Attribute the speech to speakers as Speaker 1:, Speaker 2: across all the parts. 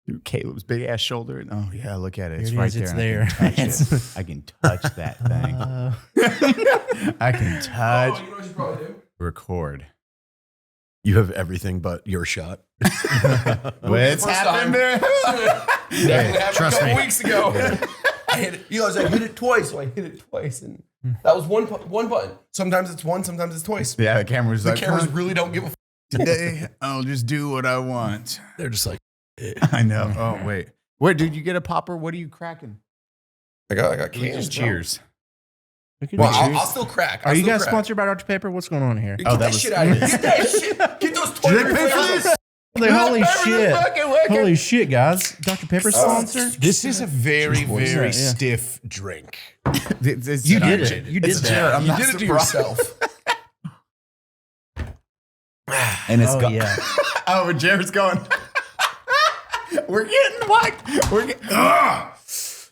Speaker 1: Through Caleb's big ass shoulder. Oh yeah, look at it. It's
Speaker 2: Here it
Speaker 1: right
Speaker 2: is,
Speaker 1: there.
Speaker 2: it's there.
Speaker 1: I can touch that thing. I can touch.
Speaker 3: Oh, you know what you probably do?
Speaker 1: Record.
Speaker 4: You have everything but your shot.
Speaker 1: What's happened there?
Speaker 3: Definitely happened
Speaker 4: trust
Speaker 3: a couple
Speaker 4: me.
Speaker 3: weeks ago. I hit it. You guys, I hit it twice, so I hit it twice, and that was one button. Sometimes it's one, sometimes it's twice.
Speaker 1: Yeah, the camera's
Speaker 3: The
Speaker 1: like,
Speaker 3: cameras really don't give a.
Speaker 1: today I'll just do what I want.
Speaker 4: They're just like,
Speaker 1: I know. Oh wait, did you get a popper? What are you cracking?
Speaker 3: I got cans.
Speaker 1: Just
Speaker 3: bro.
Speaker 1: cheers.
Speaker 3: Well, I'll still crack.
Speaker 2: Are you guys sponsored by Dr. Pepper? What's going on here?
Speaker 3: Get that shit out of here. Get that shit. Get those toilet papers.
Speaker 2: Holy shit. Holy shit, guys. Dr. Pepper sponsor?
Speaker 4: this is a very, very
Speaker 2: Yeah.
Speaker 4: stiff drink.
Speaker 2: You did it. You did that.
Speaker 1: I'm
Speaker 3: You
Speaker 1: not
Speaker 3: did it to
Speaker 1: surprised.
Speaker 3: yourself.
Speaker 1: And it's
Speaker 2: Oh,
Speaker 1: gone.
Speaker 2: yeah.
Speaker 1: Oh, Jared's going. We're getting whacked.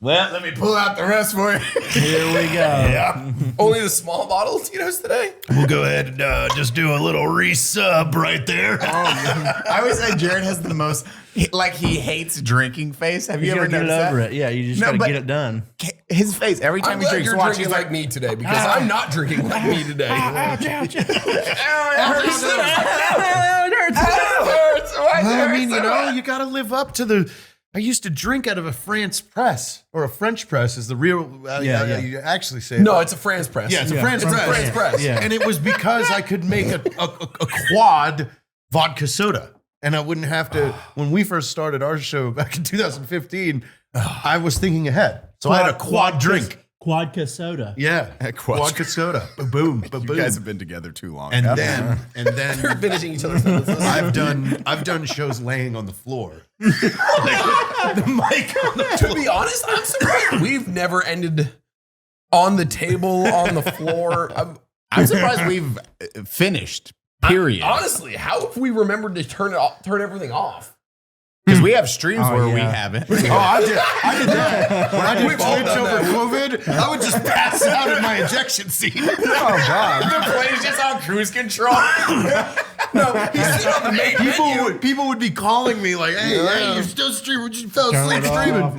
Speaker 1: Well, let me pull out the rest for you.
Speaker 2: Here we go.
Speaker 3: Only the small bottle Tito's today.
Speaker 4: We'll go ahead and just do a little resub right there.
Speaker 1: I always say Jared has the most, he hates drinking face. Have you
Speaker 2: You
Speaker 1: ever
Speaker 2: gotta get
Speaker 1: noticed
Speaker 2: it over
Speaker 1: that?
Speaker 2: it. Yeah, you just
Speaker 1: No,
Speaker 2: gotta
Speaker 1: but-
Speaker 2: get it done.
Speaker 1: His face, every
Speaker 3: I'm
Speaker 1: time he
Speaker 3: glad
Speaker 1: drinks,
Speaker 3: you're
Speaker 1: watch
Speaker 3: drinking
Speaker 1: it
Speaker 3: like me today because I'm not drinking like me today.
Speaker 4: I mean, you got to live up to the. I used to drink out of a France press, or a French press is the real.
Speaker 2: Yeah.
Speaker 4: You actually say
Speaker 3: No, it's a France press.
Speaker 4: Yeah, it's a
Speaker 2: Yeah,
Speaker 4: France press.
Speaker 3: France press.
Speaker 2: Yeah.
Speaker 4: And it was because I could make a quad vodka soda. And I wouldn't have to, when we first started our show back in 2015, I was thinking ahead. So I had a quad drink.
Speaker 2: Quadka soda.
Speaker 4: Yeah. Vodka soda. Boom.
Speaker 1: You guys have been together too long.
Speaker 4: And
Speaker 1: Huh?
Speaker 4: then
Speaker 3: You're finishing each other's sentences.
Speaker 4: I've done shows laying on the floor. The mic on the
Speaker 3: To be honest, I'm surprised we've never ended on the table, on the floor.
Speaker 1: I'm surprised we've finished, period.
Speaker 3: Honestly, how have we remembered to turn everything off?
Speaker 1: Because we have streams where we
Speaker 2: yeah.
Speaker 1: haven't.
Speaker 4: Oh, I did that. When I did
Speaker 3: We've all
Speaker 4: clips
Speaker 3: done
Speaker 4: over
Speaker 3: that.
Speaker 4: COVID, I would just pass out in my injection seat.
Speaker 2: Oh, God.
Speaker 1: The plane's just on cruise control.
Speaker 3: No, he's sitting on the main menu.
Speaker 4: People would be calling me like, hey, you're still streaming. You fell
Speaker 2: Turn
Speaker 4: asleep
Speaker 2: it
Speaker 4: streaming.
Speaker 2: off.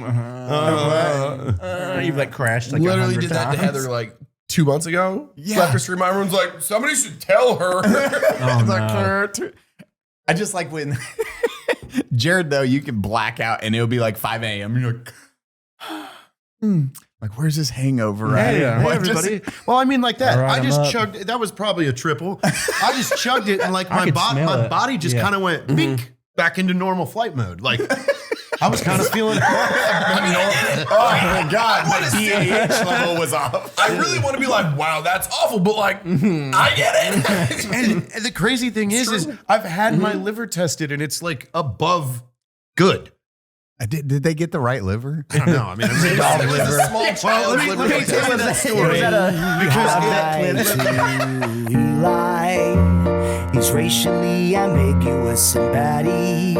Speaker 2: You've like crashed like
Speaker 3: Literally
Speaker 2: 100
Speaker 3: did that to
Speaker 2: times.
Speaker 3: Heather like 2 months ago.
Speaker 1: Yeah.
Speaker 3: Left her stream. Everyone's like, somebody should tell her.
Speaker 1: It's like, I just like when Jared, though, you can black out and it'll be like 5 a.m. You're like, like, where's this hangover at?
Speaker 4: Hey,
Speaker 1: What,
Speaker 4: everybody. Well, I mean, like that.
Speaker 2: All right,
Speaker 4: I just
Speaker 2: I'm up.
Speaker 4: chugged. That was probably a triple. I just chugged it, and like
Speaker 2: I
Speaker 4: my
Speaker 2: could smell it.
Speaker 4: body just
Speaker 2: Yeah.
Speaker 4: kind of went bink, back into normal flight mode. Like I was kind of feeling.
Speaker 1: Oh my God, the DAH level was off.
Speaker 3: I really want to be like, wow, that's awful, but like, I get it.
Speaker 4: And the crazy thing is I've had my liver tested, and it's like above good.
Speaker 1: Did they get the right liver?
Speaker 4: I don't know. I mean, I'm saying
Speaker 3: There was a small child's
Speaker 4: let me
Speaker 3: liver
Speaker 4: tell you
Speaker 3: test.
Speaker 4: that story.
Speaker 5: He's racially ambiguous and Baddie.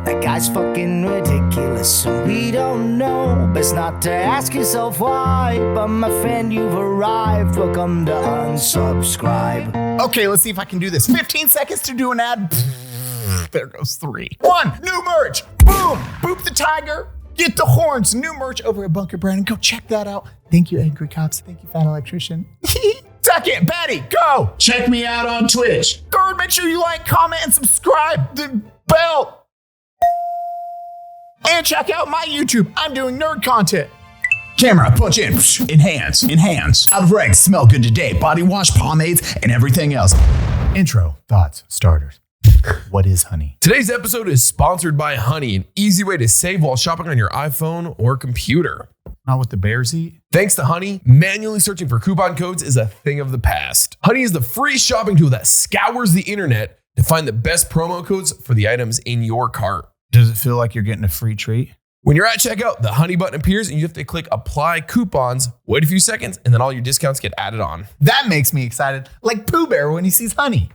Speaker 5: That guy's fucking ridiculous and we don't know. Best not to ask yourself why. But my friend, you've arrived. Welcome to Unsubscribe.
Speaker 1: Okay, let's see if I can do this. 15 seconds to do an ad. There goes 3. 1, new merch. Boom, boop the tiger. Get the horns. New merch over at Bunker Brand. Go check that out. Thank you, Angry Cops. Thank you, Fat Electrician. Second, Baddie, go. Check me out on Twitch. Third, make sure you like, comment, and subscribe. The bell. And check out my YouTube. I'm doing nerd content. Camera, punch in, enhance, out of regs, smell good today, body wash, pomades, and everything else. Intro, thoughts, starters. What is honey?
Speaker 3: Today's episode is sponsored by Honey, an easy way to save while shopping on your iPhone or computer.
Speaker 1: Not what the bears eat?
Speaker 3: Thanks to Honey, manually searching for coupon codes is a thing of the past. Honey is the free shopping tool that scours the internet to find the best promo codes for the items in your cart.
Speaker 1: Does it feel like you're getting a free treat?
Speaker 3: When you're at checkout, the Honey button appears and you have to click apply coupons, wait a few seconds, and then all your discounts get added on.
Speaker 1: That makes me excited, like Pooh Bear when he sees honey.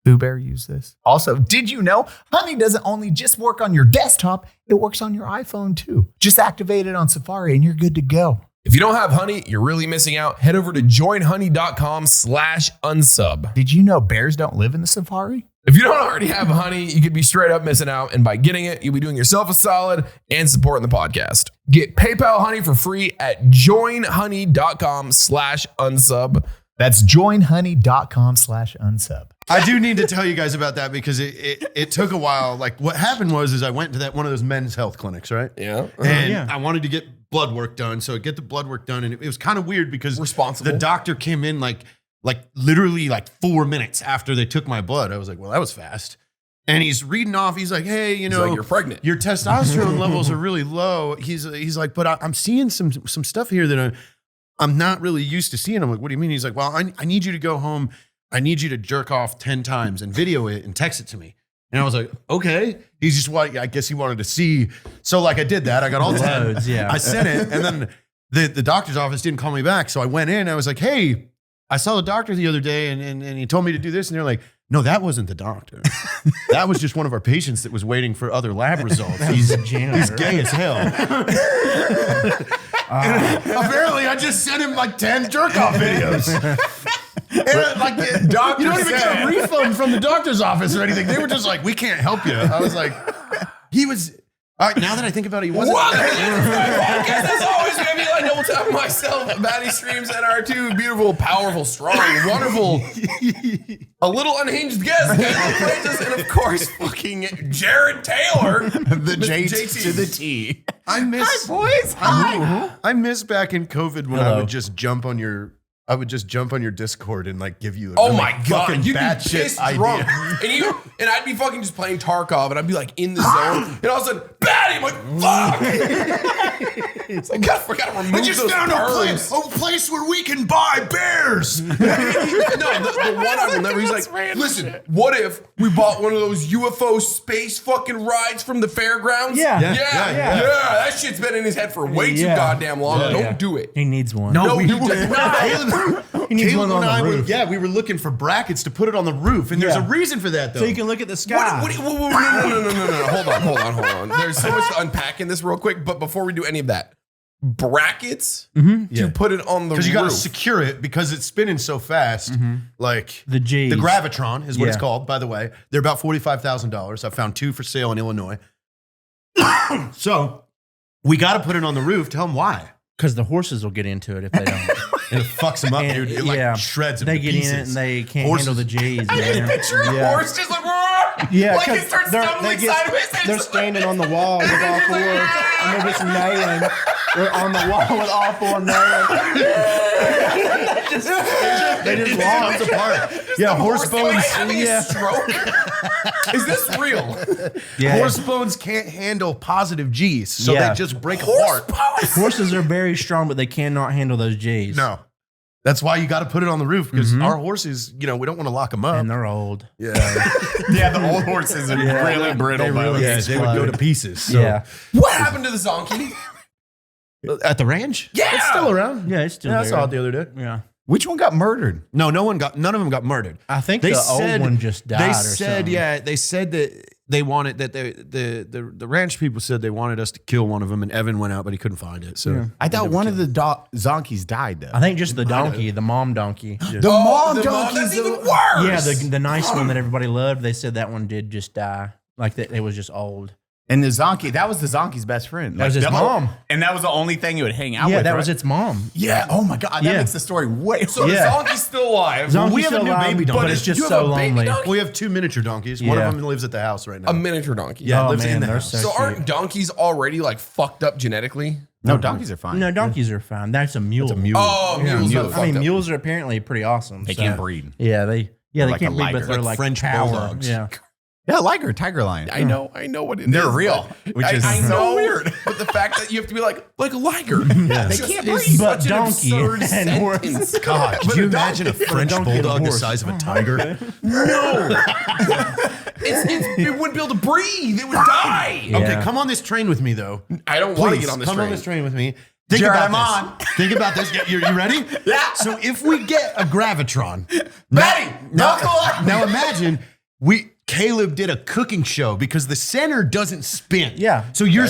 Speaker 1: Pooh Bear use this. Also, did you know Honey doesn't only just work on your desktop, it works on your iPhone too. Just activate it on Safari and you're good to go.
Speaker 3: If If you don't have honey, you're really missing out. Head over to joinhoney.com/unsub.
Speaker 1: Did you know bears don't live in the safari?
Speaker 3: If you don't already have honey, you could be straight up missing out. And by getting it, you'll be doing yourself a solid and supporting the podcast. Get PayPal honey for free at joinhoney.com/unsub.
Speaker 1: That's joinhoney.com/unsub.
Speaker 4: I do need to tell you guys about that because it took a while. Like what happened was I went to one of those men's health clinics, right?
Speaker 3: Yeah.
Speaker 4: And I wanted to get blood work done. So I get the blood work done. And it was kind of weird because the doctor came in like literally 4 minutes after they took my blood. I was like, well, that was fast. And he's reading off. He's like, hey, you know,
Speaker 3: you're pregnant.
Speaker 4: Your testosterone levels are really low. He's like, but I'm seeing some stuff here that I'm not really used to seeing. I'm like, what do you mean? He's like, well, I need you to go home. I need you to jerk off 10 times and video it and text it to me. And I was like, okay. He's just I guess he wanted to see. So I did that. I got all 10. I sent it. And then the doctor's office didn't call me back. So I went in. I was like, hey, I saw the doctor the other day and he told me to do this. And they're like, no, that wasn't the doctor. That was just one of our patients that was waiting for other lab results. He's gay as hell. Apparently, I just sent him 10 jerk off videos. And the doctor, you don't even get a refund from the doctor's office or anything. They were just like, we can't help you. I was like, he was. All right, now that I think about it, he wasn't.
Speaker 3: What? As always, maybe I double tap myself. Baddie streams and our two beautiful, powerful, strong, wonderful, a little unhinged guest, and of course, fucking Jared Taylor,
Speaker 1: the JT to the T.
Speaker 4: I miss.
Speaker 1: Hi, boys. Hi.
Speaker 4: I miss back in COVID when I would just jump on your. I would just jump on your Discord and give you a
Speaker 3: oh my god, you'd be
Speaker 4: batshit
Speaker 3: pissed drunk, and I'd be fucking just playing Tarkov, and I'd be in the zone, and all of a sudden, Baddie, I'm like, fuck! It's like, I gotta remove
Speaker 4: I just
Speaker 3: those
Speaker 4: found
Speaker 3: terms.
Speaker 4: a place where we can buy bears.
Speaker 3: No, the one I will never. He's like, listen, what if we bought one of those UFO space fucking rides from the fairgrounds?
Speaker 2: Yeah.
Speaker 3: That shit's been in his head for way too goddamn long. Don't do it.
Speaker 2: He needs one.
Speaker 3: No,
Speaker 4: he
Speaker 3: you
Speaker 4: does
Speaker 3: just
Speaker 4: not.
Speaker 2: He needs one on the roof.
Speaker 4: we were looking for brackets to put it on the roof, and there's a reason for that, though.
Speaker 2: So you can look at the sky.
Speaker 3: No. Hold on. There's so much to unpack in this real quick, but before we do any of that, brackets to put it on the roof.
Speaker 4: Because you got to secure it because it's spinning so fast.
Speaker 2: The G's.
Speaker 4: The Gravitron is what it's called, by the way. They're about $45,000. I found 2 for sale in Illinois. So we got to put it on the roof. Tell them why.
Speaker 2: Because the horses will get into it if they don't.
Speaker 4: And it fucks them up, dude. It shreds them
Speaker 2: They
Speaker 4: to
Speaker 2: get
Speaker 4: pieces.
Speaker 2: in it and they can't handle the G's.
Speaker 1: I just picture a horse just
Speaker 2: Yeah,
Speaker 1: it starts stumbling sideways.
Speaker 2: They're standing on the wall with all four, and they're just nailing. They're on the wall with all four nailing. They just walk
Speaker 4: apart. Yeah, horse bones.
Speaker 3: Stroke. Is this real?
Speaker 2: Yeah.
Speaker 4: Horse bones can't handle positive G's, so they just break apart.
Speaker 2: Horses are very strong, but they cannot handle those G's.
Speaker 4: No. That's why you got to put it on the roof because our horses, we don't want to lock them up.
Speaker 2: And they're old.
Speaker 4: Yeah.
Speaker 1: The old horses are really brittle.
Speaker 2: They really
Speaker 4: They would go to pieces. So.
Speaker 2: Yeah.
Speaker 3: What happened to the zonkey?
Speaker 4: At the ranch?
Speaker 3: Yeah.
Speaker 4: It's still around.
Speaker 2: Yeah, it's still
Speaker 4: I
Speaker 2: there.
Speaker 4: saw it the other day.
Speaker 2: Yeah.
Speaker 1: Which one got murdered?
Speaker 4: No, none of them got murdered.
Speaker 2: I think the old one just died or something.
Speaker 4: They said that they wanted that the ranch people said they wanted us to kill one of them, and Evan went out, but he couldn't find it. So
Speaker 1: I thought one of the zonkies died, though.
Speaker 2: I think just the donkey, the mom donkey.
Speaker 1: The mom donkey's
Speaker 3: That's even worse.
Speaker 2: Yeah, the nice one that everybody loved. They said that one did just die. Like that, it was just old.
Speaker 1: And the zonkey, that was the zonkey's best friend.
Speaker 2: That was his mom.
Speaker 1: And that was the only thing he would hang out with.
Speaker 2: Yeah, that
Speaker 1: right?
Speaker 2: was its mom.
Speaker 1: Yeah. Oh my God. That
Speaker 2: Yeah.
Speaker 1: makes the story way.
Speaker 3: So the zonkey's still alive.
Speaker 2: Zonkey's
Speaker 4: we have a
Speaker 2: still
Speaker 4: new
Speaker 2: alive,
Speaker 4: baby donkey.
Speaker 2: but it's just
Speaker 3: You have
Speaker 2: so
Speaker 3: a baby
Speaker 2: lonely.
Speaker 3: donkey?
Speaker 4: we have 2 miniature donkeys. One
Speaker 2: Yeah.
Speaker 4: of them lives at the house right now.
Speaker 3: A miniature donkey.
Speaker 4: Yeah,
Speaker 2: Oh,
Speaker 4: lives
Speaker 2: man,
Speaker 4: in the
Speaker 2: they're
Speaker 4: house.
Speaker 2: so
Speaker 3: So aren't
Speaker 2: cute.
Speaker 3: donkeys already fucked up genetically?
Speaker 1: No, donkeys are fine.
Speaker 2: No, donkeys are fine. That's a mule.
Speaker 4: It's a mule.
Speaker 3: Oh, mules are
Speaker 2: I
Speaker 3: fucked
Speaker 2: mean,
Speaker 3: up.
Speaker 2: mules are apparently pretty awesome.
Speaker 1: They
Speaker 2: so-
Speaker 1: can't breed.
Speaker 2: Yeah, they
Speaker 1: like
Speaker 2: can't
Speaker 1: a
Speaker 2: breed, but
Speaker 1: liger.
Speaker 2: they're
Speaker 4: Like
Speaker 2: like
Speaker 4: French
Speaker 2: power.
Speaker 4: bulldogs.
Speaker 2: Yeah.
Speaker 1: Yeah, liger, tiger lion.
Speaker 3: I know what it is.
Speaker 1: They're real, which is
Speaker 3: I
Speaker 1: so
Speaker 3: know,
Speaker 1: weird.
Speaker 3: But the fact that you have to be like a liger.
Speaker 1: They can't breed.
Speaker 2: But donkey and horse.
Speaker 4: God, could you imagine a French
Speaker 2: donkey and a
Speaker 4: bulldog the
Speaker 2: horse.
Speaker 4: size of a tiger?
Speaker 3: No. It wouldn't be able to breathe. It would die.
Speaker 2: Yeah.
Speaker 4: Okay, come on this train with me, though.
Speaker 3: I don't want to
Speaker 4: Please,
Speaker 3: get on this
Speaker 4: come
Speaker 3: train.
Speaker 4: on this train with me. Think
Speaker 1: Jared,
Speaker 4: about
Speaker 1: I'm
Speaker 4: this.
Speaker 1: on.
Speaker 4: Think about this. You ready?
Speaker 1: Yeah.
Speaker 4: So if we get a Gravitron,
Speaker 1: Baddie, knuckle up.
Speaker 4: now imagine Caleb did a cooking show because the center doesn't spin.
Speaker 2: Yeah.
Speaker 4: So you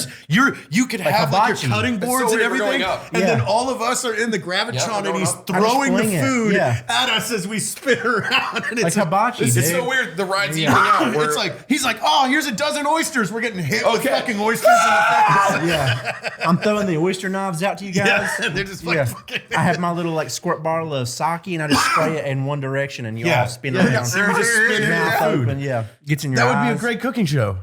Speaker 4: could have like
Speaker 2: hibachi.
Speaker 4: your cutting boards
Speaker 3: so
Speaker 4: and
Speaker 3: weird, we're
Speaker 4: everything,
Speaker 3: going up.
Speaker 4: and then all of us are in the Gravitron,
Speaker 3: Yeah,
Speaker 4: and
Speaker 3: we're
Speaker 4: he's
Speaker 3: going up.
Speaker 4: throwing the
Speaker 2: fling it.
Speaker 4: food
Speaker 2: Yeah.
Speaker 4: at us as we spin around. And
Speaker 2: Like
Speaker 4: it's
Speaker 2: hibachi.
Speaker 3: It's
Speaker 2: dude.
Speaker 3: so weird. The ride's evening out.
Speaker 4: It's like he's like, oh, here's a dozen oysters. We're getting hit with
Speaker 3: Okay.
Speaker 4: fucking oysters in the face.
Speaker 2: Yeah. I'm throwing the oyster knives out to you guys.
Speaker 4: Yeah, they're just like fucking.
Speaker 2: I have my little like squirt bottle of sake and I just spray it in one direction and you all spin
Speaker 4: Yeah,
Speaker 2: around.
Speaker 4: so you just spin
Speaker 2: Mouth
Speaker 4: your food.
Speaker 2: open, yeah. Gets in your
Speaker 4: That
Speaker 2: eyes.
Speaker 4: would be a great cooking show.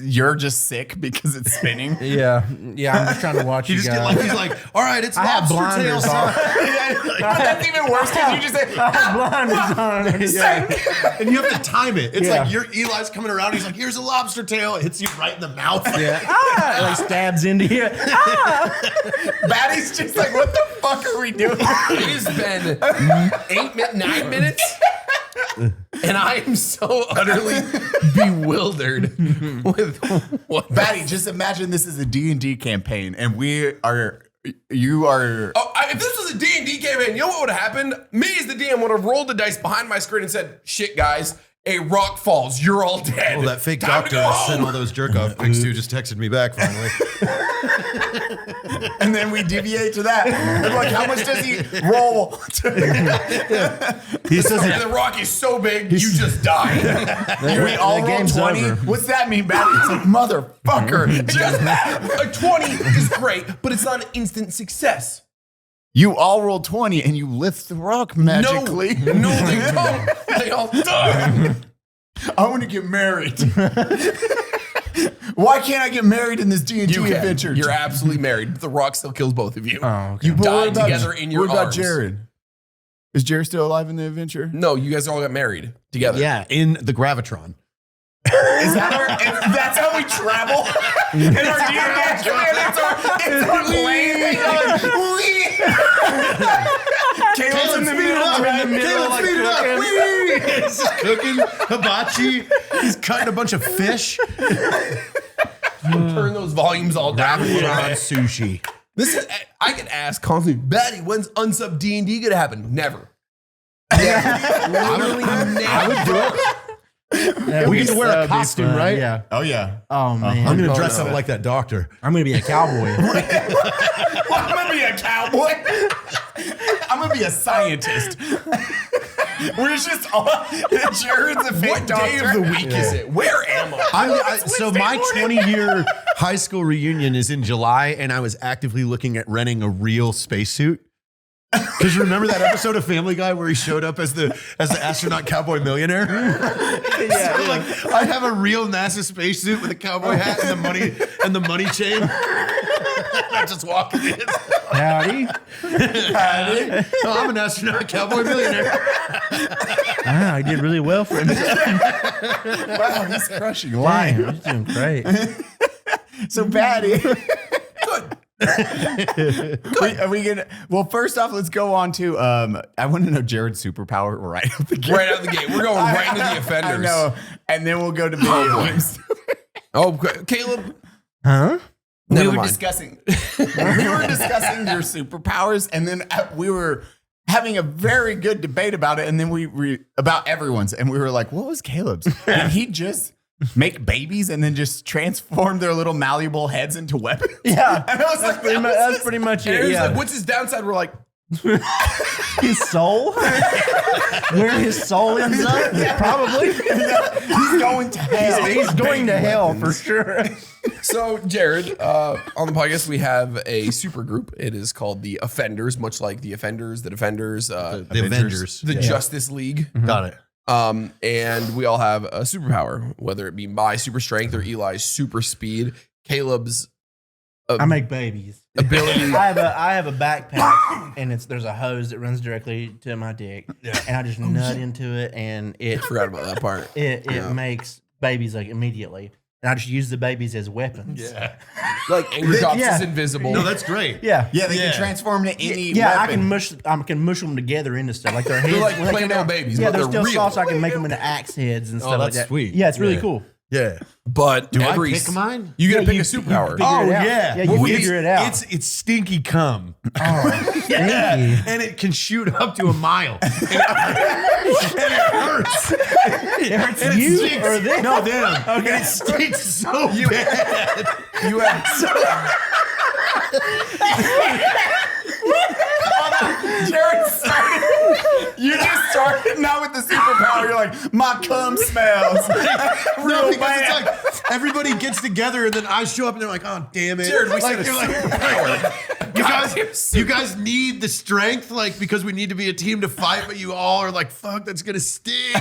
Speaker 1: You're just sick because it's spinning.
Speaker 2: Yeah. Yeah, I'm just trying to watch
Speaker 4: You
Speaker 2: you
Speaker 4: just get
Speaker 2: guys.
Speaker 4: like he's like, all right, it's
Speaker 2: I have
Speaker 4: lobster tail
Speaker 2: blinders on.
Speaker 4: time.
Speaker 1: But that's even worse because you just say,
Speaker 2: I have blinders on. Yeah.
Speaker 4: And you have to time it. It's
Speaker 2: Yeah.
Speaker 4: like Eli's coming around. He's like, here's a lobster tail. It hits you right in the mouth.
Speaker 2: Yeah. Ah, it like stabs into you.
Speaker 1: Baddie's just like, what the fuck are we doing?
Speaker 3: It has been 9 minutes, and I am so utterly bewildered with what.
Speaker 1: Baddie, just imagine this is a D&D campaign and you are.
Speaker 3: Oh, if this was a D&D campaign, you know what would have happened? Me as the DM would have rolled the dice behind my screen and said, shit, guys, a rock falls. You're all dead.
Speaker 4: Well, that fake
Speaker 3: Time to
Speaker 4: doctor
Speaker 3: go
Speaker 4: that sent
Speaker 3: home.
Speaker 4: all those jerk off pics to just texted me back finally.
Speaker 1: And then we deviate to that. And like, how much does he roll?
Speaker 4: He says
Speaker 3: And the rock is so big, you just die.
Speaker 1: We all roll
Speaker 2: game's
Speaker 1: 20.
Speaker 2: over.
Speaker 1: What's that mean, Baddie? It's like, motherfucker.
Speaker 3: Just a 20 is great, but it's not an instant success.
Speaker 1: You all roll 20 and you lift the rock magically.
Speaker 3: No, they don't. They all die.
Speaker 1: I want to get married. Why can't I get married in this D&D
Speaker 3: You can.
Speaker 1: adventure?
Speaker 3: You're absolutely married. But the rock still kills both of you.
Speaker 2: Oh, okay.
Speaker 3: You
Speaker 1: But
Speaker 3: die together in your
Speaker 1: What about
Speaker 3: arms.
Speaker 1: Jared? Is Jared still alive in the adventure?
Speaker 3: No, you guys all got married together.
Speaker 4: yeah, in the Gravitron.
Speaker 1: Is that and that's how we travel? In our D&D adventure, it's our plane. Caleb's in the middle.
Speaker 4: Caleb, speed it up. Whee! He's just cooking hibachi. He's cutting a bunch of fish.
Speaker 3: Turn those volumes all down.
Speaker 4: Gravitron sushi.
Speaker 3: This is, I get asked constantly, Baddie, when's Unsub D&D gonna happen? Never. Literally never.
Speaker 4: I would do it. We get to wear a
Speaker 2: That'd be
Speaker 4: costume,
Speaker 2: fun,
Speaker 4: right?
Speaker 2: Yeah.
Speaker 1: Oh, yeah.
Speaker 2: Oh, man.
Speaker 4: I'm going to dress up like that doctor.
Speaker 2: I'm going to be a cowboy.
Speaker 1: I'm going to be a cowboy. I'm going to be a scientist. We're just all, Jared's a fake
Speaker 3: What
Speaker 1: doctor.
Speaker 3: day of the week is it? Where am I?
Speaker 4: So my 20-year high school reunion is in July, and I was actively looking at renting a real spacesuit. Because you remember that episode of Family Guy where he showed up as the astronaut cowboy millionaire? Like I have a real NASA spacesuit with a cowboy hat and the money chain. I just walk in.
Speaker 2: Howdy.
Speaker 4: Oh, I'm an astronaut cowboy millionaire.
Speaker 2: Wow, he did really well for himself.
Speaker 1: Wow, he's crushing
Speaker 2: Damn,
Speaker 1: life.
Speaker 2: he's doing great.
Speaker 1: So, Baddie. Are we gonna? Well, first off, let's go on to. I want to know Jared's superpower right out the gate.
Speaker 3: Right out the gate. We're going right into the offenders.
Speaker 1: I know, and then we'll go to video games.
Speaker 3: Oh, Caleb.
Speaker 2: Huh?
Speaker 3: Never
Speaker 1: we were
Speaker 3: mind.
Speaker 1: discussing your superpowers, and then we were having a very good debate about it, and then we about everyone's, and we were like, "What was Caleb's? Did he just make babies and then just transform their little malleable heads into weapons?"
Speaker 2: Yeah.
Speaker 1: And I was like,
Speaker 2: That's pretty much
Speaker 3: And
Speaker 2: it.
Speaker 3: he was
Speaker 2: Yeah.
Speaker 3: like, what's his downside? We're like,
Speaker 2: His soul? Where his soul ends up? Probably.
Speaker 1: he's going to hell.
Speaker 2: He's going to hell for sure.
Speaker 3: so Jared, on the podcast, we have a super group. It is called the Offenders, much like the Offenders, the Defenders,
Speaker 4: The Avengers.
Speaker 3: the Justice League.
Speaker 4: Got it.
Speaker 3: And we all have a superpower, whether it be my super strength or Eli's super speed, Caleb's
Speaker 2: I make babies.
Speaker 3: ability.
Speaker 2: I have a backpack and there's a hose that runs directly to my dick. And I just nut into it and it
Speaker 3: Forgot about that part.
Speaker 2: it makes babies like immediately. And I just use the babies as weapons.
Speaker 4: Yeah.
Speaker 3: Like Angry Cops
Speaker 2: Yeah.
Speaker 3: is invisible.
Speaker 4: No, that's great.
Speaker 2: Yeah.
Speaker 1: Yeah, they can transform into any
Speaker 2: Yeah,
Speaker 1: weapon.
Speaker 2: I can mush them together into stuff like their heads.
Speaker 3: They're like
Speaker 2: when they come
Speaker 3: Play-Doh
Speaker 2: out-
Speaker 3: babies,
Speaker 2: Yeah,
Speaker 3: but
Speaker 2: they're
Speaker 3: they're
Speaker 2: still
Speaker 3: real.
Speaker 2: soft. So I can make them into axe heads and stuff like
Speaker 4: that's
Speaker 2: that.
Speaker 4: sweet.
Speaker 2: Yeah, it's really
Speaker 4: Yeah.
Speaker 2: cool.
Speaker 4: Yeah.
Speaker 3: But
Speaker 4: Do I
Speaker 3: every
Speaker 4: pick mine?
Speaker 3: You get to pick
Speaker 2: you-
Speaker 3: a superpower.
Speaker 2: figure it out.
Speaker 4: yeah.
Speaker 2: Yeah, you
Speaker 4: What would
Speaker 2: figure it out.
Speaker 4: It's stinky cum.
Speaker 2: Oh,
Speaker 4: Yeah.
Speaker 2: stinky.
Speaker 4: And it can shoot up to a mile. And it hurts.
Speaker 2: It hurts
Speaker 4: And it
Speaker 2: you
Speaker 4: stinks.
Speaker 2: or this?
Speaker 4: No, them. And it stinks so bad.
Speaker 3: You have
Speaker 1: Jared started. You just started not with the superpower. You're like, my cum smells.
Speaker 4: No, because it's like everybody gets together and then I show up and they're like, oh, damn it.
Speaker 3: Jared, we
Speaker 4: like,
Speaker 3: said a
Speaker 4: you're like,
Speaker 3: superpower.
Speaker 4: you guys need the strength, like, because we need to be a team to fight, but you all are like, fuck, that's gonna stink.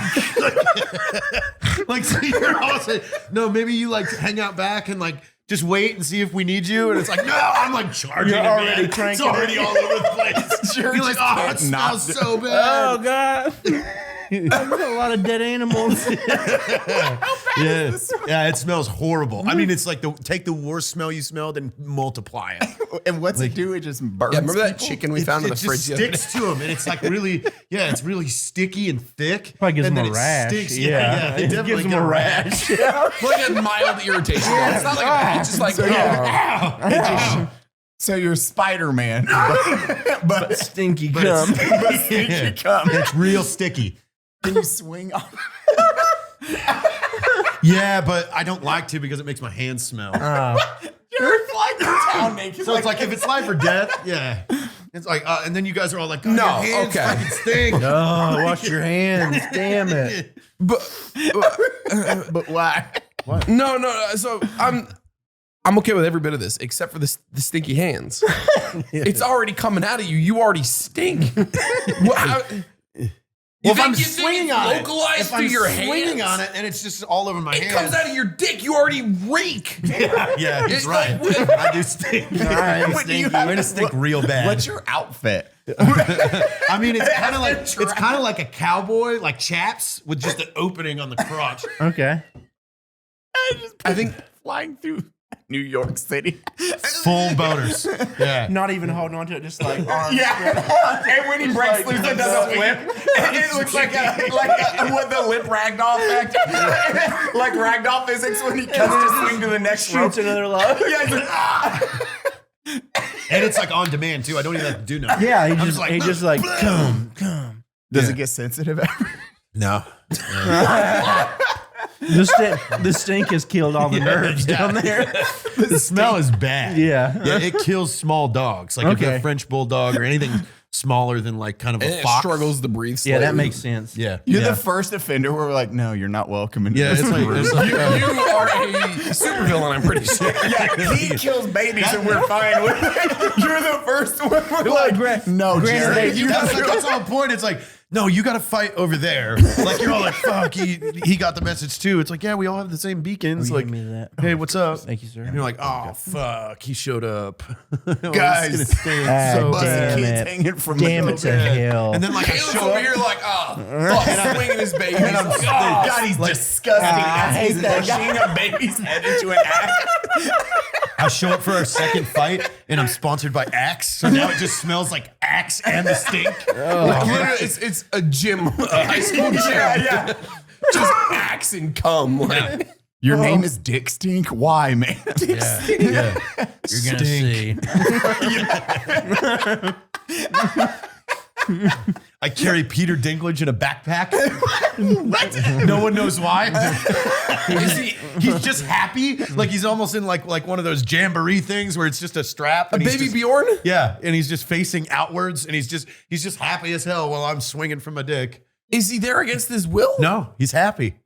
Speaker 4: Like, so you're all saying, no, maybe you like hang out back and like just wait and see if we need you. And it's like, no, I'm like charging.
Speaker 2: You're
Speaker 4: it,
Speaker 2: already
Speaker 4: man.
Speaker 2: cranking
Speaker 4: It's already
Speaker 2: it.
Speaker 4: all over the place. You're like, oh, it smells so bad.
Speaker 2: Oh God. There's a lot of dead animals.
Speaker 4: Yeah, yeah, it smells horrible. I mean, it's like take the worst smell you smelled and multiply it.
Speaker 1: And what's it do? It just burns.
Speaker 3: Yeah, remember that
Speaker 1: people?
Speaker 3: chicken we found in the
Speaker 4: It
Speaker 3: fridge
Speaker 4: just
Speaker 3: the other day?
Speaker 4: sticks to them, and it's like really, yeah, it's really sticky and thick.
Speaker 2: Probably gives
Speaker 4: and
Speaker 2: them
Speaker 4: then
Speaker 2: a
Speaker 4: it
Speaker 2: rash.
Speaker 4: stinks.
Speaker 2: Yeah.
Speaker 4: It
Speaker 2: It
Speaker 4: definitely
Speaker 2: gives them
Speaker 4: get
Speaker 2: a rash.
Speaker 3: Like a mild irritation. It's not like it's just like
Speaker 1: So you're Spider-Man, but
Speaker 2: Stinky
Speaker 4: But
Speaker 2: cum.
Speaker 4: yeah, it's real sticky.
Speaker 1: can you swing off?
Speaker 4: Yeah, but I don't like to because it makes my hands smell.
Speaker 1: You're flying through town naked.
Speaker 4: So it's like if it's life or death, yeah. It's like, and then you guys are all like, oh,
Speaker 3: No,
Speaker 4: your hands
Speaker 3: okay.
Speaker 4: fucking stink.
Speaker 2: Oh, wash your hands. Damn it.
Speaker 3: but
Speaker 1: But why?
Speaker 3: no. So I'm okay with every bit of this except for the stinky hands. It's already coming out of you. You already stink.
Speaker 4: Well, if I'm
Speaker 3: you think
Speaker 4: swinging
Speaker 3: it's
Speaker 4: on it,
Speaker 3: localized
Speaker 4: if
Speaker 3: to
Speaker 4: I'm
Speaker 3: your
Speaker 4: swinging
Speaker 3: hands?
Speaker 4: on it, and it's just all over my
Speaker 3: It
Speaker 4: hands.
Speaker 3: comes out of your dick. You already reek.
Speaker 4: Yeah, he's
Speaker 3: It's
Speaker 4: right.
Speaker 3: like-
Speaker 4: I do stink. I'm
Speaker 1: What do you
Speaker 4: stinky.
Speaker 1: have
Speaker 4: I'm gonna
Speaker 1: to-
Speaker 4: stink real bad.
Speaker 1: What's your outfit?
Speaker 4: I mean, it's kind of like a cowboy, like chaps, with just an opening on the crotch.
Speaker 2: Okay.
Speaker 3: I think
Speaker 1: Flying through New York City.
Speaker 4: Full boners. Yeah.
Speaker 2: Not even holding on to it, just like arms.
Speaker 1: Yeah, and when he breaks loose, it does a flip. It looks like what the lip ragdoll effect, like ragdoll physics when he comes to swing to the next rope.
Speaker 2: Shoots another love.
Speaker 1: Yeah, he's like, ah.
Speaker 4: And it's like on demand too. I don't even have to do nothing.
Speaker 2: Yeah,
Speaker 4: I'm
Speaker 2: he just like come.
Speaker 1: Does it get sensitive ever?
Speaker 4: No.
Speaker 2: The stink has killed all the nerves down there.
Speaker 4: The smell is bad.
Speaker 2: Yeah.
Speaker 4: Yeah, it kills small dogs. Like if you have
Speaker 2: Okay.
Speaker 4: a French bulldog or anything smaller than like kind of
Speaker 3: and
Speaker 4: a
Speaker 3: it
Speaker 4: fox.
Speaker 3: struggles to breathe.
Speaker 2: Yeah, that
Speaker 3: slightly.
Speaker 2: makes sense.
Speaker 4: Yeah.
Speaker 1: You're
Speaker 2: Yeah.
Speaker 1: the first offender where we're like, no, you're not welcome into
Speaker 4: Yeah,
Speaker 1: this
Speaker 4: it's like,
Speaker 1: room.
Speaker 4: it's like
Speaker 3: You are a supervillain, I'm pretty sure.
Speaker 1: Yeah, he kills babies and we're fine with it. You're the first one. We're like, no, Jared.
Speaker 4: that's the whole point. It's like, no, you got to fight over there. Like you're all like, fuck, he got the message too. It's like, yeah, we all have the same beacons.
Speaker 2: you
Speaker 4: like,
Speaker 2: gave me that.
Speaker 4: hey, what's up?
Speaker 2: Thank you, sir.
Speaker 4: And you're like, oh fuck, he showed up.
Speaker 1: Guys.
Speaker 4: It's gonna stink
Speaker 2: Ah,
Speaker 4: so
Speaker 1: Busted
Speaker 2: damn
Speaker 4: bad.
Speaker 1: kids
Speaker 2: it.
Speaker 1: hanging from
Speaker 2: Damn
Speaker 1: the
Speaker 2: it to hell.
Speaker 4: And then like I
Speaker 3: Caleb's
Speaker 4: show
Speaker 3: over
Speaker 4: up.
Speaker 3: here like, fuck, swinging his baby. He's like, oh,
Speaker 1: God, he's disgusting.
Speaker 2: I hate
Speaker 1: He's
Speaker 2: that
Speaker 1: pushing a baby's head into an axe.
Speaker 4: I show up for our second fight, and I'm sponsored by Axe. So now it just smells like Axe and the stink.
Speaker 3: Like, literally, it's a gym, a high school gym.
Speaker 1: Yeah.
Speaker 3: Just axe and cum. Like,
Speaker 1: Your name is Dick Stink? Why, man?
Speaker 4: Yeah. You're gonna see. I carry Peter Dinklage in a backpack. No one knows why. He's just happy. Like he's almost in like one of those jamboree things where it's just a strap.
Speaker 3: a
Speaker 4: And he's
Speaker 3: baby
Speaker 4: just,
Speaker 3: Bjorn?
Speaker 4: Yeah, and he's just facing outwards, and he's just happy as hell while I'm swinging from my dick.
Speaker 3: Is he there against his will?
Speaker 4: No, he's happy.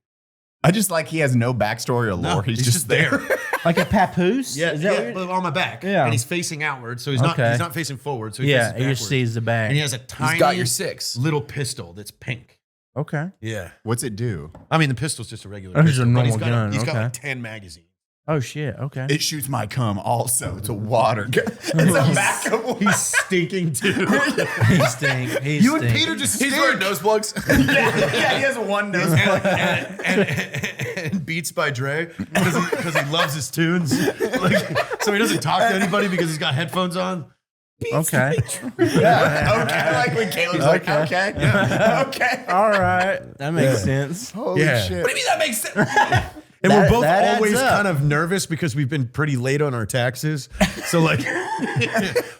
Speaker 1: I just like he has no backstory or lore.
Speaker 4: No,
Speaker 1: he's just there.
Speaker 2: Like a papoose?
Speaker 4: Yeah,
Speaker 2: Is that
Speaker 4: yeah,
Speaker 2: what
Speaker 4: but on my back.
Speaker 2: Yeah.
Speaker 4: And he's facing outward, so he's
Speaker 2: Okay.
Speaker 4: not facing forward. So he
Speaker 2: Yeah,
Speaker 4: faces
Speaker 2: he just
Speaker 4: backwards.
Speaker 2: sees the back.
Speaker 4: And he has a tiny
Speaker 3: He's got your six.
Speaker 4: little pistol that's pink.
Speaker 2: Okay.
Speaker 4: Yeah.
Speaker 1: What's it do?
Speaker 4: I mean, the pistol's just a regular
Speaker 2: Oh, it's
Speaker 4: pistol,
Speaker 2: a
Speaker 4: but he's
Speaker 2: normal
Speaker 4: got,
Speaker 2: gun,
Speaker 4: he's got
Speaker 2: okay.
Speaker 4: like 10 magazines.
Speaker 2: Oh shit. Okay.
Speaker 1: It shoots my cum also. It's a water gun. It's a backup one.
Speaker 4: He's stinking too.
Speaker 2: He stink. He
Speaker 4: You and
Speaker 2: stink.
Speaker 4: Peter just
Speaker 3: He's
Speaker 4: stink.
Speaker 3: wearing nose plugs.
Speaker 1: Yeah, he has one nose.
Speaker 4: and Beats by Dre because he loves his tunes. Like, so he doesn't talk to anybody because he's got headphones on.
Speaker 2: Okay.
Speaker 1: Okay, I like when Caleb's like,
Speaker 2: Okay.
Speaker 1: okay. Okay.
Speaker 2: All right. That makes sense.
Speaker 1: Holy
Speaker 4: Yeah.
Speaker 1: shit.
Speaker 3: What do you mean that makes sense?
Speaker 4: And we're both
Speaker 2: that adds
Speaker 4: always
Speaker 2: up.
Speaker 4: kind of nervous because we've been pretty late on our taxes. So like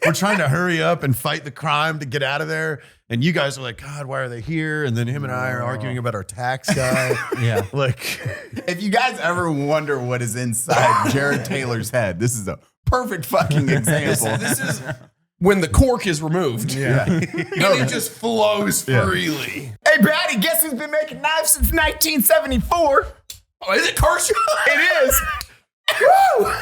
Speaker 4: we're trying to hurry up and fight the crime to get out of there. And you guys are like, God, why are they here? And then him and I are arguing about our tax guy.
Speaker 2: Yeah.
Speaker 4: Like,
Speaker 1: If you guys ever wonder what is inside Jared Taylor's head, this is a perfect fucking example.
Speaker 3: This is when the cork is removed.
Speaker 4: yeah.
Speaker 3: And it just flows freely.
Speaker 1: Hey, Baddie, guess who's been making knives since 1974?
Speaker 3: Oh, is it Kershaw?
Speaker 1: It is. Woo!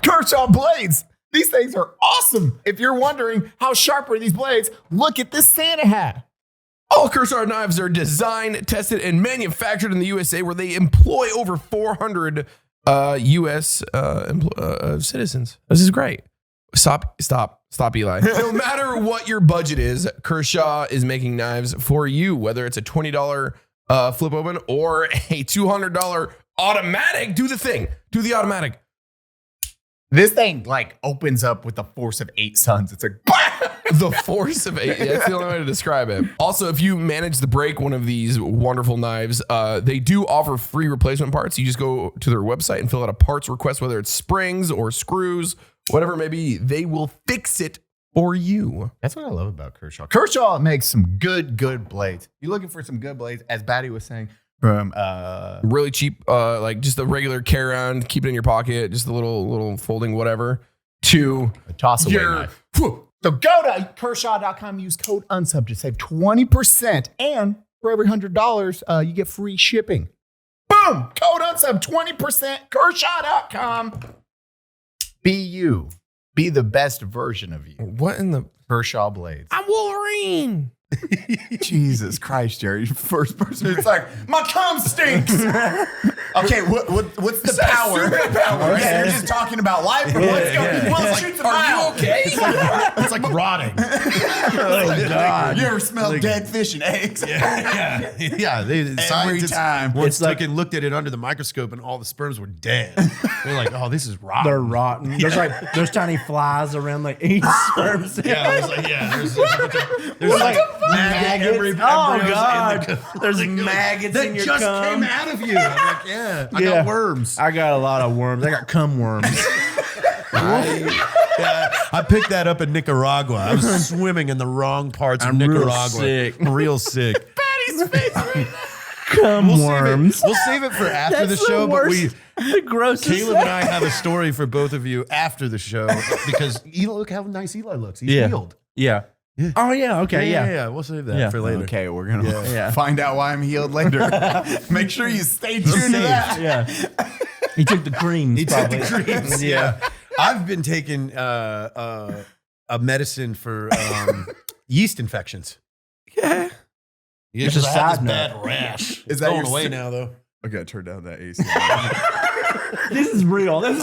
Speaker 1: Kershaw blades. These things are awesome. If you're wondering how sharp are these blades, look at this Santa hat.
Speaker 3: All Kershaw knives are designed, tested, and manufactured in the USA, where they employ over 400 U.S. Citizens. This is great. Stop, Eli. No matter what your budget is, Kershaw is making knives for you, whether it's a $20 flip open or a $200 automatic. Do the thing. Do the automatic.
Speaker 1: This thing like opens up with the force of 8 suns. It's like
Speaker 3: The force of 8. That's the only way to describe it. Also, if you manage to break one of these wonderful knives, they do offer free replacement parts. You just go to their website and fill out a parts request, whether it's springs or screws, whatever it may be. They will fix it for you.
Speaker 1: That's what I love about Kershaw. Kershaw makes some good blades. You're looking for some good blades, as Baddie was saying, from
Speaker 3: Really cheap, like just a regular carry around, keep it in your pocket, just a little folding whatever, to
Speaker 1: a toss away
Speaker 3: your
Speaker 1: knife. So go to Kershaw.com, use code UNSUB to save 20%. And for every $100, you get free shipping. Boom! Code UNSUB, 20%. Kershaw.com. Be you. Be the best version of you.
Speaker 3: what in the
Speaker 1: Kershaw blades.
Speaker 3: I'm Wolverine.
Speaker 1: Jesus Christ, Jerry. First person. It's like, my cum stinks. Okay, what's the power? Superpower. Okay. Yeah, you're just talking about life. Or what's going on? Shoot the
Speaker 3: Are you
Speaker 1: mouth.
Speaker 3: okay?
Speaker 4: It's like rotting.
Speaker 2: Oh, God.
Speaker 1: You ever smelled dead fish and eggs?
Speaker 4: Yeah.
Speaker 1: Every
Speaker 4: Scientists
Speaker 1: time.
Speaker 4: once took and looked at it under the microscope and all the sperms were dead. They're like, oh, this is rotten.
Speaker 2: They're rotten. There's tiny flies around like each sperm cell.
Speaker 4: Yeah, I was like, yeah, there's like
Speaker 2: Maggots.
Speaker 4: embryos
Speaker 2: Oh,
Speaker 4: in the
Speaker 2: God. There's maggots
Speaker 4: that
Speaker 2: in your
Speaker 4: just
Speaker 2: cum.
Speaker 4: came out of you. I'm like, I got worms.
Speaker 2: I got a lot of worms. I got cum worms.
Speaker 4: I picked that up in Nicaragua. I was swimming in the wrong parts of Nicaragua.
Speaker 2: Real sick.
Speaker 4: Real sick.
Speaker 1: Baddie's face.
Speaker 2: Cum worms.
Speaker 4: We'll save it for after the show, but
Speaker 2: the grossest.
Speaker 4: Caleb and I have a story for both of you after the show because look how nice Eli looks. He's healed.
Speaker 2: Yeah. Oh, yeah. Okay. Yeah.
Speaker 4: We'll save that for later.
Speaker 1: Okay, we're going to find out why I'm healed later. Make sure you stay tuned to that.
Speaker 2: Yeah. He took the creams. Probably.
Speaker 4: Took the creams. Yeah. I've been taking a medicine for yeast infections.
Speaker 3: Yeah.
Speaker 4: Yeah,
Speaker 2: Just a
Speaker 4: I had this
Speaker 2: side
Speaker 4: bad rash.
Speaker 1: Is that
Speaker 4: going
Speaker 1: your
Speaker 4: away now, though?
Speaker 1: I got to turn down that AC.
Speaker 2: This is real. This is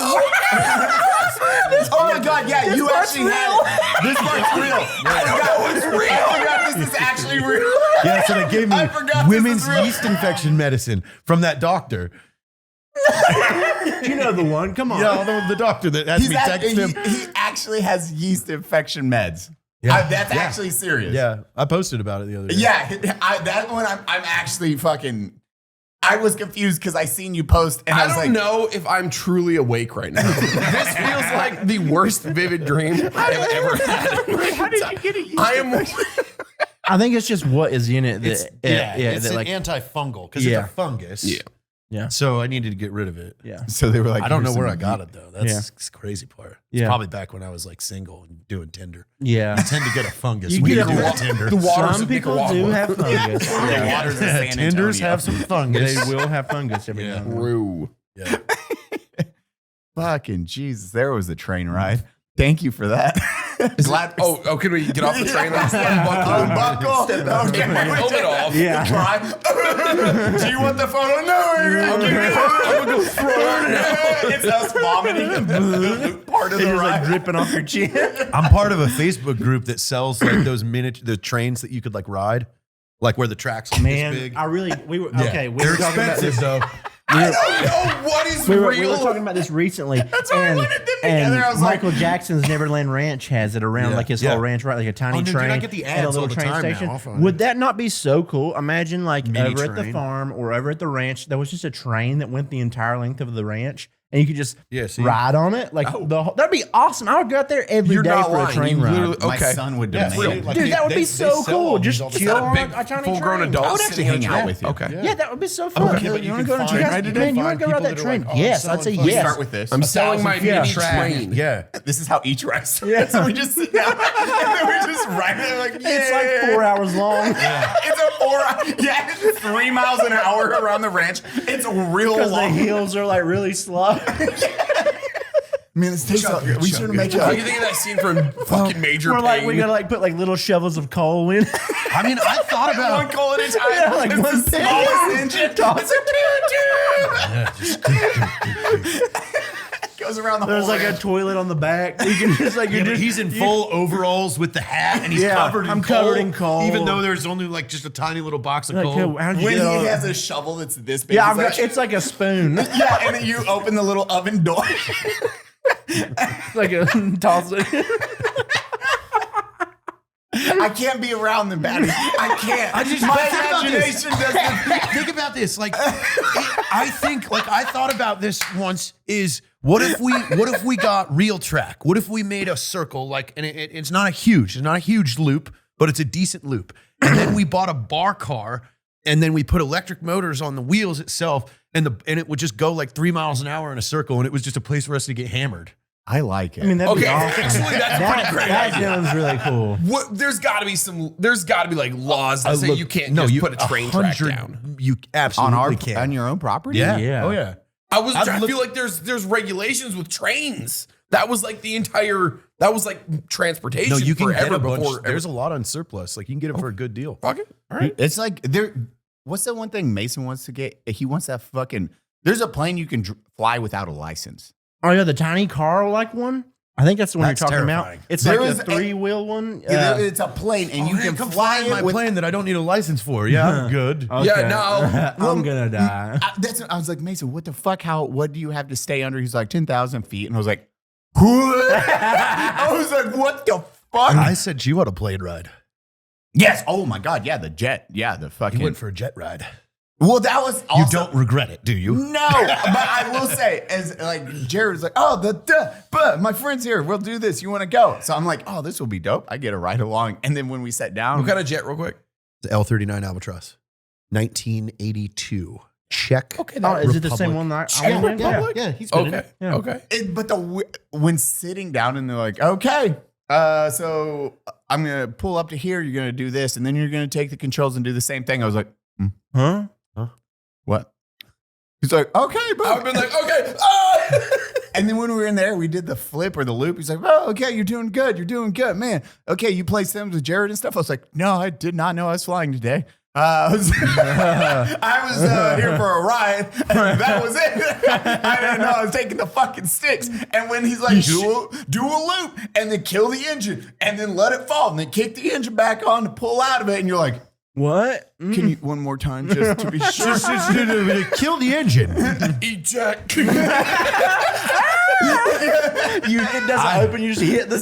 Speaker 1: Oh my God, yeah, you actually had this part's real. I forgot this is actually real.
Speaker 4: Yeah, so they gave me
Speaker 1: I forgot
Speaker 4: women's
Speaker 1: this is real.
Speaker 4: yeast infection medicine from that doctor.
Speaker 2: You know the one. Come on.
Speaker 4: Yeah, the doctor that has me text him.
Speaker 1: He actually has yeast infection meds.
Speaker 4: Yeah.
Speaker 1: That's actually serious.
Speaker 4: Yeah, I posted about it the other day.
Speaker 1: Yeah, that one I'm actually fucking. I was confused because I seen you post and I was
Speaker 3: don't know if I'm truly awake right now. This feels like the worst vivid dream I've ever had.
Speaker 1: How did you get a yeast
Speaker 3: I am.
Speaker 2: I think it's just what is in it.
Speaker 4: It's
Speaker 2: that,
Speaker 4: an antifungal because it's a fungus.
Speaker 3: Yeah.
Speaker 2: Yeah.
Speaker 4: So I needed to get rid of it.
Speaker 2: Yeah.
Speaker 1: So they were like,
Speaker 4: I don't know
Speaker 1: here's
Speaker 4: where I
Speaker 1: some
Speaker 4: got it though. That's the crazy part. It's
Speaker 2: Yeah.
Speaker 4: probably back when I was like single and doing Tinder.
Speaker 2: Yeah.
Speaker 4: I tend to get a fungus
Speaker 2: You
Speaker 4: when
Speaker 2: get
Speaker 4: you do
Speaker 2: a-
Speaker 4: a Tinder.
Speaker 3: The waters
Speaker 2: Some
Speaker 3: of
Speaker 2: people
Speaker 3: Nicaragua.
Speaker 2: do have fungus.
Speaker 1: Yeah. Waters of San
Speaker 4: Tinders
Speaker 1: Antonio.
Speaker 4: have some fungus.
Speaker 2: They will have fungus every now and then.
Speaker 3: True.
Speaker 4: Yeah.
Speaker 1: Fucking Jesus, there was a train ride. Thank you for that. Glad.
Speaker 3: Oh, can we get off the train?
Speaker 1: Unbuckle. Okay.
Speaker 3: Helmet off.
Speaker 2: Yeah.
Speaker 1: Try. Do you want the photo? No.
Speaker 3: I'm gonna go throw it now.
Speaker 1: It's us vomiting part of
Speaker 2: It's
Speaker 1: the
Speaker 2: just like
Speaker 1: ride.
Speaker 2: dripping off your chin.
Speaker 4: I'm part of a Facebook group that sells like those the trains that you could like ride, like where the tracks are this
Speaker 2: Man,
Speaker 4: big.
Speaker 2: we were
Speaker 4: Yeah.
Speaker 2: okay. We
Speaker 4: They're
Speaker 2: were talking about
Speaker 4: expensive
Speaker 2: this.
Speaker 4: though.
Speaker 3: I don't know what is
Speaker 2: We
Speaker 3: real.
Speaker 2: were talking about this recently.
Speaker 1: That's why I looked at them together. I was like,
Speaker 2: Michael Jackson's Neverland Ranch has it around like his whole ranch, right? Like a tiny
Speaker 4: Oh, dude,
Speaker 2: train
Speaker 4: I get the
Speaker 2: and a
Speaker 4: ads
Speaker 2: little
Speaker 4: all the
Speaker 2: train
Speaker 4: time now.
Speaker 2: station.
Speaker 4: I'll find
Speaker 2: Would that not be so cool? Imagine like
Speaker 4: Mini
Speaker 2: over at the
Speaker 4: train.
Speaker 2: farm or over at the ranch, there was just a train that went the entire length of the ranch. And you could just ride on it, like that'd be awesome. I would go out there every day for a train ride.
Speaker 1: My son would demand it.
Speaker 2: Dude, that would be so cool. Just chill on
Speaker 3: big
Speaker 2: a tiny
Speaker 3: full-grown
Speaker 2: train.
Speaker 3: adult
Speaker 1: I would have to
Speaker 3: sitting in a
Speaker 1: hang out
Speaker 3: train.
Speaker 1: with you.
Speaker 3: Okay.
Speaker 2: Yeah, that would be so fun.
Speaker 4: Yeah, but
Speaker 2: you
Speaker 4: you
Speaker 2: want to
Speaker 4: can
Speaker 2: go on a
Speaker 4: find-
Speaker 2: train?
Speaker 4: right,
Speaker 2: Man, you
Speaker 4: find
Speaker 2: want to go ride
Speaker 4: people
Speaker 2: that
Speaker 4: that are
Speaker 2: train?
Speaker 4: like, oh,
Speaker 2: Yes,
Speaker 4: I'm
Speaker 2: I'd say
Speaker 4: selling
Speaker 2: yes.
Speaker 1: Start with this.
Speaker 3: I'm selling my
Speaker 4: 1,000 feet
Speaker 3: mini
Speaker 4: of track.
Speaker 3: train.
Speaker 4: Yeah.
Speaker 1: This is how each ride starts.
Speaker 2: Yeah.
Speaker 1: So we just sit down and then we just ride it like,
Speaker 2: It's like 4 hours long.
Speaker 1: It's a 4 hour. Yeah, it's 3 miles an hour around the ranch. It's real
Speaker 2: Because the
Speaker 1: long.
Speaker 2: hills are like really slow.
Speaker 1: Man, this takes up. We should make
Speaker 3: What do
Speaker 1: it.
Speaker 3: you think of that scene from fucking Major
Speaker 2: We're like,
Speaker 3: Payne?
Speaker 2: we gotta like put like little shovels of coal in.
Speaker 4: I mean, I thought
Speaker 1: One
Speaker 4: about
Speaker 1: coal at a time.
Speaker 2: Yeah, like
Speaker 1: it's
Speaker 2: one
Speaker 1: the
Speaker 2: thing.
Speaker 1: smallest engine. It's a goes around the
Speaker 2: There's
Speaker 1: whole
Speaker 2: like a
Speaker 1: ranch.
Speaker 2: toilet on the back. You can just like
Speaker 4: Yeah, but he's in full overalls with the hat, and he's
Speaker 2: Yeah,
Speaker 4: covered in
Speaker 2: I'm
Speaker 4: coal,
Speaker 2: covered in cool.
Speaker 4: even though there's only like just a tiny little box of
Speaker 2: Like,
Speaker 4: coal.
Speaker 2: how'd you
Speaker 1: When he
Speaker 2: get all-
Speaker 1: has a shovel that's this big.
Speaker 2: yeah,
Speaker 1: he's like,
Speaker 2: it's like a spoon.
Speaker 1: yeah, and then you open the little oven door.
Speaker 2: like a toss it.
Speaker 1: I can't be around them, Baddie. I can't. My imagination doesn't.
Speaker 4: Think about this. Like, I think, like, I thought about this once. Is what if we got real track? What if we made a circle? Like, and it's not a huge loop, but it's a decent loop. And then we bought a bar car, and then we put electric motors on the wheels itself, and it would just go like 3 miles an hour in a circle, and it was just a place for us to get hammered.
Speaker 1: I like it.
Speaker 2: I mean, that'd be
Speaker 3: Okay,
Speaker 2: awesome.
Speaker 3: actually, that's a pretty great
Speaker 2: That
Speaker 3: idea.
Speaker 2: sounds really cool.
Speaker 3: There's got to be like laws that say you can't just put a train track down.
Speaker 4: You absolutely can.
Speaker 1: on your own property.
Speaker 4: Yeah.
Speaker 2: Yeah.
Speaker 4: Oh yeah.
Speaker 3: I feel like there's regulations with trains. That was like transportation.
Speaker 4: No, you can
Speaker 3: forever
Speaker 4: get a bunch.
Speaker 3: before.
Speaker 4: There's a lot on surplus. Like you can get it for a good deal.
Speaker 3: Fuck it. All right.
Speaker 1: It's like there. What's that one thing Mason wants to get? He wants that fucking. There's a plane you can fly without a license.
Speaker 2: Oh yeah, the tiny car like one. I think that's the one
Speaker 4: That's
Speaker 2: you're talking
Speaker 4: terrifying.
Speaker 2: about. It's
Speaker 1: There
Speaker 2: like
Speaker 1: is
Speaker 2: a 3-wheel one.
Speaker 1: It's a plane, and you can fly
Speaker 4: in my
Speaker 1: it with.
Speaker 4: plane that I don't need a license for. Yeah, I'm good.
Speaker 2: Okay.
Speaker 3: Yeah, no.
Speaker 2: I'm gonna die.
Speaker 1: I was like, Mason, what the fuck? What do you have to stay under? He's like 10,000 feet, and I was like, what? I was like, what the fuck?
Speaker 4: I said you ought to plane ride.
Speaker 1: Yes. Oh my god. Yeah, the jet. Yeah, the fucking.
Speaker 4: You went for a jet ride.
Speaker 1: Well, that was
Speaker 4: You
Speaker 1: also.
Speaker 4: don't regret it, do you?
Speaker 1: No, but I will say, as like Jared was like, oh, but my friend's here. We'll do this. You want to go? So I'm like, oh, this will be dope. I get a ride along. And then when we sat down,
Speaker 3: What kind of jet, real quick?
Speaker 4: The L-39 Albatross, 1982. Check.
Speaker 3: Okay.
Speaker 2: Oh, is it the
Speaker 4: Republic.
Speaker 2: same one that I
Speaker 3: Czech
Speaker 2: went in?
Speaker 3: Republic?
Speaker 4: Yeah, he's been in
Speaker 3: Okay.
Speaker 4: it.
Speaker 2: Yeah.
Speaker 3: Okay.
Speaker 1: but when sitting down and they're like, okay, so I'm gonna pull up to here. You're gonna do this, and then you're gonna take the controls and do the same thing. I was like,
Speaker 2: Huh?
Speaker 1: what? He's like, okay,
Speaker 3: I've
Speaker 1: but.
Speaker 3: been like, okay. Ah!
Speaker 1: And then when we were in there, we did the flip or the loop. He's like, oh, okay, you're doing good. You're doing good, man. Okay, you play Sims with Jared and stuff. I was like, no, I did not know I was flying today. I was here for a ride. And that was it. I didn't know I was taking the fucking sticks. And when he's like, do a loop and then kill the engine and then let it fall and then kick the engine back on to pull out of it. And you're like,
Speaker 2: What?
Speaker 1: can you one more time just to be sure?
Speaker 4: Kill the engine.
Speaker 3: Eject.
Speaker 2: It doesn't open. You just hit the.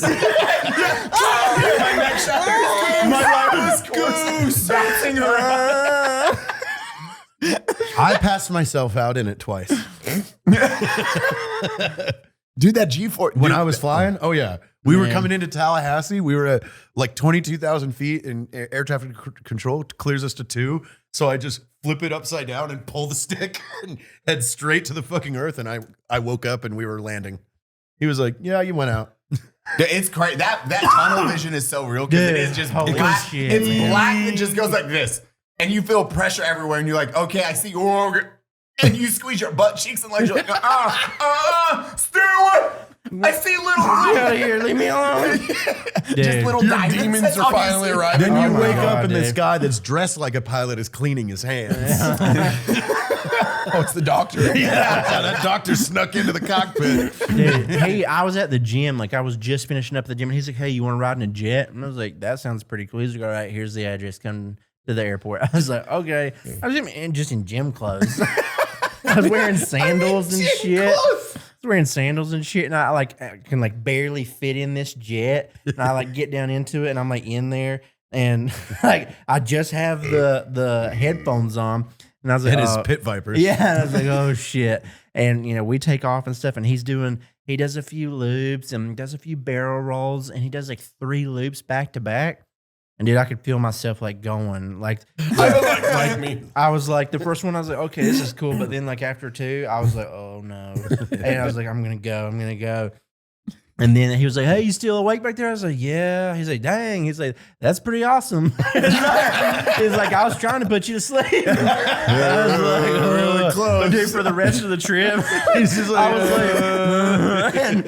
Speaker 1: My life was goose bouncing around.
Speaker 4: I passed myself out in it twice.
Speaker 1: Dude, that G4.
Speaker 4: When
Speaker 1: dude,
Speaker 4: I was flying, oh yeah. We were coming into Tallahassee. We were at like 22,000 feet, and air traffic control clears us to 2. So I just flip it upside down and pull the stick and head straight to the fucking earth. And I woke up and we were landing. He was like, "Yeah, you went out."
Speaker 1: It's crazy. That tunnel vision is so real because it is just
Speaker 2: Holy
Speaker 1: black.
Speaker 2: shit,
Speaker 1: It's
Speaker 2: man.
Speaker 1: black and just goes like this. And you feel pressure everywhere. And you're like, okay, I see you. And you squeeze your butt cheeks and legs. You're like, stay away. I see little.
Speaker 2: Get out of here. Leave me alone.
Speaker 1: Just
Speaker 2: Dude.
Speaker 1: little
Speaker 3: Your
Speaker 1: diamonds.
Speaker 3: demons
Speaker 1: That's
Speaker 3: are
Speaker 1: all you
Speaker 3: finally
Speaker 1: see.
Speaker 3: arriving.
Speaker 4: Then you
Speaker 2: Oh my
Speaker 4: wake
Speaker 2: God,
Speaker 4: up and this
Speaker 2: dude.
Speaker 4: guy that's dressed like a pilot is cleaning his hands.
Speaker 3: Oh, it's the doctor.
Speaker 4: Yeah, that doctor snuck into the cockpit.
Speaker 2: Dude, hey, I was at the gym. Like, I was just finishing up at the gym. And he's like, hey, you want to ride in a jet? And I was like, that sounds pretty cool. He's like, all right, here's the address. Come to the airport. I was like, okay. I was just in gym clothes. I was wearing sandals and shit. Wearing sandals and shit, and I can barely fit in this jet, and I get down into it, and I'm in there, and I just have the headphones on, and I was like,
Speaker 4: his pit vipers,
Speaker 2: yeah, and I was like, oh shit, and we take off and stuff, and he does a few loops and does a few barrel rolls, and he does 3 loops back to back. And dude, I could feel myself going me. I was the first one, I was like, okay, this is cool. But then after 2, I was like, oh no. And I was like, I'm gonna go. And then he was like, hey, you still awake back there? I was like, yeah. He's like, dang. He's like, that's pretty awesome. He's like, I was trying to put you to sleep. I was
Speaker 1: really close.
Speaker 2: But dude, for the rest of the trip, he's just I was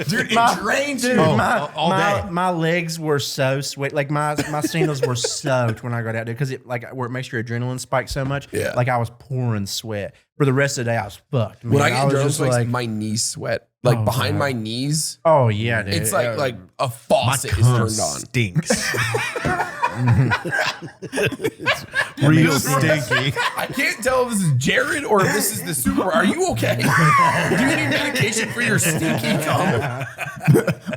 Speaker 1: dude, it drains you.
Speaker 2: All day. My legs were so sweaty. My sandals were soaked when I got out there because where it makes your adrenaline spike so much.
Speaker 3: Yeah.
Speaker 2: I was pouring sweat. For the rest of the day, I was fucked. Man.
Speaker 3: When I get
Speaker 2: was
Speaker 3: adrenaline
Speaker 2: just
Speaker 3: spikes, my knees sweat. Behind my knees.
Speaker 2: Oh yeah, dude.
Speaker 3: It's like a faucet is turned on.
Speaker 4: Stinks. It's real stinky.
Speaker 3: I can't tell if this is Jared or if this is the super. Are you okay? Do you need medication for your stinky cum?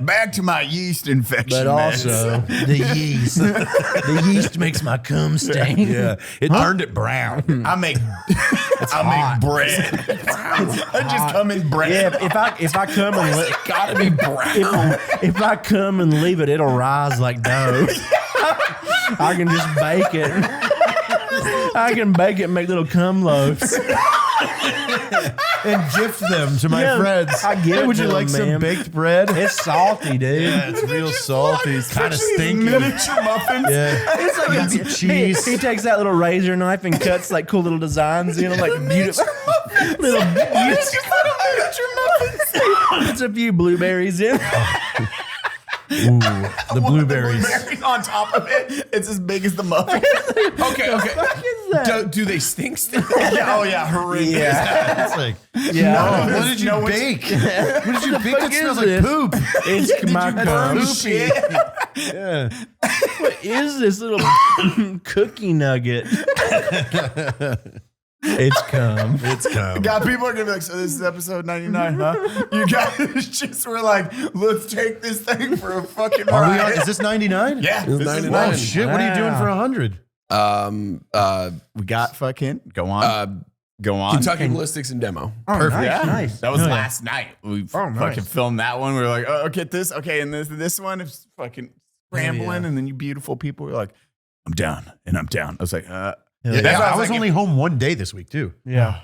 Speaker 1: Back to my yeast infection.
Speaker 2: But also the yeast. The yeast makes my cum stink.
Speaker 4: Yeah, it turned it brown.
Speaker 1: I make bread. I just come in bread.
Speaker 2: Yeah, if I come and
Speaker 3: It's gotta be brown.
Speaker 2: if I come and leave it, it'll rise like dough. I can just bake it. I can bake it and make little cum loaves.
Speaker 4: And gift them to my friends.
Speaker 2: I give it
Speaker 4: Would
Speaker 2: to
Speaker 4: you like
Speaker 2: them,
Speaker 4: some
Speaker 2: man.
Speaker 4: baked bread?
Speaker 2: It's salty, dude.
Speaker 4: Yeah, it's real salty. It's kind of stinky.
Speaker 1: Miniature muffins.
Speaker 4: Yeah.
Speaker 2: It's like
Speaker 4: Got some cheese.
Speaker 2: He takes that little razor knife and cuts cool little designs in them, beautiful little miniature muffins. Puts a few blueberries in.
Speaker 4: Ooh, the blueberries.
Speaker 1: Blueberries on top of it. It's as big as the muffin.
Speaker 3: Do they stink still?
Speaker 1: Oh yeah, horrendous.
Speaker 2: Yeah.
Speaker 4: It's like,
Speaker 2: Yeah.
Speaker 4: what did you bake? What did you bake that smells like poop?
Speaker 2: It's my cum.
Speaker 1: Shit.
Speaker 4: Yeah.
Speaker 2: What is this little cookie nugget? It's cum.
Speaker 4: It's cum.
Speaker 1: God, people are gonna be like, so this is episode 99, huh? You guys just were like, let's take this thing for a fucking
Speaker 4: Are we
Speaker 1: ride.
Speaker 4: on, is this 99?
Speaker 1: Yeah,
Speaker 3: It's
Speaker 1: this is
Speaker 3: 99.
Speaker 4: Oh shit, what are you doing for 100?
Speaker 1: we got fucking go on. Go on.
Speaker 3: Kentucky Ballistics and demo.
Speaker 2: Oh,
Speaker 1: Perfect.
Speaker 2: nice,
Speaker 1: Yeah.
Speaker 2: nice.
Speaker 1: That was
Speaker 2: Oh, yeah.
Speaker 1: last night. We
Speaker 2: nice.
Speaker 1: fucking filmed that one. We were like, oh, get this. Okay, and this one is fucking scrambling. And then you beautiful people were like, I'm down and I'm down. I was like,
Speaker 4: Yeah,
Speaker 1: That's why I
Speaker 4: I
Speaker 1: was
Speaker 4: was
Speaker 1: like,
Speaker 4: only home one day this week too.
Speaker 2: Yeah.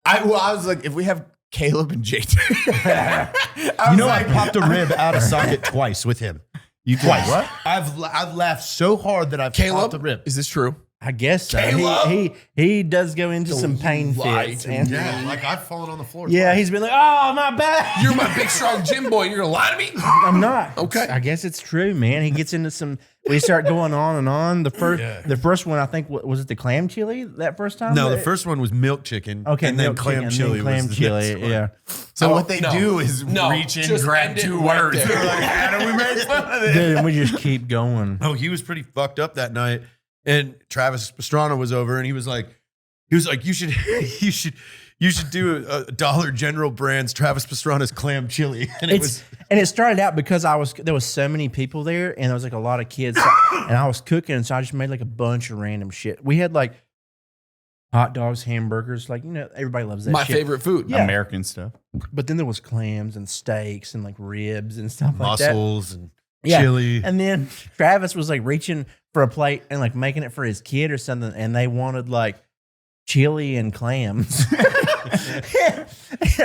Speaker 1: I was like, if we have Caleb and JT,
Speaker 4: I popped a rib out of socket twice with him.
Speaker 1: You
Speaker 4: Twice.
Speaker 1: What?
Speaker 4: I've laughed so hard that I've popped a rib.
Speaker 3: Is this true?
Speaker 2: I guess so.
Speaker 3: Caleb!
Speaker 2: He does go into some pain
Speaker 3: lie
Speaker 2: fits.
Speaker 3: to
Speaker 2: And
Speaker 4: Yeah, like I've fallen on the floor.
Speaker 2: yeah, he's been like, oh, my back.
Speaker 3: You're my big strong gym boy. And you're gonna lie to me?
Speaker 2: I'm not.
Speaker 3: Okay.
Speaker 2: I guess it's true, man. He gets into some. We start going on and on. The first one, I think, was it the clam chili that first time?
Speaker 4: No, the first one was milk chicken.
Speaker 2: Okay,
Speaker 4: and then
Speaker 2: milk
Speaker 4: clam
Speaker 2: chicken,
Speaker 4: chili.
Speaker 2: then clam
Speaker 4: was the
Speaker 2: chili.
Speaker 4: next one.
Speaker 2: Yeah.
Speaker 1: So
Speaker 3: Oh,
Speaker 1: what they
Speaker 3: no.
Speaker 1: do is
Speaker 3: No,
Speaker 1: reach in,
Speaker 3: just
Speaker 1: grab
Speaker 3: end it
Speaker 1: 2
Speaker 3: right
Speaker 1: words.
Speaker 3: there.
Speaker 1: They're like, how do we make fun of this?
Speaker 2: Dude, and we just keep going.
Speaker 4: Oh, he was pretty fucked up that night. And Travis Pastrana was over, and he was like, you should do a Dollar General brand's Travis Pastrana's clam chili. And
Speaker 2: And it started out because there was so many people there, and there was a lot of kids, and I was cooking, so I just made a bunch of random shit. We had hot dogs, hamburgers, everybody loves that.
Speaker 3: My
Speaker 2: shit.
Speaker 3: favorite food.
Speaker 2: Yeah.
Speaker 1: American stuff.
Speaker 2: But then there was clams and steaks and ribs and stuff like that.
Speaker 4: mussels and
Speaker 2: Yeah.
Speaker 4: chili.
Speaker 2: And then Travis was reaching for a plate and making it for his kid or something, and they wanted chili and clams.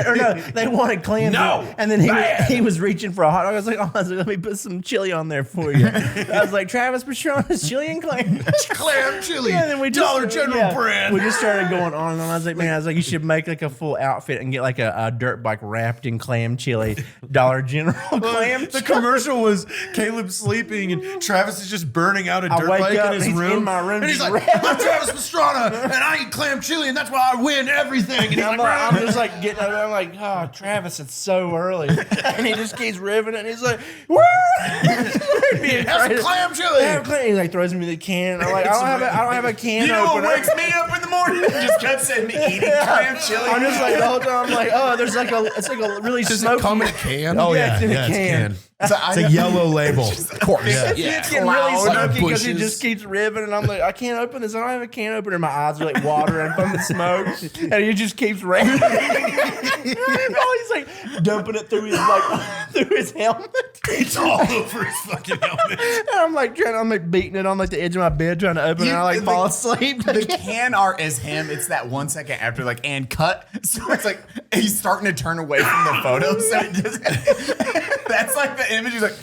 Speaker 2: Or no, they wanted clams.
Speaker 3: No.
Speaker 2: And then he was reaching for a hot dog. I was like, let me put some chili on there for you. I was like, Travis Pastrana's chili and clams.
Speaker 4: Clam chili.
Speaker 2: Yeah, and then we just,
Speaker 4: Dollar General brand.
Speaker 2: We just started going on and on. I was like, you should make a full outfit and get a dirt bike wrapped in clam chili. Dollar General clam
Speaker 4: The commercial was Caleb sleeping and Travis is just burning out a dirt
Speaker 2: wake
Speaker 4: bike
Speaker 2: up,
Speaker 4: in his
Speaker 2: he's
Speaker 4: room.
Speaker 2: in my room,
Speaker 4: And he's
Speaker 2: just
Speaker 4: like, I'm Travis Pastrana and I eat clam chili and that's why I win everything. And he's
Speaker 2: I'm
Speaker 4: like,
Speaker 2: just getting. I'm like, oh, Travis, it's so early, and he just keeps ripping it. And he's like, woo!
Speaker 4: Have some clam chili.
Speaker 2: He like throws me the can. I'm like, I don't have a can opener.
Speaker 1: What wakes me up in the morning? Just kept saying me eating clam chili.
Speaker 2: I'm just like the whole time. I'm like, oh, there's like it's like a really
Speaker 3: Does
Speaker 2: smoky.
Speaker 3: it come in a can?
Speaker 4: Oh
Speaker 2: Yeah,
Speaker 4: yeah,
Speaker 2: it's in a
Speaker 4: yeah,
Speaker 2: can.
Speaker 4: It's a yellow label.
Speaker 3: Of course.
Speaker 4: Yeah.
Speaker 2: It's getting really
Speaker 3: Cloud
Speaker 2: smoky because he
Speaker 3: bushes.
Speaker 2: just keeps ribbing, and I'm like, I can't open this. I don't have a can opener. My eyes are like watering from the smoke, and he just keeps ribbing. He's like dumping it through his through his helmet.
Speaker 4: It's all over his fucking helmet.
Speaker 2: And I'm like beating it on like the edge of my bed trying to open it. And I like fall asleep.
Speaker 1: The can art is him. It's that 1 second after like and cut. So it's like he's starting to turn away from the photo. So it just, that's like the image. He's like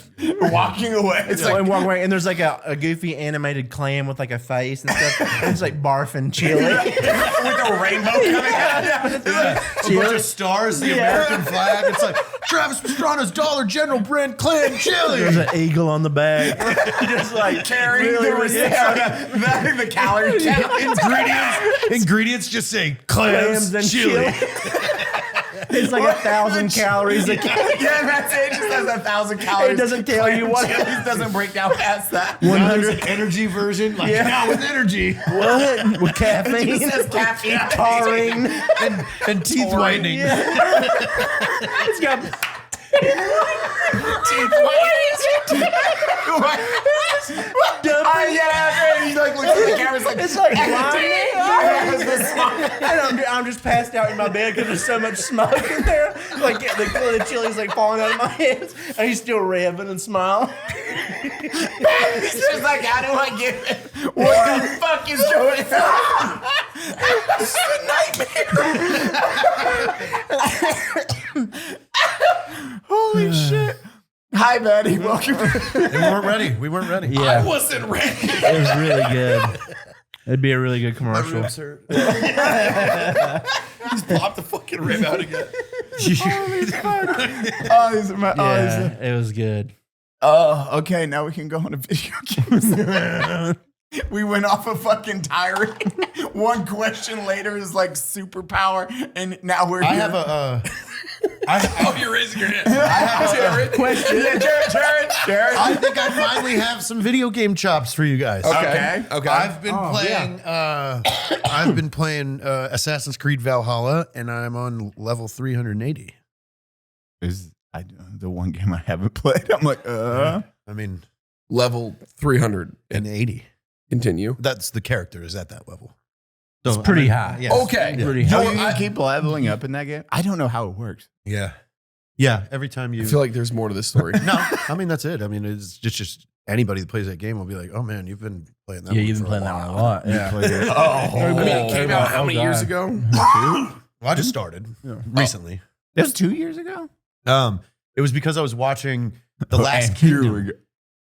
Speaker 1: walking away. It's like
Speaker 2: And walk away, and there's like a goofy animated clam with like a face and stuff. And it's like barfing chili.
Speaker 1: with a rainbow coming out.
Speaker 4: A bunch of stars, the American flag. It's like Travis Pastrana's Dollar General brand clam chili.
Speaker 2: There's an eagle on the back. Just like
Speaker 1: Carrying the receipt, the calorie count.
Speaker 4: Ingredients just say
Speaker 2: clams and chili. It's like 1,000 calories a can.
Speaker 1: Yeah, that's it. It just has 1,000 calories.
Speaker 2: It doesn't tell you what.
Speaker 1: It doesn't break down past that.
Speaker 4: 100 energy version. Like now with energy.
Speaker 2: What? With caffeine?
Speaker 1: It says caffeine.
Speaker 2: Taurine.
Speaker 4: And teeth whitening.
Speaker 2: It's got
Speaker 1: Teeth white. Yeah, he's like looking at the camera.
Speaker 2: It's like blinding.
Speaker 1: Yeah.
Speaker 2: And I'm just passed out in my bed because there's so much smoke in there. Like the chili's like falling out of my hands, and he's still revving and smiling.
Speaker 1: He's just like, how do I get it? What the fuck is going on? This is a nightmare. Holy shit. Hi, Baddie. Welcome.
Speaker 4: We weren't ready.
Speaker 3: I wasn't ready.
Speaker 2: It was really good. It'd be a really good commercial.
Speaker 3: Just pop the fucking rib out again.
Speaker 2: It was good.
Speaker 1: Oh, okay. Now we can go on to video games. We went off a fucking tirade. One question later is like superpower, and now we're here.
Speaker 4: I have a.
Speaker 3: Oh, you're raising your hand.
Speaker 4: I have
Speaker 3: Jared.
Speaker 1: question. Jared.
Speaker 4: I think I finally have some video game chops for you guys.
Speaker 1: Okay.
Speaker 4: I've been playing Assassin's Creed Valhalla, and I'm on level 380.
Speaker 1: Is the one game I haven't played? I'm like,
Speaker 4: I mean,
Speaker 3: Level 380.
Speaker 4: Continue. That's the character is at that level.
Speaker 2: It's pretty high.
Speaker 4: Yes.
Speaker 3: Okay.
Speaker 2: Pretty
Speaker 1: do
Speaker 2: high.
Speaker 1: you keep leveling up in that game? I don't know how it works.
Speaker 4: Yeah. Yeah. Every time you
Speaker 3: I feel like there's more to this story.
Speaker 4: No, I mean that's it. I mean it's just anybody that plays that game will be like, oh man, you've been playing that.
Speaker 2: Yeah,
Speaker 4: one
Speaker 2: you've been
Speaker 4: for
Speaker 2: playing that
Speaker 4: while.
Speaker 2: one a lot. Yeah.
Speaker 4: Played it.
Speaker 3: I mean, it came out how many years ago?
Speaker 4: Well, I just started recently.
Speaker 1: That was 2 years ago?
Speaker 4: It was because I was watching The
Speaker 1: Oh,
Speaker 4: Last
Speaker 1: and here
Speaker 4: Kingdom,
Speaker 1: we go.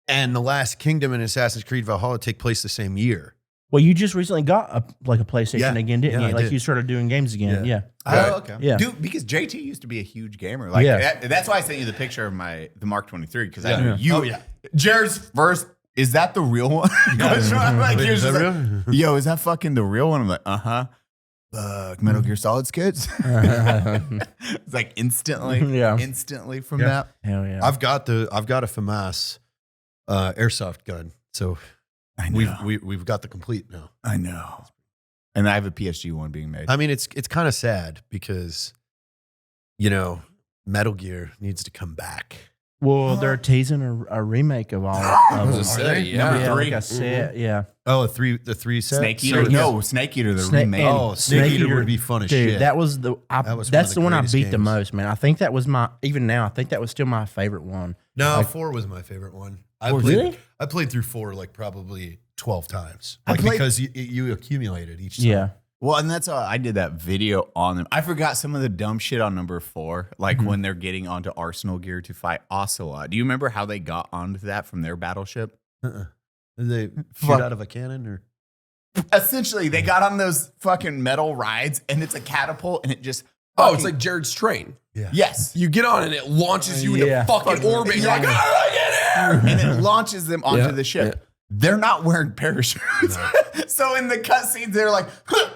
Speaker 4: and The Last Kingdom and Assassin's Creed Valhalla take place the same year.
Speaker 2: Well, you just recently got a PlayStation
Speaker 4: Yeah.
Speaker 2: again, didn't
Speaker 4: Yeah,
Speaker 2: you?
Speaker 4: I
Speaker 2: Like
Speaker 4: did.
Speaker 2: you started doing games again. Yeah.
Speaker 1: Oh, okay.
Speaker 2: Yeah.
Speaker 1: Dude, because JT used to be a huge gamer. Like that's why I sent you the picture of the Mark 23, because I knew you.
Speaker 4: Oh, yeah.
Speaker 1: Jared's first, is that the real one? I'm like,
Speaker 4: Wait,
Speaker 1: you're
Speaker 4: is
Speaker 1: just
Speaker 4: that
Speaker 1: like,
Speaker 4: real?
Speaker 1: yo, is that fucking the real one? I'm like, uh-huh. Metal Gear Solid skits. It's like instantly from that.
Speaker 2: Hell yeah.
Speaker 4: I've got a FAMAS airsoft gun, so
Speaker 1: I know.
Speaker 4: we've got the complete now.
Speaker 1: I know. And I have a PSG one being made.
Speaker 4: I mean, it's kind of sad because, Metal Gear needs to come back.
Speaker 2: Well, they're teasing a remake of all of
Speaker 3: I was
Speaker 2: them.
Speaker 3: gonna say, yeah.
Speaker 2: Yeah,
Speaker 1: three.
Speaker 2: like a set, yeah.
Speaker 4: Oh, the three set?
Speaker 1: Snake Eater? No, Snake Eater, the
Speaker 2: Snake-
Speaker 1: remake.
Speaker 4: Oh, Snake Eater would be fun as
Speaker 2: Dude,
Speaker 4: shit.
Speaker 2: that was the
Speaker 4: That was one
Speaker 2: that's
Speaker 4: of
Speaker 2: the
Speaker 4: the
Speaker 2: one I
Speaker 4: greatest
Speaker 2: beat the
Speaker 4: games.
Speaker 2: most, man. I think that was even now, I think that was still my favorite one.
Speaker 4: No, 4 was my favorite one.
Speaker 2: Really?
Speaker 4: I played through 4 like probably 12 times.
Speaker 1: I played-
Speaker 4: Because you accumulated each time.
Speaker 2: Yeah.
Speaker 1: Well, and that's I did that video on them. I forgot some of the dumb shit on number 4, like when they're getting onto Arsenal gear to fight Ocelot. Do you remember how they got onto that from their battleship?
Speaker 4: Did they shoot
Speaker 1: Fuck.
Speaker 4: out of a cannon or?
Speaker 1: Essentially, they got on those fucking metal rides, and it's a catapult, and it just
Speaker 3: Oh, it's like Jared's train.
Speaker 4: Yeah.
Speaker 1: yes,
Speaker 3: You get on and it launches you
Speaker 2: Yeah.
Speaker 3: into fucking orbit. You're like, how did I get here?
Speaker 1: and it launches them onto
Speaker 3: Yeah,
Speaker 1: the ship.
Speaker 3: yeah.
Speaker 1: They're not wearing parachutes, so in the cutscenes, they're like, huh.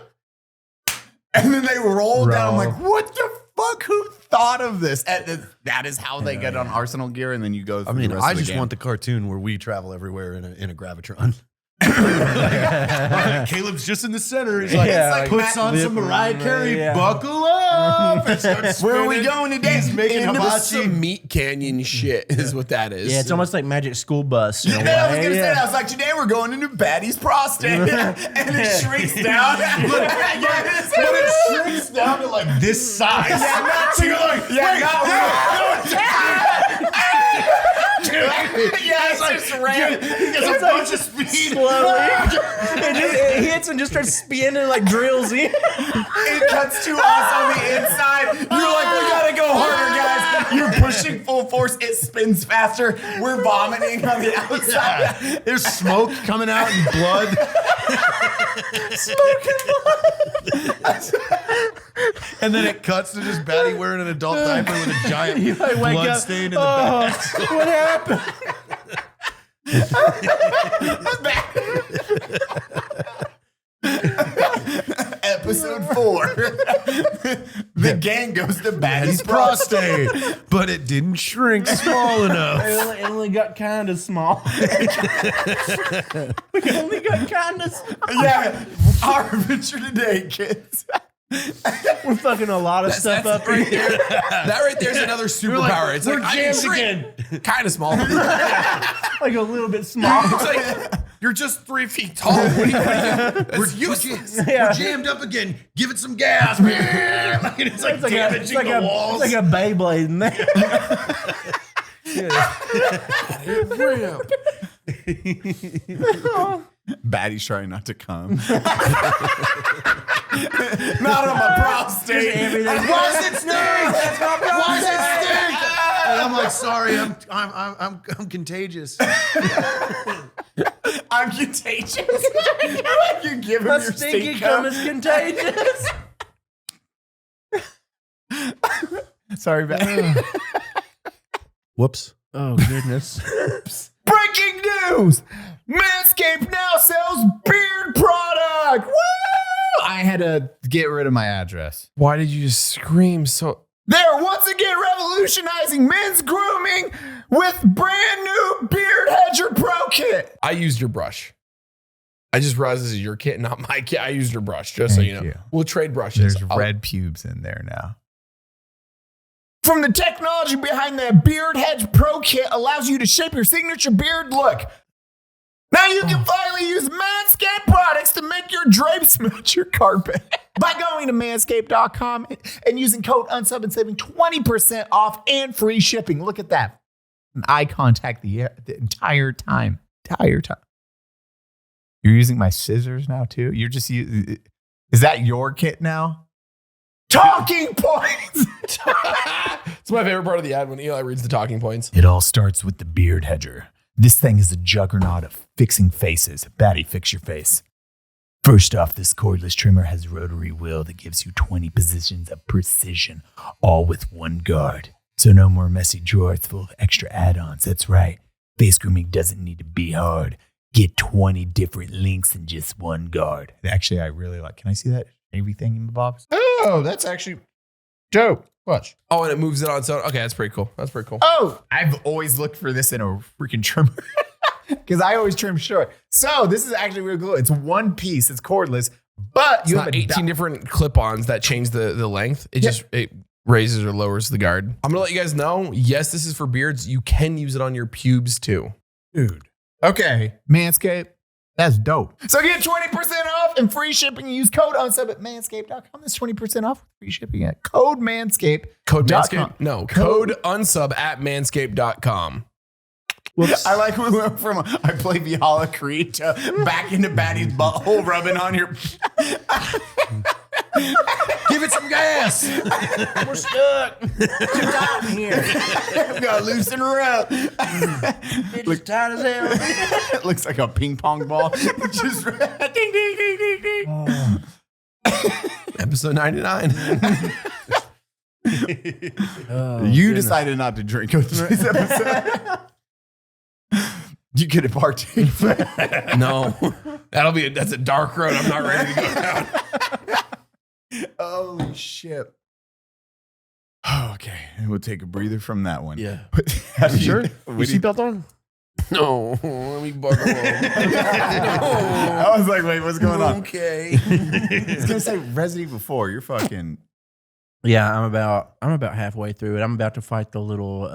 Speaker 1: And then they roll down. I'm like, what the fuck? Who thought of this. That is how they get on Arsenal gear, and then you go.
Speaker 4: I mean,
Speaker 1: the rest
Speaker 4: I
Speaker 1: of the
Speaker 4: just
Speaker 1: game.
Speaker 4: want the cartoon where we travel everywhere in a Gravitron. Caleb's just in the center. He's like,
Speaker 2: Yeah, like
Speaker 4: puts on some Mariah Carey, buckle up. And starts
Speaker 1: Where are we
Speaker 4: spinning.
Speaker 1: going today?
Speaker 4: He's making
Speaker 1: Into
Speaker 3: This
Speaker 4: hibachi.
Speaker 3: some meat canyon shit is what that is.
Speaker 2: Yeah, it's almost like Magic School Bus. In a
Speaker 1: I was gonna
Speaker 2: way.
Speaker 1: say that.
Speaker 2: Yeah.
Speaker 1: I was like, today we're going into Baddie's prostate, and it shrinks down.
Speaker 4: But it shrinks down to like this size. So you're like,
Speaker 1: It's just ran.
Speaker 4: he gets a bunch of speed.
Speaker 2: Slowly. It hits and just starts spinning like drills in.
Speaker 1: It cuts to us on the inside. You're like, we gotta go harder, guys. You're pushing full force. It spins faster. We're vomiting on the outside.
Speaker 4: There's smoke coming out and blood. And then it cuts to just Baddie wearing an adult diaper with a giant
Speaker 2: I wake
Speaker 4: blood
Speaker 2: up.
Speaker 4: stain in the back.
Speaker 2: What happened?
Speaker 1: Episode 4. The gang goes to Baddie's prostate.
Speaker 4: Prostate, but it didn't shrink small enough.
Speaker 2: It only got kind of small. We only got kind of small.
Speaker 1: Yeah, our adventure today, kids.
Speaker 2: We're fucking a lot of stuff up
Speaker 3: right
Speaker 2: here.
Speaker 3: there. That right there's another superpower. It's
Speaker 4: we're
Speaker 3: like I can
Speaker 4: jammed
Speaker 3: shrink. Kind of small.
Speaker 2: Like a little bit small.
Speaker 3: It's like you're just 3 feet tall. What do you, that's useless.
Speaker 4: We're jammed up again. Give it some gas, man. It's like damaging the walls.
Speaker 2: It's like a Beyblade in there.
Speaker 1: Baddie's trying not to come. Not on my prostate.
Speaker 4: Why does it stink? Why does it stink? And I'm like, sorry, I'm contagious.
Speaker 1: I'm contagious. You give him
Speaker 2: A
Speaker 1: your
Speaker 2: stinky
Speaker 1: stink
Speaker 2: cum
Speaker 1: cup.
Speaker 2: is contagious.
Speaker 1: Sorry, Baddie.
Speaker 4: Whoops.
Speaker 2: Oh, goodness.
Speaker 1: Breaking news! Manscaped now sells beard product. Woo! I had to get rid of my address.
Speaker 3: Why did you just scream so?
Speaker 1: They're once again revolutionizing men's grooming with brand new Beard Hedger Pro Kit.
Speaker 3: I used your brush. I just realized this is your kit, not my kit. I used your brush, just so
Speaker 1: Thank
Speaker 3: you know.
Speaker 1: you.
Speaker 3: We'll trade brushes.
Speaker 1: There's
Speaker 3: I'll-
Speaker 1: red pubes in there now. From the technology behind the Beard Hedge Pro Kit allows you to shape your signature beard look. Now you can finally use Manscaped products to make your drapes match your carpet. By going to manscaped.com and using code UNSUB and saving 20% off and free shipping. Look at that. Eye contact the entire time. You're using my scissors now too? You're just using... Is that your kit now? Talking points!
Speaker 3: It's my favorite part of the ad when Eli reads the talking points.
Speaker 1: It all starts with the Beard Hedger. This thing is a juggernaut of fixing faces. Baddie, fix your face. First off, this cordless trimmer has a rotary wheel that gives you 20 positions of precision, all with one guard. So no more messy drawers full of extra add-ons. That's right. Face grooming doesn't need to be hard. Get 20 different links in just one guard. Actually, I really like... Can I see that? Everything in the box? Oh, that's actually dope. Watch.
Speaker 3: Oh, and it moves it on its own. Okay, that's pretty cool. That's pretty cool.
Speaker 1: Oh, I've always looked for this in a freaking trimmer because I always trim short. So this is actually really cool. It's one piece. It's cordless, but
Speaker 3: It's
Speaker 1: you
Speaker 3: not
Speaker 1: have
Speaker 3: 18 different clip-ons that change the length. It just it raises or lowers the guard. I'm gonna let you guys know. Yes, this is for beards. You can use it on your pubes too.
Speaker 1: dude. Okay, Manscaped. That's dope. So get 20% off and free shipping. Use code UNSUB at manscaped.com. That's 20% off with free shipping at code Manscaped.
Speaker 3: Code
Speaker 1: .com.
Speaker 3: Manscaped? No. Code unsub at manscaped.com.
Speaker 1: Whoops. I like we went from I play Vihala Creed to back into Baddie's butthole rubbing on your...
Speaker 4: Give it some gas.
Speaker 2: We're stuck. Too tight in here.
Speaker 1: I've got to loosen her up.
Speaker 2: It's tight as hell.
Speaker 1: It looks like a ping pong ball. Just ding, ding, ding, ding, ding.
Speaker 3: Episode 99.
Speaker 1: You decided not to drink with this episode. You could have partaken.
Speaker 3: No. That's a dark road. I'm not ready to go down.
Speaker 1: Holy shit. Okay, we'll take a breather from that one.
Speaker 2: Yeah.
Speaker 1: How do
Speaker 4: Sure.
Speaker 1: you-
Speaker 4: Your
Speaker 1: what do you-
Speaker 4: seatbelt on?
Speaker 3: No, let me buckle up.
Speaker 1: I was like, wait, what's going on?
Speaker 3: Okay.
Speaker 1: I was gonna say Resident Evil 4. You're fucking.
Speaker 2: Yeah, I'm about halfway through it. I'm about to fight the little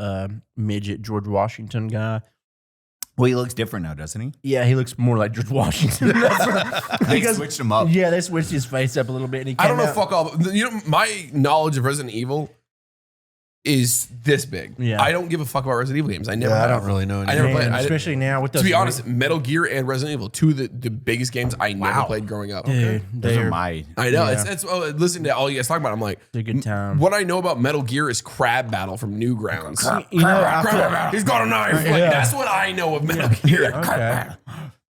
Speaker 2: midget George Washington guy.
Speaker 1: Well, he looks different now, doesn't he?
Speaker 2: Yeah, he looks more like George Washington.
Speaker 1: They switched him up.
Speaker 2: Yeah, they switched his face up a little bit. And he
Speaker 3: I don't know
Speaker 2: came out-
Speaker 3: fuck all. You know, my knowledge of Resident Evil is this big.
Speaker 2: Yeah.
Speaker 3: I don't give a fuck about Resident Evil games. I never.
Speaker 4: Yeah, I
Speaker 3: have.
Speaker 4: don't really know.
Speaker 3: I never
Speaker 2: Man,
Speaker 3: played.
Speaker 2: especially now with those.
Speaker 3: To be honest, Metal Gear and Resident Evil, two of the biggest games I never played growing up.
Speaker 2: dude,
Speaker 1: Those
Speaker 2: they're
Speaker 1: are my.
Speaker 3: I know.
Speaker 2: Yeah.
Speaker 3: It's listening to all you guys talk about. I'm like,
Speaker 2: a good time.
Speaker 3: what I know about Metal Gear is Crab Battle from Newgrounds.
Speaker 2: You know, I feel-
Speaker 3: He's got a knife. Like,
Speaker 2: Yeah.
Speaker 3: that's what I know of Metal Gear.
Speaker 2: okay.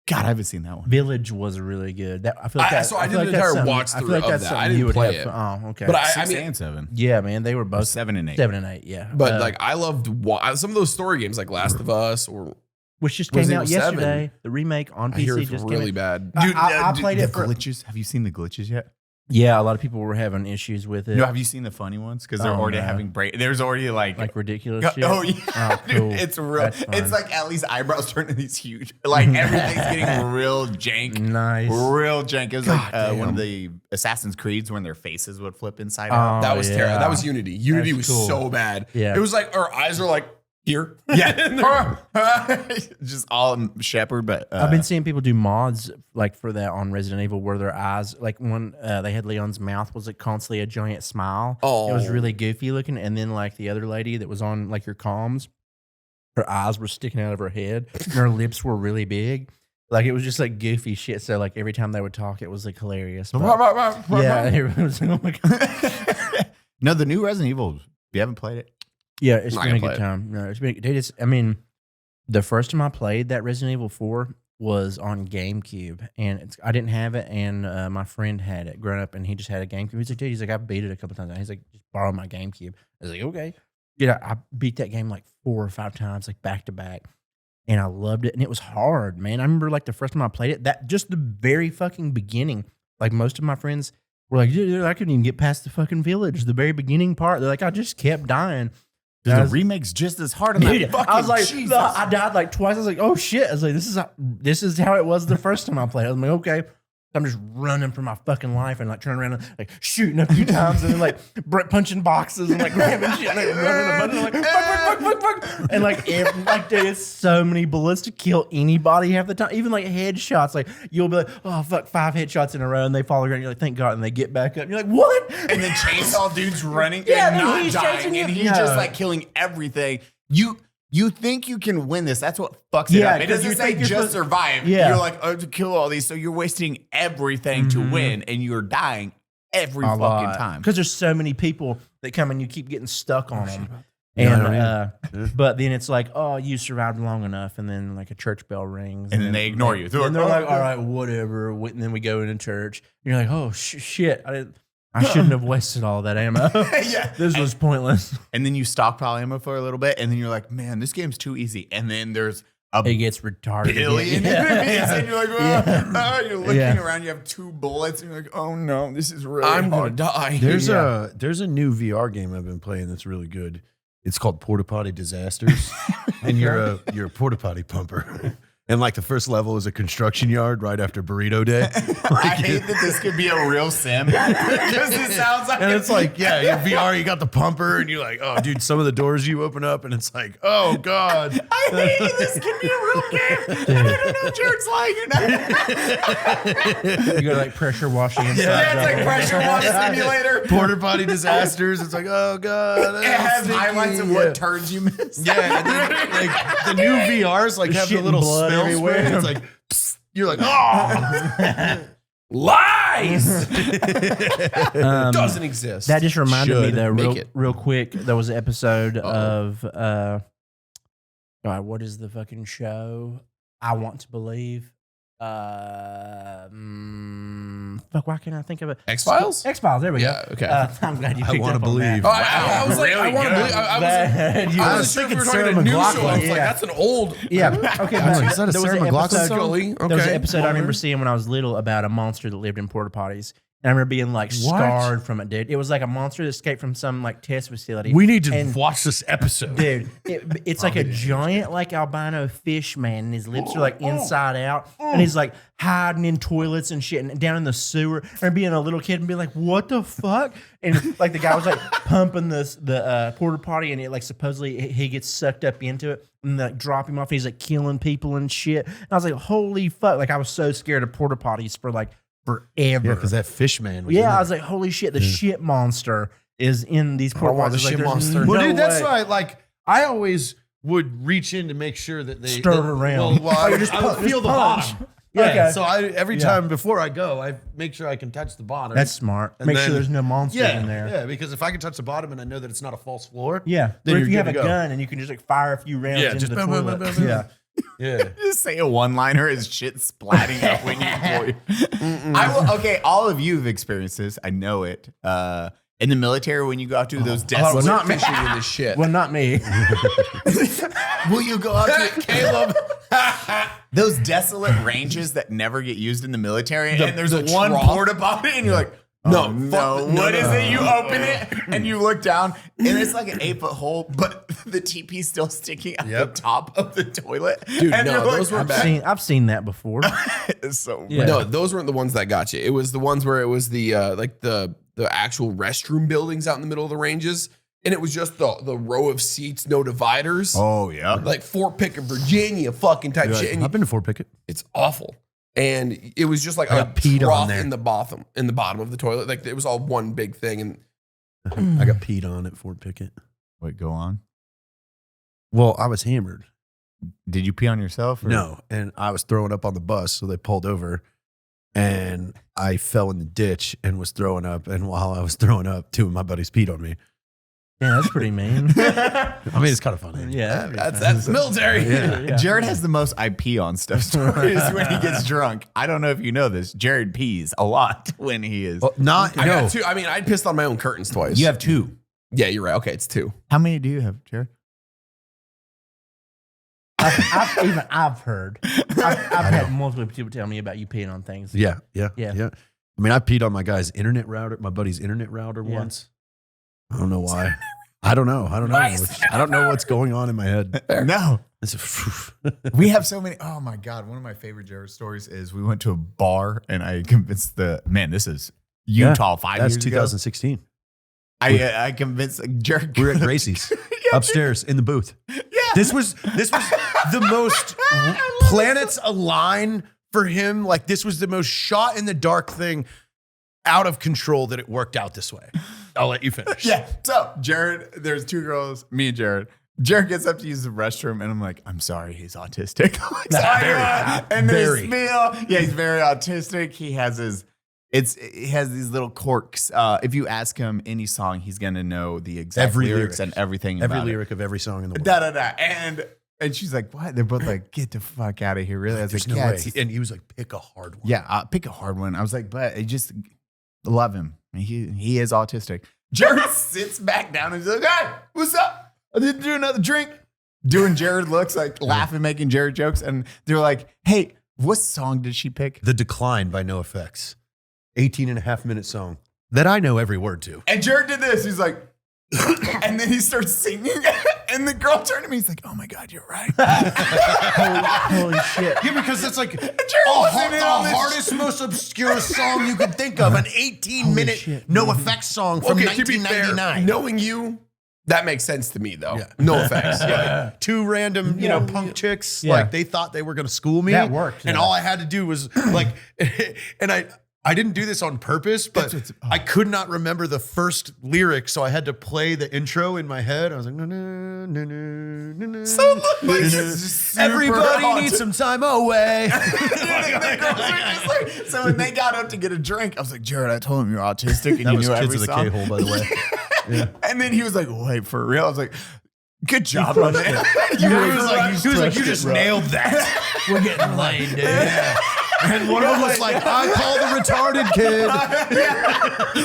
Speaker 1: God, I haven't seen that one.
Speaker 2: Village was really good. That, I feel like that.
Speaker 3: So I
Speaker 2: feel
Speaker 3: did
Speaker 2: like
Speaker 3: an
Speaker 2: that's
Speaker 3: entire
Speaker 2: something-
Speaker 3: watch
Speaker 2: I feel
Speaker 3: through
Speaker 2: like
Speaker 3: of
Speaker 2: that's
Speaker 3: that.
Speaker 2: something
Speaker 3: I didn't
Speaker 2: you would
Speaker 3: play
Speaker 2: have.
Speaker 3: it.
Speaker 2: Oh, okay.
Speaker 3: But I
Speaker 1: 6
Speaker 3: mean,
Speaker 1: and 7.
Speaker 2: yeah, man, they were both
Speaker 1: 7 and 8.
Speaker 2: 7 and 8. Yeah,
Speaker 3: but like I loved some of those story games like Last of Us or
Speaker 2: which just came
Speaker 3: Resident
Speaker 2: out
Speaker 3: Evil 7.
Speaker 2: yesterday. The remake on
Speaker 3: I hear
Speaker 2: PC
Speaker 3: it's
Speaker 2: just
Speaker 3: really
Speaker 2: came out.
Speaker 3: bad.
Speaker 2: I played
Speaker 1: the
Speaker 2: it for.
Speaker 1: glitches. Have you seen the glitches yet?
Speaker 2: Yeah, a lot of people were having issues with it.
Speaker 1: No, have you seen the funny ones? Because they're
Speaker 2: Oh,
Speaker 1: already
Speaker 2: no.
Speaker 1: having break. There's already like
Speaker 2: ridiculous shit.
Speaker 1: oh yeah,
Speaker 2: Oh,
Speaker 1: dude,
Speaker 2: cool.
Speaker 1: it's real.
Speaker 2: That's fun.
Speaker 1: It's like Ellie's eyebrows turning these huge. Like everything's getting real jank.
Speaker 2: Nice.
Speaker 1: Real jank. It was like
Speaker 3: God
Speaker 1: one of
Speaker 3: damn.
Speaker 1: the Assassin's Creeds when their faces would flip inside out.
Speaker 2: Oh,
Speaker 3: That was terrible.
Speaker 2: yeah.
Speaker 3: That was Unity. Unity
Speaker 2: That's
Speaker 3: was
Speaker 2: cool.
Speaker 3: so bad.
Speaker 2: Yeah.
Speaker 3: It was like our eyes are like here.
Speaker 1: Yeah, just all Shepherd. But
Speaker 2: I've been seeing people do mods like for that on Resident Evil where their eyes, like one, they had Leon's mouth was like constantly a giant smile.
Speaker 3: Oh.
Speaker 2: It was really goofy looking. And then like the other lady that was on like your comms, her eyes were sticking out of her head and her lips were really big. Like it was just like goofy shit. So like every time they would talk, it was like hilarious. But, yeah, everyone was like, oh my God.
Speaker 1: no, the new Resident Evil. If you haven't played it,
Speaker 2: Yeah, it's
Speaker 3: Not
Speaker 2: been a
Speaker 3: gonna
Speaker 2: good
Speaker 3: play it.
Speaker 2: time. No, it's been. Dude, it's, I mean, the first time I played that Resident Evil 4 was on GameCube, and I didn't have it, and my friend had it growing up, and he just had a GameCube. He's like, dude, I beat it a couple times. And he's like, just borrow my GameCube. I was like, okay. Yeah, I beat that game like 4 or 5 times, like back to back, and I loved it. And it was hard, man. I remember like the first time I played it, that just the very fucking beginning. Like most of my friends were like, dude, I couldn't even get past the fucking village, the very beginning part. They're like, I just kept dying.
Speaker 1: the remake's just as hard.
Speaker 2: Dude,
Speaker 1: Fucking
Speaker 2: I was like,
Speaker 1: Jesus.
Speaker 2: no, I died like twice. I was like, oh shit. I was like, this is how it was the first time I played. I was like, okay. I'm just running for my fucking life and like turning around and like shooting a few times and then like punching boxes and like grabbing shit and like running a button and like fuck. And like, dude, it's so many bullets to kill anybody half the time. Even like headshots. Like you'll be like, oh fuck, 5 headshots in a row and they fall around. You're like, thank God. And they get back up. And you're like, what?
Speaker 1: And then chainsaw dude's running
Speaker 2: Yeah,
Speaker 1: and
Speaker 2: dude,
Speaker 1: not
Speaker 2: he's
Speaker 1: dying,
Speaker 2: chasing
Speaker 1: and
Speaker 2: you.
Speaker 1: he's just
Speaker 2: No.
Speaker 1: like killing everything. You think you can win this? That's what fucks it
Speaker 2: Yeah,
Speaker 1: up. It
Speaker 2: 'cause
Speaker 1: doesn't
Speaker 2: you
Speaker 1: say
Speaker 2: think you're
Speaker 1: just
Speaker 2: supposed-
Speaker 1: survive.
Speaker 2: Yeah.
Speaker 1: You're like, oh, to kill all these, so you're wasting everything to win, and you're dying every fucking time.
Speaker 2: Because there's so many people that come and you keep getting stuck on them.
Speaker 4: Yeah,
Speaker 2: And but then it's like, oh, you survived long enough, and then like a church bell rings,
Speaker 1: And then they ignore you.
Speaker 2: And they're like, all right, whatever. And then we go into church. And you're like, oh shit, I shouldn't have wasted all that ammo.
Speaker 1: Yeah.
Speaker 2: This was pointless.
Speaker 1: And then you stockpile ammo for a little bit, and then you're like, man, this game's too easy. And then there's a
Speaker 2: It gets retarded.
Speaker 1: billion enemies, and you're like, you're looking
Speaker 2: Yeah.
Speaker 1: around, you have 2 bullets, and you're like, oh no, this is really
Speaker 3: I'm gonna
Speaker 1: hard.
Speaker 3: die.
Speaker 4: There's a new VR game I've been playing that's really good. It's called Porta-potty Disasters, and you're a porta-potty pumper. And like the first level is a construction yard right after burrito day.
Speaker 1: I hate that this could be a real sim because it sounds like
Speaker 4: And it's like, yeah, your VR, you got the pumper, and you're like, oh, dude, some of the doors you open up, and it's like, oh, God.
Speaker 1: I hate that this could be a real game. And I don't know what Jared's like.
Speaker 2: You go to like pressure washing inside.
Speaker 1: Yeah, it's like pressure wash simulator.
Speaker 4: Porta potty disasters. It's like, oh, God.
Speaker 1: It has
Speaker 4: sticky.
Speaker 1: highlights of what turns you missed.
Speaker 4: Yeah, and then, like the new VRs like have the
Speaker 2: Shit and
Speaker 4: little
Speaker 2: blood
Speaker 4: smell
Speaker 2: everywhere.
Speaker 4: spray. It's like, psst. You're like, oh.
Speaker 3: Lies doesn't exist.
Speaker 2: That just reminded me
Speaker 4: Should
Speaker 2: though,
Speaker 3: make it.
Speaker 2: real quick. There was an episode of God, what is the fucking show? I Want to Believe. Fuck, why can't I think of it?
Speaker 3: X-Files?
Speaker 2: X-Files, there we
Speaker 3: Yeah,
Speaker 2: go.
Speaker 3: okay.
Speaker 2: I'm glad you
Speaker 4: I
Speaker 2: picked
Speaker 4: Wanna
Speaker 2: up on
Speaker 4: Believe.
Speaker 2: that.
Speaker 3: Oh, I was like, I want to believe. I wasn't sure if we were talking a new show. I was like, that's an old.
Speaker 2: Yeah. Okay.
Speaker 4: Is
Speaker 2: but
Speaker 4: that a
Speaker 2: there was
Speaker 4: Sarah
Speaker 2: an
Speaker 4: McLachlan
Speaker 2: episode.
Speaker 4: song?
Speaker 3: Silly.
Speaker 2: There was an
Speaker 3: Okay.
Speaker 2: episode I remember seeing when I was little about a monster that lived in porta potties, And I remember being like scarred from it, dude. It was like a monster that escaped from some like test facility.
Speaker 4: We need to watch this episode.
Speaker 2: Dude, it's like a giant like albino fish, man, and his lips are like inside out, and he's like hiding in toilets and shit, and down in the sewer. And being a little kid and being like, "What the fuck?" And like the guy was like pumping the porta potty, and it like supposedly he gets sucked up into it, and like drop him off. And he's like killing people and shit. And I was like, "Holy fuck!" Like I was so scared of porta potties for like forever.
Speaker 4: Yeah, because that fish man.
Speaker 2: I was like, "Holy shit!" The shit monster is in these porta potties.
Speaker 3: shit
Speaker 2: Like,
Speaker 3: monster.
Speaker 4: Well,
Speaker 2: no
Speaker 4: dude, that's
Speaker 2: way.
Speaker 4: why. Like, I always would reach in to make sure that they
Speaker 2: Stir it around.
Speaker 4: Well, I would feel the
Speaker 2: punch.
Speaker 4: bottom.
Speaker 2: Yeah.
Speaker 4: Okay. So every time before I go, I make sure I can touch the bottom.
Speaker 2: That's smart.
Speaker 4: And
Speaker 2: Make
Speaker 4: then-
Speaker 2: sure there's no monsters in there.
Speaker 4: Yeah, because if I can touch the bottom and I know that it's not a false floor,
Speaker 2: Yeah.
Speaker 4: then
Speaker 2: Or
Speaker 4: you're
Speaker 2: if you have
Speaker 4: good
Speaker 2: a
Speaker 4: to go.
Speaker 2: gun and you can just like fire a few rounds into
Speaker 4: just
Speaker 2: the
Speaker 4: boom, boom,
Speaker 2: toilet.
Speaker 4: boom, boom, boom.
Speaker 2: Yeah.
Speaker 4: Yeah.
Speaker 1: Just say a one-liner as shit splatting up when you okay, all of you have experienced this. I know it. In the military, when you go out to those desolate,
Speaker 2: not me.
Speaker 3: Fishing in this shit.
Speaker 2: Well, not me.
Speaker 1: will you go out to Caleb? Those desolate ranges that never get used in the military, and there's
Speaker 3: the
Speaker 1: one
Speaker 3: trough.
Speaker 1: porta potty, and you're like,
Speaker 3: No,
Speaker 1: no, what is it? You open it and you look down, and it's like an 8-foot hole, but the TP's still sticking out the top of the toilet.
Speaker 3: Dude,
Speaker 1: and
Speaker 3: no,
Speaker 1: you're like,
Speaker 3: those were
Speaker 2: I've seen that before.
Speaker 1: it's so
Speaker 2: Yeah.
Speaker 3: No, those weren't the ones that got you. It was the ones where it was the like the actual restroom buildings out in the middle of the ranges, and it was just the row of seats, no dividers.
Speaker 1: Oh yeah.
Speaker 3: Like Fort Pickett, Virginia, fucking type shit. And
Speaker 4: I've been to Fort Pickett.
Speaker 3: it's awful. And it was just like
Speaker 4: I
Speaker 3: a
Speaker 4: got peed on
Speaker 3: trough
Speaker 4: there.
Speaker 3: in the bottom of the toilet. Like it was all one big thing. And
Speaker 4: I got peed on at Fort Pickett.
Speaker 1: Wait, go on.
Speaker 4: Well, I was hammered.
Speaker 1: Did you pee on yourself? Or?
Speaker 4: No, and I was throwing up on the bus, so they pulled over, and I fell in the ditch and was throwing up. And while I was throwing up, two of my buddies peed on me.
Speaker 2: Yeah, that's pretty mean.
Speaker 4: I mean, it's kind of funny.
Speaker 2: Yeah.
Speaker 3: that's military.
Speaker 2: Yeah.
Speaker 1: Jared has the most I pee on stuff stories when he gets drunk. I don't know if you know this. Jared pees a lot when he is.
Speaker 4: Well,
Speaker 3: I got two. I mean, I pissed on my own curtains twice.
Speaker 1: You have 2.
Speaker 3: Yeah, you're right. Okay, it's 2.
Speaker 1: How many do you have, Jared?
Speaker 2: I've heard. I've had multiple people tell me about you peeing on things.
Speaker 4: Yeah.
Speaker 2: Yeah.
Speaker 4: I mean, I peed on my guy's internet router, my buddy's internet router once. I don't know why. I don't know. I don't know what's going on in my head.
Speaker 1: No.
Speaker 4: It's
Speaker 1: We have so many. Oh my God. One of my favorite Jared stories is we went to a bar and I convinced this is Utah 5
Speaker 4: That's
Speaker 1: years ago.
Speaker 4: 2016.
Speaker 1: I convinced Jared.
Speaker 4: We're at Gracie's upstairs in the booth. Yeah. This was the most planets align for him. Like this was the most shot in the dark thing out of control that it worked out this way. I'll let you finish.
Speaker 1: Yeah. So Jared, there's 2 girls, me and Jared. Jared gets up to use the restroom, and I'm like, I'm sorry, he's autistic. Like, sorry, and there's
Speaker 4: very.
Speaker 1: Bill. Yeah, he's very autistic. He has he has these little quirks. If you ask him any song, he's gonna know the exact
Speaker 4: Every
Speaker 1: lyrics
Speaker 4: lyric.
Speaker 1: and everything.
Speaker 4: Every
Speaker 1: about
Speaker 4: lyric of every song in the world.
Speaker 1: Da da da. And she's like, what? They're both like, get the fuck out of here. Really? I was
Speaker 4: There's
Speaker 1: like,
Speaker 4: no
Speaker 1: yeah,
Speaker 4: way.
Speaker 1: it's-
Speaker 4: And he was like, pick a hard one.
Speaker 1: yeah, pick a hard one. I was like, but I just love him. He is autistic. Jared sits back down and he's like, hey, what's up? I didn't do another drink. Doing Jared looks, like laughing, making Jared jokes. And they're like, hey, what song did she pick?
Speaker 4: The Decline by No Effects. 18.5-minute song that I know every word to.
Speaker 1: And Jared did this. He's like, and then he starts singing. And the girl turned to me. He's like, oh my God, you're right.
Speaker 2: Holy shit.
Speaker 4: Yeah, because it's like
Speaker 1: Jared
Speaker 4: the
Speaker 1: wasn't in on this
Speaker 4: hardest, most obscure song you could think of. An 18-minute
Speaker 2: shit.
Speaker 4: No Effects song from
Speaker 3: Okay, to be fair,
Speaker 4: 1999.
Speaker 3: knowing you, that makes sense to me though.
Speaker 4: Yeah.
Speaker 3: No offense.
Speaker 4: Yeah. 2 random, punk chicks.
Speaker 2: Yeah.
Speaker 4: Like they thought they were going to school me.
Speaker 2: That worked,
Speaker 4: And
Speaker 2: yeah.
Speaker 4: all I had to do was like, and I didn't do this on purpose, but I could not remember the first lyric, so I had to play the intro in my head. I was like, no, no, no, no, no, no.
Speaker 1: So look, like, it's just super
Speaker 4: Everybody
Speaker 1: autistic.
Speaker 4: needs some time away.
Speaker 1: The girls are just like, so when they got up to get a drink, I was like, Jared, I told him you're autistic and
Speaker 4: That
Speaker 1: you
Speaker 4: was
Speaker 1: knew
Speaker 4: Kids
Speaker 1: every
Speaker 4: of the
Speaker 1: song.
Speaker 4: K-hole, by the way.
Speaker 1: And then he was like, wait, for real? I was like, good job on that.
Speaker 4: He was like, you just nailed that.
Speaker 2: We're getting laid, dude.
Speaker 4: And one of them was like, I call the retarded kid.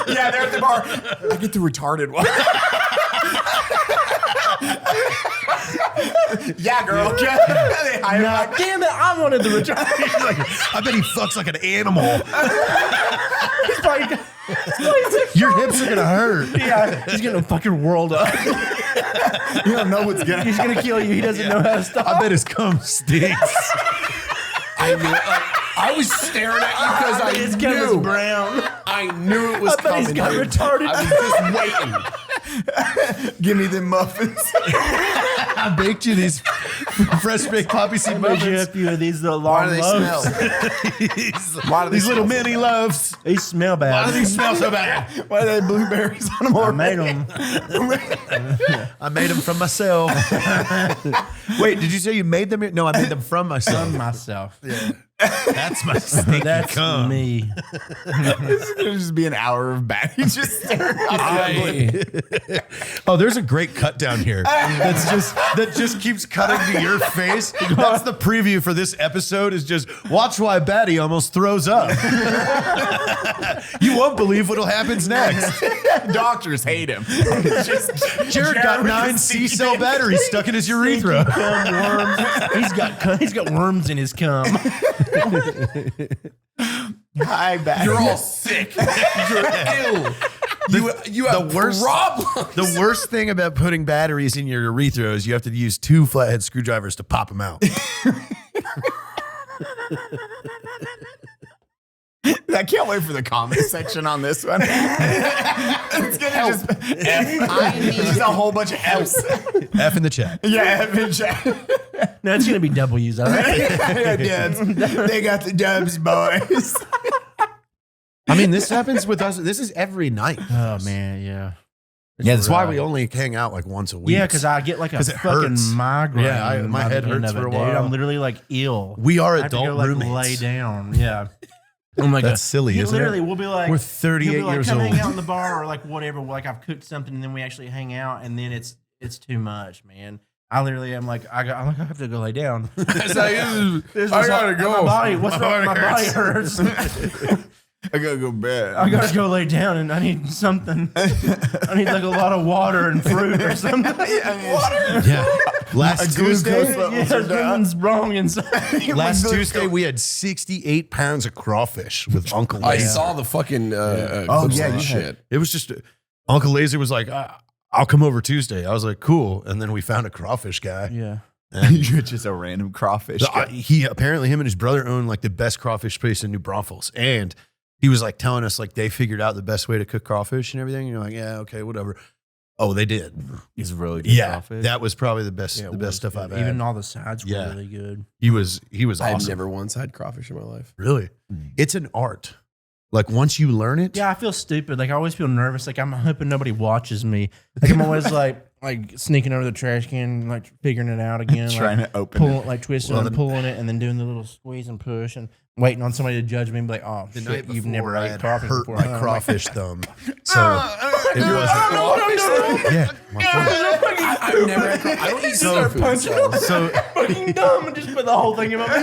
Speaker 1: Yeah, they're at the bar. I get the retarded one. Yeah, girl. They hire
Speaker 2: Nah,
Speaker 1: Mike.
Speaker 2: damn it, I wanted the retard.
Speaker 4: I bet he fucks like an animal.
Speaker 2: He's probably,
Speaker 4: Your hips are gonna hurt.
Speaker 2: yeah, he's getting fucking whirled up.
Speaker 1: You don't know what's gonna.
Speaker 2: He's gonna kill you. He doesn't know how to stop.
Speaker 4: I bet his cum stinks.
Speaker 3: I knew it. I was staring at you because I
Speaker 2: His cum is
Speaker 3: knew.
Speaker 2: brown.
Speaker 3: I knew it was
Speaker 2: I bet
Speaker 3: coming.
Speaker 2: he's got
Speaker 3: dude.
Speaker 2: retarded.
Speaker 3: I was just waiting.
Speaker 1: Give me them muffins.
Speaker 4: I baked you these fresh baked poppy seed
Speaker 2: Made you a
Speaker 4: muffins.
Speaker 2: few of these little
Speaker 3: Why
Speaker 2: long
Speaker 3: do they
Speaker 2: loaves.
Speaker 3: smell? Why do they
Speaker 4: These little
Speaker 3: smell?
Speaker 4: mini loaves.
Speaker 2: These smell bad.
Speaker 4: Why do these smell so bad?
Speaker 1: Why are they blueberries on them?
Speaker 2: I made them.
Speaker 4: I made them from myself. Wait, did you say you made them? No, I made them from myself.
Speaker 2: myself.
Speaker 4: That's my stinky
Speaker 2: That's
Speaker 4: cum.
Speaker 2: me.
Speaker 1: This is gonna just be an hour of Baddie just staring off.
Speaker 4: Oh, there's a great cut down here that just keeps cutting to your face. That's the preview for this episode. Is just watch why Baddie almost throws up. You won't believe what'll happen next.
Speaker 1: Doctors hate him. It's just
Speaker 4: Jared got 9 C-cell batteries stuck in his urethra.
Speaker 2: Cum worms. He's got worms in his cum.
Speaker 1: Hi, Baddie.
Speaker 3: You're all sick. You're ill. You have
Speaker 4: the worst-
Speaker 3: problems.
Speaker 4: The worst thing about putting batteries in your urethra is you have to use 2 flathead screwdrivers to pop them out.
Speaker 1: I can't wait for the comment section on this one. It's gonna just just a whole bunch of F's.
Speaker 4: F in the chat.
Speaker 1: Yeah, F in chat.
Speaker 2: No, it's gonna be W's. All right.
Speaker 1: Yeah, they got the dubs, boys.
Speaker 4: I mean, this happens with us. This is every night.
Speaker 2: Oh man, yeah.
Speaker 4: Yeah, that's why we only hang out like once a week.
Speaker 2: Yeah, because I get like a
Speaker 4: 'Cause it
Speaker 2: fucking
Speaker 4: hurts.
Speaker 2: migraine.
Speaker 4: Yeah, my
Speaker 2: by the
Speaker 4: head
Speaker 2: end
Speaker 4: hurts
Speaker 2: of
Speaker 4: for a
Speaker 2: dude.
Speaker 4: while.
Speaker 2: I'm literally like ill.
Speaker 4: we are
Speaker 2: I have to
Speaker 4: adult
Speaker 2: go, like,
Speaker 4: roommates.
Speaker 2: lay down. Yeah. I'm like,
Speaker 4: That's silly,
Speaker 2: you
Speaker 4: isn't it?
Speaker 2: literally, we'll be like,
Speaker 4: We're
Speaker 2: he'll
Speaker 4: 38
Speaker 2: be like,
Speaker 4: years
Speaker 2: come
Speaker 4: old.
Speaker 2: hang out in the bar or like whatever. Like I've cooked something and then we actually hang out and then it's too much, man. I literally am like, I have to go lay down.
Speaker 3: It's like,
Speaker 2: I
Speaker 3: gotta go.
Speaker 2: My body, what's wrong? My body hurts.
Speaker 1: I gotta go to bed.
Speaker 2: I gotta go lay down and I need something. I need like a lot of water and fruit or something.
Speaker 1: Water.
Speaker 4: Yeah. Last Tuesday,
Speaker 2: Yeah, something's wrong inside.
Speaker 4: last Tuesday, we had 68 pounds of crawfish with Uncle
Speaker 3: I
Speaker 4: Laser.
Speaker 3: saw the fucking
Speaker 1: Oh,
Speaker 3: clips
Speaker 1: yeah,
Speaker 3: of that
Speaker 1: you had-
Speaker 3: shit.
Speaker 4: It was just Uncle Laser was like, "I'll come over Tuesday." I was like, "Cool." And then we found a crawfish guy.
Speaker 2: Yeah.
Speaker 1: You're just a random crawfish.
Speaker 4: He apparently him and his brother own like the best crawfish place in New Braunfels, and he was like telling us like they figured out the best way to cook crawfish and everything. And you're like, yeah, okay, whatever. Oh, they did.
Speaker 1: He's really good
Speaker 4: Yeah,
Speaker 1: crawfish.
Speaker 4: that was probably the best,
Speaker 2: Yeah, it
Speaker 4: the best
Speaker 2: was
Speaker 4: stuff
Speaker 2: good.
Speaker 4: I've had.
Speaker 2: Even all the sides were
Speaker 4: Yeah.
Speaker 2: really good.
Speaker 4: He was
Speaker 3: I've
Speaker 4: awesome.
Speaker 3: never once had crawfish in my life.
Speaker 4: Really, it's an art. Like once you learn it,
Speaker 2: Yeah, I feel stupid. Like I always feel nervous. Like I'm hoping nobody watches me. Like I'm always like sneaking over the trash can, like figuring it out again,
Speaker 1: Trying
Speaker 2: like
Speaker 1: to open
Speaker 2: pulling,
Speaker 1: it.
Speaker 2: like twisting
Speaker 4: Well,
Speaker 2: and pulling it, and then doing the little squeeze and push, and waiting on somebody to judge me and be like, "Oh
Speaker 4: the
Speaker 2: shit,
Speaker 4: night
Speaker 2: you've
Speaker 4: before,
Speaker 2: never
Speaker 4: I
Speaker 2: ate
Speaker 4: had
Speaker 2: crawfish
Speaker 4: hurt
Speaker 2: before."
Speaker 4: my
Speaker 2: huh?" I'm like,
Speaker 4: crawfish thumb. So it wasn't. Yeah, my thumb.
Speaker 3: I've never had crawfish. I don't eat seafood.
Speaker 4: So
Speaker 2: fucking dumb, and just put the whole thing in my mouth.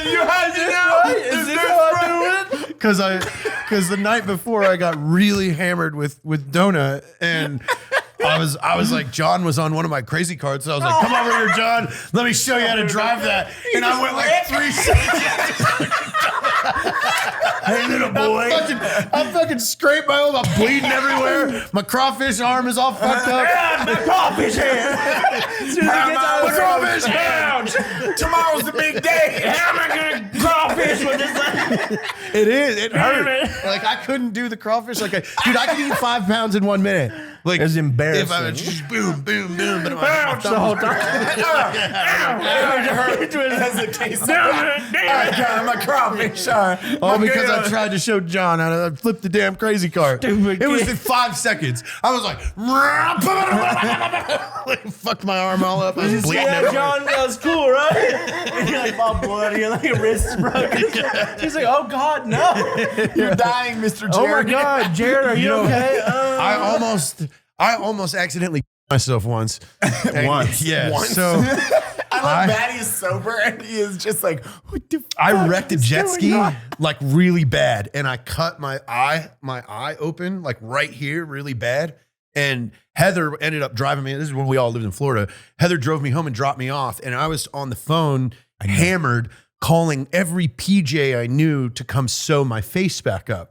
Speaker 1: You had to
Speaker 2: Right? Is this how I do it?
Speaker 4: because the night before I got really hammered with Donut, and I was like, John was on one of my crazy cards, so I was like, come over here, John, let me show you how to drive that. And I went like 3 seconds.
Speaker 2: Hey, little boy.
Speaker 4: I fucking scraped my arm, I'm bleeding everywhere. My crawfish arm is all fucked up.
Speaker 2: My crawfish hand. As soon as it gets out of the
Speaker 4: crawfish
Speaker 2: hand.
Speaker 1: Tomorrow's the big day.
Speaker 2: How am I gonna crawfish with this thing?
Speaker 4: It is. It
Speaker 2: Damn
Speaker 4: hurt.
Speaker 2: it.
Speaker 4: Like I couldn't do the crawfish. Like dude, I could eat 5 pounds in 1 minute. Like
Speaker 2: It was embarrassing.
Speaker 4: If I was just boom, boom, boom, but
Speaker 2: Ouch, the whole time.
Speaker 1: Does it taste my crawfish.
Speaker 4: all because I tried to show John how to flip the damn crazy cart.
Speaker 2: Stupid
Speaker 4: It was
Speaker 2: kid.
Speaker 4: in 5 seconds. I was like, fucked my arm all up. I was bleeding
Speaker 2: Yeah,
Speaker 4: everywhere.
Speaker 2: John, that was cool, right? And you're like all bloody, you're like your wrist is broken. He's like, oh God, no.
Speaker 1: You're dying, Mr. Jared.
Speaker 2: Oh my God, Jared, are you okay?
Speaker 4: I almost accidentally myself once.
Speaker 1: Once.
Speaker 4: Yeah.
Speaker 3: Once?
Speaker 4: So
Speaker 1: I love Baddie is sober and he is just like, what the fuck
Speaker 4: I wrecked a
Speaker 1: is
Speaker 4: jet
Speaker 1: going
Speaker 4: ski
Speaker 1: on?
Speaker 4: like really bad, and I cut my eye open like right here really bad, And Heather ended up driving me. This is when we all lived in Florida. Heather drove me home and dropped me off. And I was on the phone, hammered, calling every PJ I knew to come sew my face back up.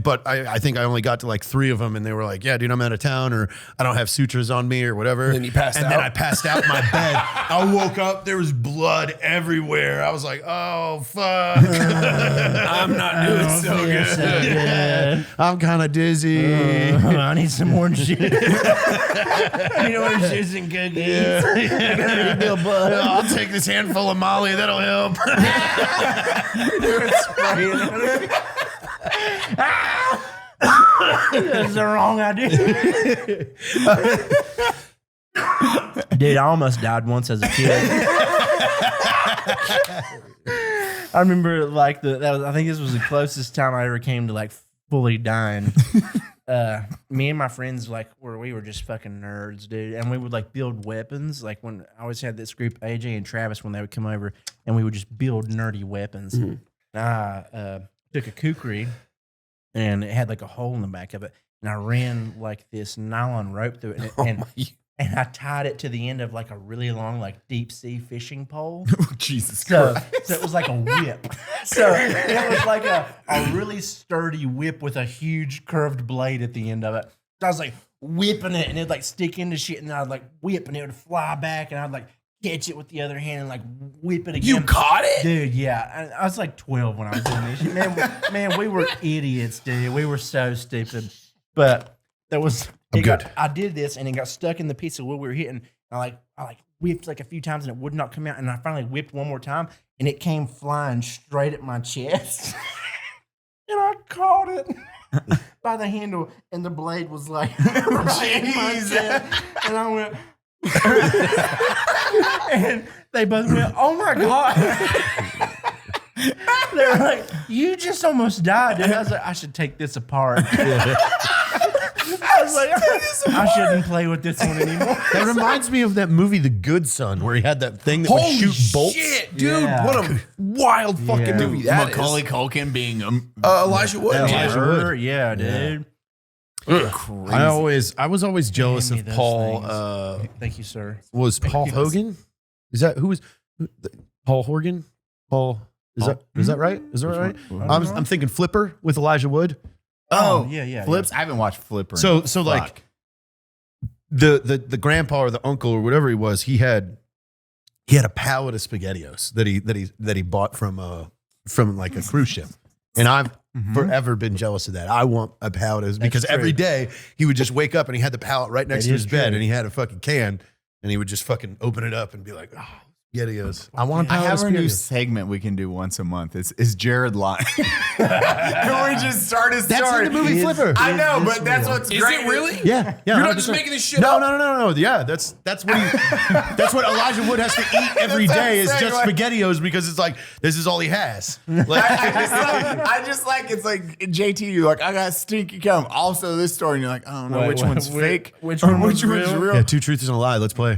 Speaker 4: But I think I only got to like 3 of them, and they were like, "Yeah, dude, I'm out of town, or I don't have sutures on me, or whatever."
Speaker 3: And then you passed out.
Speaker 4: And then I passed out in my bed. I woke up, there was blood everywhere. I was like, "Oh fuck,
Speaker 3: I'm not doing so good.
Speaker 2: So good.
Speaker 4: I'm kind of dizzy."
Speaker 2: I need some orange juice. I need orange juice and cookies.
Speaker 4: I'll take this handful of Molly. That'll help.
Speaker 2: That's the wrong idea. Dude, I almost died once as a kid. I remember like I think this was the closest time I ever came to like fully dying. Me and my friends we were just fucking nerds, dude, and we would like build weapons. Like when I always had this group, AJ and Travis, when they would come over, and we would just build nerdy weapons. Mm-hmm. I took a kukri, and it had like a hole in the back of it, and I ran like this nylon rope through it, and I tied it to the end of like a really long like deep sea fishing pole.
Speaker 1: Jesus
Speaker 2: Christ! So it was like a whip. So it was like a really sturdy whip with a huge curved blade at the end of it. So I was like whipping it, and it'd like stick into shit, and I'd like whip, and it would fly back, and I'd like catch it with the other hand and like whip it again.
Speaker 3: You caught it?
Speaker 2: Dude, yeah. I was like 12 when I was doing this shit. Man, we were idiots, dude. We were so stupid. But there was... I did this, and it got stuck in the piece of wood we were hitting. I whipped like a few times, and it would not come out. And I finally whipped one more time, and it came flying straight at my chest. And I caught it by the handle, and the blade was like right in my chest. And I went... and they both went, "Oh my God." They were like, "You just almost died." And I was like, "I should take this apart." I was like, I shouldn't play with this one anymore.
Speaker 4: That reminds me of that movie, The Good Son, where he had that thing that would shoot bolts.
Speaker 3: Shit, dude!
Speaker 2: Yeah.
Speaker 3: What a wild fucking movie that
Speaker 1: Macaulay
Speaker 3: is.
Speaker 1: Culkin being
Speaker 3: Elijah Wood.
Speaker 2: Elijah Wood. Yeah, dude.
Speaker 1: crazy.
Speaker 4: I was always jealous of
Speaker 2: those
Speaker 4: Paul.
Speaker 2: Thank you, sir.
Speaker 4: Was Paul Hogan? Is that Paul Horgan? Paul is that right? Is that right? I'm thinking Flipper with Elijah Wood.
Speaker 1: Oh,
Speaker 2: yeah.
Speaker 1: Flips. I haven't watched Flipper.
Speaker 4: So like the grandpa or the uncle or whatever he was, he had a pallet of SpaghettiOs that he bought from like a cruise ship, and I've forever been jealous of that. I want a pallet because every day he would just wake up and he had the pallet right next to his bed, and he had a fucking can, and he would just fucking open it up and be like, "Oh, SpaghettiOs. I want a
Speaker 1: I
Speaker 4: pallet
Speaker 1: have
Speaker 4: of
Speaker 1: a new
Speaker 4: SpaghettiOs."
Speaker 1: segment we can do once a month. Is Jared lying? Can we just start a story?
Speaker 4: That's in the movie Flipper.
Speaker 1: I know, but that's what's
Speaker 3: Is
Speaker 1: great.
Speaker 3: it really?
Speaker 4: Yeah.
Speaker 3: You're not just
Speaker 4: 100%.
Speaker 3: making this shit
Speaker 4: No.
Speaker 3: up?
Speaker 4: Yeah, that's what that's what Elijah Wood has to eat every
Speaker 1: That's what
Speaker 4: day
Speaker 1: I'm
Speaker 4: is
Speaker 1: saying,
Speaker 4: just
Speaker 1: like-
Speaker 4: SpaghettiOs because it's like this is all he has. Like,
Speaker 1: I just like it's like JT. You're like, I got stinky cum. Also, this story, and you're like, I don't know which one's fake,
Speaker 2: which
Speaker 1: or
Speaker 2: one was
Speaker 1: which one's
Speaker 2: real?
Speaker 1: real.
Speaker 4: yeah, 2 truths and a lie. Let's play.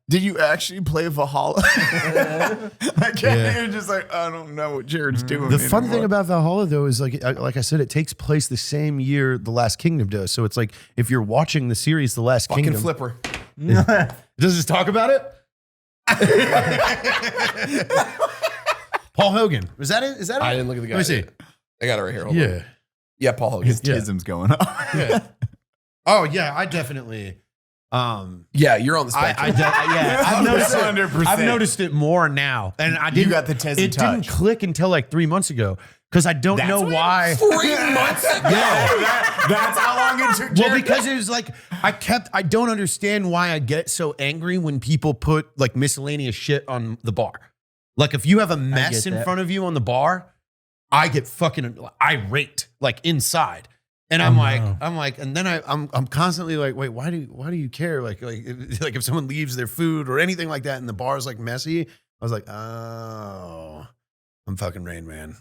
Speaker 1: Did you actually play Valhalla? I can't even just like I don't know what Jared's doing.
Speaker 4: The fun
Speaker 1: anymore.
Speaker 4: thing about Valhalla though is like I said, it takes place the same year The Last Kingdom does. So it's like if you're watching the series The Last
Speaker 3: Fucking
Speaker 4: Kingdom,
Speaker 3: Flipper.
Speaker 4: does this talk about it? Paul Hogan. Is that it? Is that it?
Speaker 3: I didn't look at the guy.
Speaker 4: Let me see.
Speaker 3: I got it right here. Hold on.
Speaker 4: Yeah.
Speaker 3: Yeah, Paul Hogan.
Speaker 1: his tism's going on.
Speaker 4: Yeah. Oh yeah, I definitely.
Speaker 3: Yeah, you're on the spectrum.
Speaker 4: I've noticed it more now, and I didn't.
Speaker 1: got the Tez
Speaker 4: It didn't click until like 3 months ago because I don't know why.
Speaker 3: 3 months ago.
Speaker 1: That's how long it took.
Speaker 4: Well, because it was like I don't understand why I get so angry when people put like miscellaneous shit on the bar. Like if you have a mess
Speaker 2: get
Speaker 4: in
Speaker 2: that.
Speaker 4: front of you on the bar, I get fucking irate like inside. And I'm like, and then I'm constantly like, wait, why do you care? Like if someone leaves their food or anything like that and the bar's like messy, I was like, oh, I'm fucking Rain Man.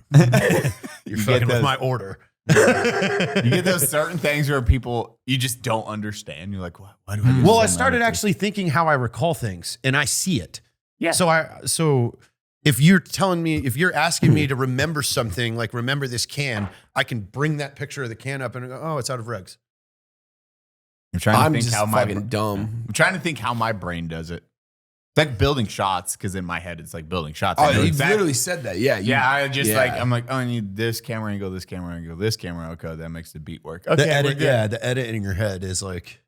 Speaker 4: You're fucking with my order.
Speaker 1: You get those certain things where people you just don't understand. You're like, why do I?
Speaker 4: Well, I started actually thinking how I recall things, and I see it.
Speaker 2: Yeah.
Speaker 4: So if you're asking me to remember something, like remember this can, I can bring that picture of the can up and go, oh, it's out of regs.
Speaker 1: I'm trying to
Speaker 3: I'm
Speaker 1: think
Speaker 3: just
Speaker 1: how my
Speaker 3: fucking dumb.
Speaker 1: I'm trying to think how my brain does it. It's like building shots, because in my head it's like building shots.
Speaker 3: Oh,
Speaker 1: I know
Speaker 3: you
Speaker 1: exactly-
Speaker 3: literally said that. Yeah.
Speaker 1: I just
Speaker 3: yeah.
Speaker 1: like, I'm like, oh, I need this camera angle, this camera angle, this camera. Okay, that makes the beat work. Okay,
Speaker 4: The
Speaker 1: we're
Speaker 4: edit,
Speaker 1: good.
Speaker 4: the edit in your head is like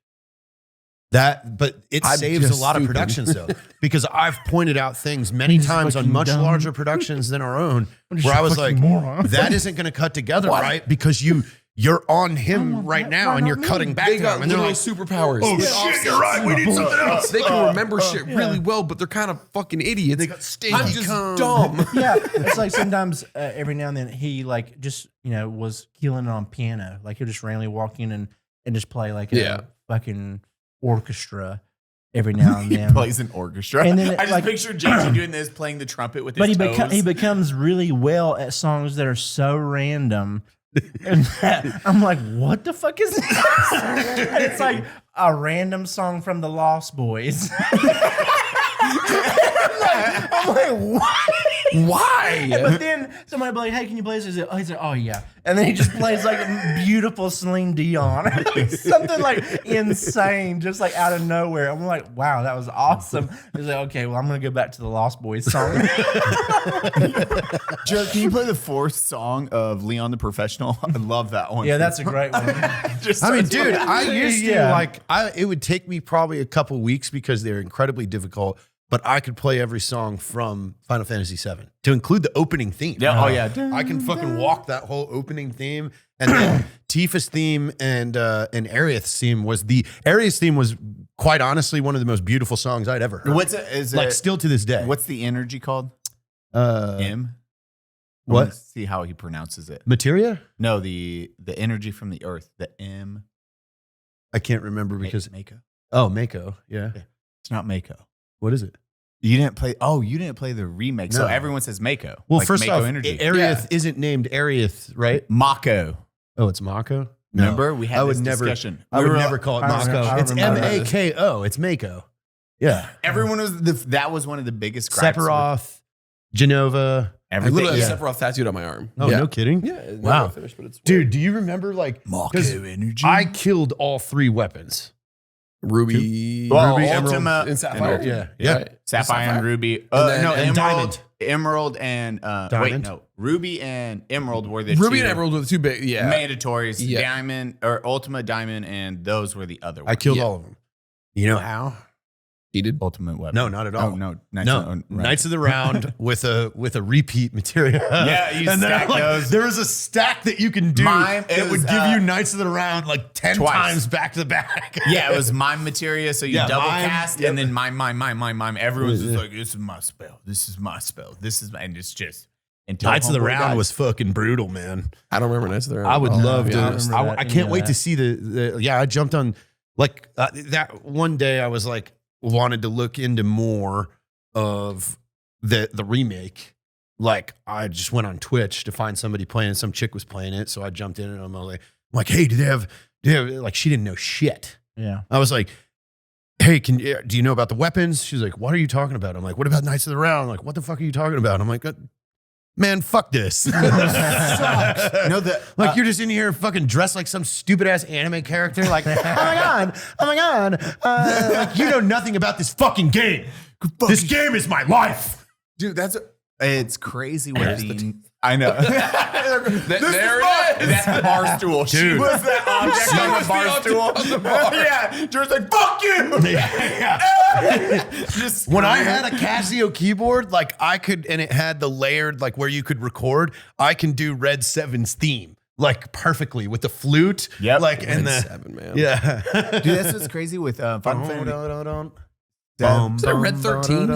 Speaker 4: that, but it
Speaker 3: I'm
Speaker 4: saves a
Speaker 3: just
Speaker 4: lot of
Speaker 3: stupid.
Speaker 4: productions though, because I've pointed out things many times on
Speaker 2: fucking
Speaker 4: much
Speaker 2: dumb.
Speaker 4: larger productions than our own,
Speaker 2: just
Speaker 4: where I was
Speaker 2: fucking
Speaker 4: like,
Speaker 2: moron.
Speaker 4: that isn't going to cut together, right? Because you're on him right now, and you're cutting back
Speaker 3: They
Speaker 4: to
Speaker 3: got
Speaker 4: him, and they're
Speaker 3: little
Speaker 4: like,
Speaker 3: superpowers.
Speaker 4: oh shit, you're right, we need something else.
Speaker 3: They can remember shit really well, but they're kind of fucking idiots.
Speaker 4: They got stinky
Speaker 3: I'm just
Speaker 4: cum.
Speaker 3: dumb.
Speaker 2: Yeah, it's like sometimes every now and then he like just was killing it on piano. Like he'll just randomly walk in and just play like
Speaker 3: Yeah.
Speaker 2: a fucking orchestra every now and
Speaker 1: He
Speaker 2: then.
Speaker 1: plays an orchestra.
Speaker 2: And then
Speaker 1: I just
Speaker 2: like-
Speaker 1: picture JT doing this, playing the trumpet with
Speaker 2: But
Speaker 1: his
Speaker 2: he
Speaker 1: toes.
Speaker 2: becomes really well at songs that are so random. And I'm like, what the fuck is this? And it's like a random song from the Lost Boys. I'm like, what?
Speaker 3: Why?
Speaker 2: But then somebody will be like, hey, can you play this? He's like, oh, yeah. And then he just plays like beautiful Celine Dion. Something like insane, just like out of nowhere. I'm like, wow, that was awesome. He's like, okay, well, I'm going to go back to the Lost Boys song.
Speaker 1: Jared, can you play the fourth song of Leon the Professional? I love that one.
Speaker 2: Yeah, that's a great one.
Speaker 1: Just
Speaker 4: I mean,
Speaker 1: starts
Speaker 4: dude,
Speaker 1: with-
Speaker 4: I used to
Speaker 2: Yeah.
Speaker 4: it would take me probably a couple weeks because they're incredibly difficult, but I could play every song from Final Fantasy VII to include the opening theme.
Speaker 1: Yeah, oh yeah.
Speaker 4: I can fucking walk that whole opening theme, and then Tifa's theme and Aerith's theme Aerith's theme was quite honestly one of the most beautiful songs I'd ever heard.
Speaker 1: What's it? Is
Speaker 4: like
Speaker 1: it,
Speaker 4: still to this day?
Speaker 1: What's the energy called? M. I
Speaker 4: What?
Speaker 1: wanna see how he pronounces it.
Speaker 4: Materia?
Speaker 1: No, the energy from the earth. The M.
Speaker 4: I can't remember because
Speaker 1: Mako.
Speaker 4: Mako. Yeah.
Speaker 1: It's not Mako.
Speaker 4: What is it?
Speaker 1: You didn't play. Oh, you didn't play the remake. So
Speaker 4: No.
Speaker 1: everyone says Mako.
Speaker 4: Well,
Speaker 1: like
Speaker 4: first
Speaker 1: Mako
Speaker 4: off,
Speaker 1: energy.
Speaker 4: Aerith isn't named Aerith, right?
Speaker 1: Mako.
Speaker 4: Oh, it's Mako.
Speaker 1: Remember we had
Speaker 4: I would
Speaker 1: this
Speaker 4: never.
Speaker 1: discussion.
Speaker 4: I would
Speaker 1: We were-
Speaker 4: never call it
Speaker 2: I
Speaker 4: Mako.
Speaker 2: remember- I
Speaker 4: It's
Speaker 2: remember that.
Speaker 4: Mako. It's Mako. Yeah.
Speaker 1: Everyone was that was one of the biggest gripes with
Speaker 4: Sephiroth, Genova.
Speaker 3: I
Speaker 1: everything.
Speaker 3: literally
Speaker 4: Yeah.
Speaker 3: have Sephiroth tattooed on my arm.
Speaker 4: Oh,
Speaker 3: yeah.
Speaker 4: no kidding.
Speaker 3: Yeah. it's
Speaker 4: Wow.
Speaker 3: not finished, but it's
Speaker 4: Dude, do you remember like
Speaker 1: Mako
Speaker 4: 'cause
Speaker 1: energy.
Speaker 4: I killed all three weapons.
Speaker 3: Ruby,
Speaker 1: Well,
Speaker 3: Ruby,
Speaker 1: Ultima-
Speaker 3: Emerald, and Sapphire.
Speaker 1: and
Speaker 4: Yeah.
Speaker 3: Right.
Speaker 1: Sapphire and Ruby.
Speaker 3: then-
Speaker 1: No,
Speaker 3: and
Speaker 1: Emerald.
Speaker 4: Diamond.
Speaker 1: Emerald and wait,
Speaker 4: Diamond?
Speaker 1: no. Ruby and Emerald were the
Speaker 3: Ruby
Speaker 1: two
Speaker 3: and Emerald were the two big. Yeah.
Speaker 1: mandatories.
Speaker 3: Yeah.
Speaker 1: Diamond or Ultima Diamond, and those were the other ones.
Speaker 4: I killed
Speaker 3: Yeah.
Speaker 4: all of them. You know how?
Speaker 3: He did.
Speaker 1: Ultimate Weapon.
Speaker 4: No, not at all.
Speaker 1: Oh, no.
Speaker 4: Knights of the Round with a repeat material.
Speaker 1: Yeah, you
Speaker 4: and then
Speaker 1: stack those.
Speaker 4: there was a stack that you can do
Speaker 1: Mine
Speaker 4: that
Speaker 1: is,
Speaker 4: would give you Knights of the Round like 10
Speaker 1: twice.
Speaker 4: times back to back.
Speaker 1: Yeah, it was mime materia, so you
Speaker 4: Yeah,
Speaker 1: double
Speaker 4: mime,
Speaker 1: cast,
Speaker 4: yep.
Speaker 1: and then mime. Everyone's just like, this is my spell. This is my spell. This is my, and it's just until
Speaker 4: Knights of the
Speaker 1: Homeboy
Speaker 4: Round
Speaker 1: dies.
Speaker 4: was fucking brutal, man.
Speaker 3: I don't remember Knights of the Round.
Speaker 4: I would love to.
Speaker 2: I remember
Speaker 4: I
Speaker 2: that,
Speaker 4: can't
Speaker 2: yeah.
Speaker 4: wait to see I jumped on like that one day. I was like, wanted to look into more of the remake. Like I just went on Twitch to find somebody playing it. Some chick was playing it. So I jumped in and I'm like, hey, do they have, like, she didn't know shit.
Speaker 2: Yeah.
Speaker 4: I was like, hey, do you know about the weapons? She's like, what are you talking about? I'm like, what about Knights of the Round? Like, what the fuck are you talking about? I'm like, man, fuck this. Sucks.
Speaker 1: No,
Speaker 4: Like you're just in here fucking dressed like some stupid ass anime character. Like, oh my god. Like you know nothing about this fucking game. This game is my life.
Speaker 1: dude, it's crazy what the. I know.
Speaker 3: There it is.
Speaker 1: That's the bar stool. She
Speaker 4: Dude.
Speaker 1: was that object
Speaker 3: She
Speaker 1: on
Speaker 3: was
Speaker 1: the bar
Speaker 3: the object
Speaker 1: stool.
Speaker 3: on the bar.
Speaker 1: Yeah, George's like, fuck you. Just
Speaker 4: When I had a Casio keyboard, like I could, and it had the layered, like where you could record, I can do Red 7's theme like perfectly with the flute.
Speaker 1: Yep.
Speaker 4: Like and the
Speaker 3: 7, man.
Speaker 4: yeah.
Speaker 1: dude, that's what's crazy with Final Fantasy.
Speaker 3: Is that Red 13?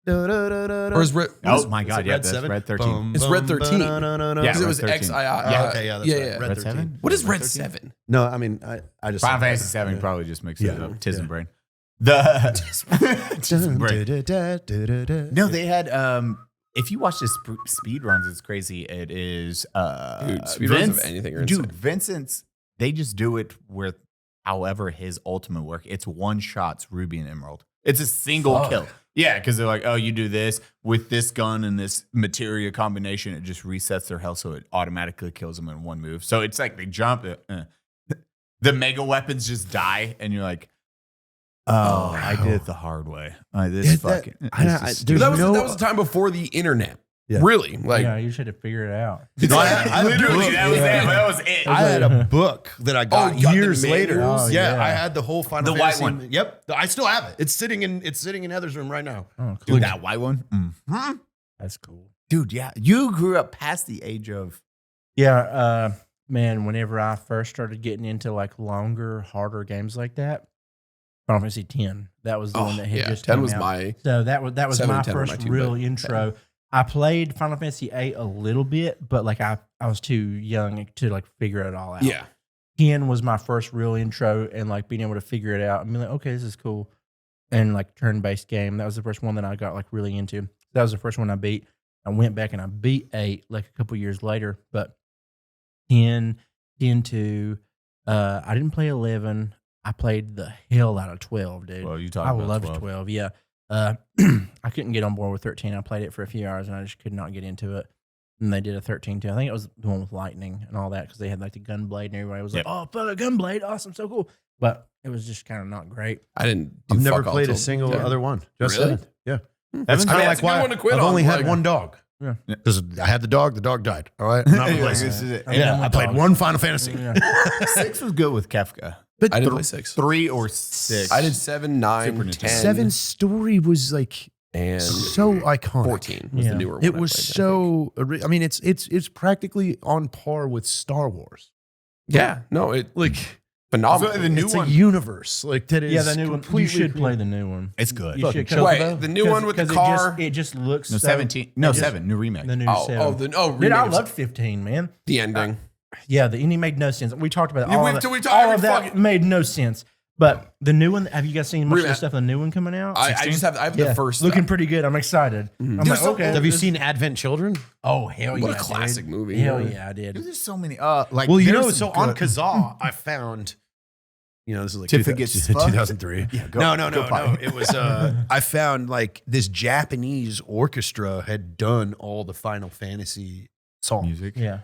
Speaker 3: Or is Red?
Speaker 1: Oh my god,
Speaker 4: it
Speaker 1: yeah,
Speaker 4: Red
Speaker 1: that's
Speaker 4: 7?
Speaker 1: Red 13.
Speaker 3: It's Red 13.
Speaker 1: Yeah,
Speaker 3: Because it
Speaker 1: Red
Speaker 3: was
Speaker 1: 13.
Speaker 3: XII.
Speaker 1: Yeah,
Speaker 4: okay, yeah, that's
Speaker 3: yeah,
Speaker 4: right.
Speaker 3: yeah.
Speaker 4: Red
Speaker 1: Red
Speaker 4: 13.
Speaker 1: 7?
Speaker 3: What is Red
Speaker 1: 13?
Speaker 3: 7?
Speaker 4: No, I mean, I just
Speaker 1: Final
Speaker 4: said
Speaker 1: Fantasy
Speaker 4: that.
Speaker 1: 7
Speaker 4: Yeah.
Speaker 1: probably just mixes it
Speaker 4: Yeah.
Speaker 1: up. Tism
Speaker 4: Yeah.
Speaker 1: brain. Tism brain. No, they had if you watch the speed runs, it's crazy. It is
Speaker 3: Dude, speed runs of anything are insane.
Speaker 1: Dude, Vincent's they just do it with however his ultimate work. It's one shots Ruby and Emerald. It's a single kill. Yeah, because they're like, oh, you do this with this gun and this materia combination, it just resets their health, so it automatically kills them in one move. So it's like they jump.
Speaker 6: the mega weapons just die, and you're like, oh, I did it the hard way. This fucking.
Speaker 3: that was the time before the internet.
Speaker 4: Yeah.
Speaker 3: Really, like
Speaker 2: Yeah, you should have figured it out.
Speaker 6: Literally, that was it.
Speaker 4: I had a book that I got
Speaker 3: you got the
Speaker 4: years later.
Speaker 2: manuals? Oh,
Speaker 4: yeah,
Speaker 2: yeah.
Speaker 4: I had the whole Final
Speaker 6: The white
Speaker 4: Fantasy.
Speaker 6: one.
Speaker 4: Yep, I still have it. It's sitting in Heather's room right now.
Speaker 2: Oh, cool.
Speaker 6: Dude, that white one.
Speaker 2: That's cool.
Speaker 6: Dude, yeah, you grew up past the age of.
Speaker 2: Yeah, man, whenever I first started getting into like longer, harder games like that, Final Fantasy X, that was the one that had just
Speaker 3: 10
Speaker 2: came
Speaker 3: was
Speaker 2: out.
Speaker 3: my.
Speaker 2: So that was
Speaker 3: 7
Speaker 2: my
Speaker 3: and 10 were
Speaker 2: first
Speaker 3: my two,
Speaker 2: real
Speaker 3: but
Speaker 2: intro. I played Final Fantasy VIII a little bit, but like I was too young to like figure it all out.
Speaker 3: Yeah.
Speaker 2: 10 was my first real intro, and like being able to figure it out and be like, okay, this is cool. And like turn-based game. That was the first one that I got like really into. That was the first one I beat. I went back and I beat 8 like a couple years later, but 10, 2, I didn't play 11. I played the hell out of 12, dude.
Speaker 6: Well, you
Speaker 2: I
Speaker 6: talking about
Speaker 2: loved
Speaker 6: 12.
Speaker 2: 12, yeah. I couldn't get on board with 13. I played it for a few hours and I just could not get into it. And they did a 13 too. I think it was the one with lightning and all that because they had like the gunblade and everybody was like, "Oh, fuck a gunblade, awesome, so cool." But it was just kind of not great.
Speaker 3: I didn't. Do
Speaker 4: I've never
Speaker 3: fuck all
Speaker 4: played a
Speaker 3: till
Speaker 4: single
Speaker 3: 10.
Speaker 4: other one. Just
Speaker 3: Really?
Speaker 4: 7. Yeah,
Speaker 3: That's
Speaker 4: that's kind of like
Speaker 3: a good
Speaker 4: why
Speaker 3: one to quit
Speaker 4: I've
Speaker 3: on,
Speaker 4: only had
Speaker 3: like-
Speaker 4: one dog.
Speaker 2: Yeah.
Speaker 4: Because I had the dog died. All right, I'm not replacing
Speaker 6: This
Speaker 4: it.
Speaker 6: is it.
Speaker 4: Yeah, I played
Speaker 2: dogs.
Speaker 4: one Final Fantasy.
Speaker 2: Yeah.
Speaker 6: 6 was good with Kefka.
Speaker 4: But
Speaker 3: I didn't play 6.
Speaker 6: 3 or 6.
Speaker 3: I did 7, 9,
Speaker 6: Super
Speaker 3: 10,
Speaker 6: Nintendo.
Speaker 4: 7's story was like
Speaker 3: and
Speaker 4: so iconic.
Speaker 3: 14 was
Speaker 2: Yeah.
Speaker 3: the newer one.
Speaker 4: It
Speaker 3: I
Speaker 4: was
Speaker 3: played, I think.
Speaker 4: so. I mean, it's practically on par with Star Wars.
Speaker 3: Yeah. No, it
Speaker 4: Like
Speaker 3: phenomenal.
Speaker 6: So the new
Speaker 4: it's
Speaker 6: one.
Speaker 4: a universe like that is.
Speaker 2: Yeah, the new one. You
Speaker 4: completely
Speaker 2: should play the new one.
Speaker 6: It's good.
Speaker 2: You should.
Speaker 4: Chocobo?
Speaker 3: Wait, the new one with the car.
Speaker 2: It just looks
Speaker 6: No,
Speaker 2: so,
Speaker 6: 17. No,
Speaker 2: it just-
Speaker 6: 7. New remake.
Speaker 2: The new
Speaker 3: Oh,
Speaker 2: 7.
Speaker 3: dude,
Speaker 2: Dude, I
Speaker 3: remake of
Speaker 2: loved 15, man.
Speaker 3: the ending.
Speaker 2: Yeah, the ending made no sense. We talked about it.
Speaker 3: Yeah,
Speaker 2: All,
Speaker 3: we-
Speaker 2: of, that,
Speaker 3: we talked
Speaker 2: all
Speaker 3: every
Speaker 2: of that
Speaker 3: fucking-
Speaker 2: made no sense. But the new one, have you guys seen much of the
Speaker 3: Remake.
Speaker 2: stuff of the new one coming out?
Speaker 3: I just have the first.
Speaker 2: looking
Speaker 3: stuff.
Speaker 2: pretty good. I'm excited. I'm
Speaker 3: There's
Speaker 2: like,
Speaker 3: some-
Speaker 2: okay.
Speaker 4: Have you
Speaker 2: this-
Speaker 4: seen Advent Children?
Speaker 2: Oh, hell yeah.
Speaker 3: What a classic
Speaker 2: dude.
Speaker 3: movie.
Speaker 2: Hell
Speaker 3: Yeah.
Speaker 2: yeah, I did.
Speaker 6: Dude, there's so many. Like,
Speaker 4: Well, you
Speaker 6: there's
Speaker 4: know,
Speaker 6: some
Speaker 4: so on
Speaker 6: good-
Speaker 4: Kazaa, I found. This is like
Speaker 6: Certificates fuck?
Speaker 4: 2003.
Speaker 6: Yeah,
Speaker 4: No. It was. I found like this Japanese orchestra had done all the Final Fantasy songs.
Speaker 6: music.
Speaker 2: Yeah.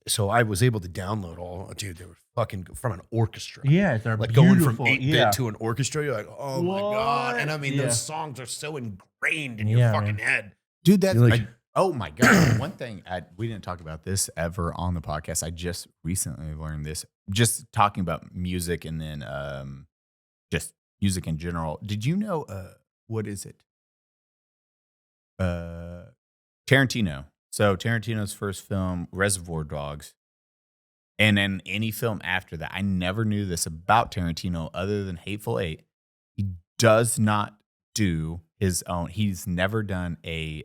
Speaker 4: So I was able to download all. Dude, they were fucking from an orchestra.
Speaker 2: Yeah, they're
Speaker 4: Like
Speaker 2: beautiful.
Speaker 4: going from 8-bit
Speaker 2: yeah.
Speaker 4: to an orchestra, you're like, oh my god! And I mean,
Speaker 2: Yeah.
Speaker 4: those songs are so ingrained in
Speaker 2: Yeah,
Speaker 4: your fucking
Speaker 2: man.
Speaker 4: head.
Speaker 6: Dude, that.
Speaker 4: You're like-
Speaker 6: oh my God. One thing, we didn't talk about this ever on the podcast. I just recently learned this. Just talking about music and then just music in general. Did you know, what is it? Tarantino. So Tarantino's first film, Reservoir Dogs. And then any film after that, I never knew this about Tarantino other than Hateful Eight. He does not do his own. He's never done a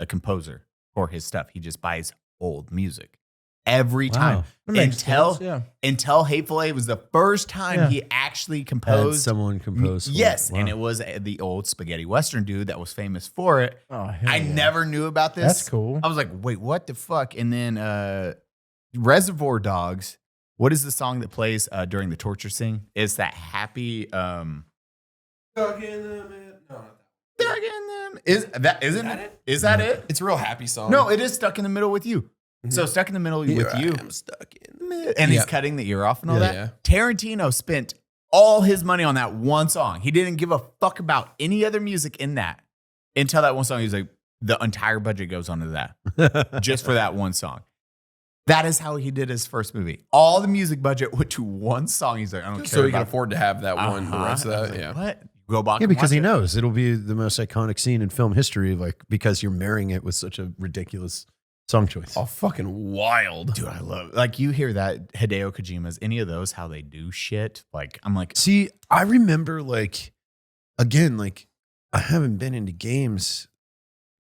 Speaker 6: composer for his stuff. He just buys old music every time.
Speaker 2: That makes
Speaker 6: Until
Speaker 2: sense, yeah.
Speaker 6: until Hateful Eight was the first time
Speaker 2: Yeah.
Speaker 6: he actually
Speaker 4: Had
Speaker 6: composed.
Speaker 4: someone compose.
Speaker 6: Yes,
Speaker 4: Wow.
Speaker 6: and it was the old spaghetti western dude that was famous for it.
Speaker 2: Oh, hell
Speaker 6: I
Speaker 2: yeah.
Speaker 6: never knew about this.
Speaker 2: That's cool.
Speaker 6: I was like, wait, what the fuck? And then Reservoir Dogs. What is the song that plays during the torture scene? It's that happy.
Speaker 3: Stuck in the mid- no, not that.
Speaker 6: Stuck in them. Isn't it? Is that it?
Speaker 3: It's a real happy song.
Speaker 6: No, it is Stuck in the Middle with You. So Stuck in the Middle
Speaker 3: Here
Speaker 6: with You.
Speaker 3: I am stuck in the mid-
Speaker 6: And he's
Speaker 3: Yep.
Speaker 6: cutting the ear off and all
Speaker 3: Yeah,
Speaker 6: that.
Speaker 3: yeah.
Speaker 6: Tarantino spent all his money on that one song. He didn't give a fuck about any other music in that until that one song. He was like, the entire budget goes onto that just for that one song. That is how he did his first movie. All the music budget went to one song. He's like, I don't care.
Speaker 3: So he can
Speaker 6: about
Speaker 3: afford to have that one. The rest of
Speaker 6: I was
Speaker 3: that,
Speaker 6: like,
Speaker 3: yeah.
Speaker 6: What? Go back.
Speaker 4: Yeah,
Speaker 6: and
Speaker 4: because
Speaker 6: watch
Speaker 4: he
Speaker 6: it.
Speaker 4: knows it'll be the most iconic scene in film history, like because you're marrying it with such a ridiculous song choice.
Speaker 3: Oh, fucking wild.
Speaker 6: Dude, I love it. Like you hear that Hideo Kojima's, any of those, how they do shit. Like I'm like,
Speaker 4: See, I remember like, again, like I haven't been into games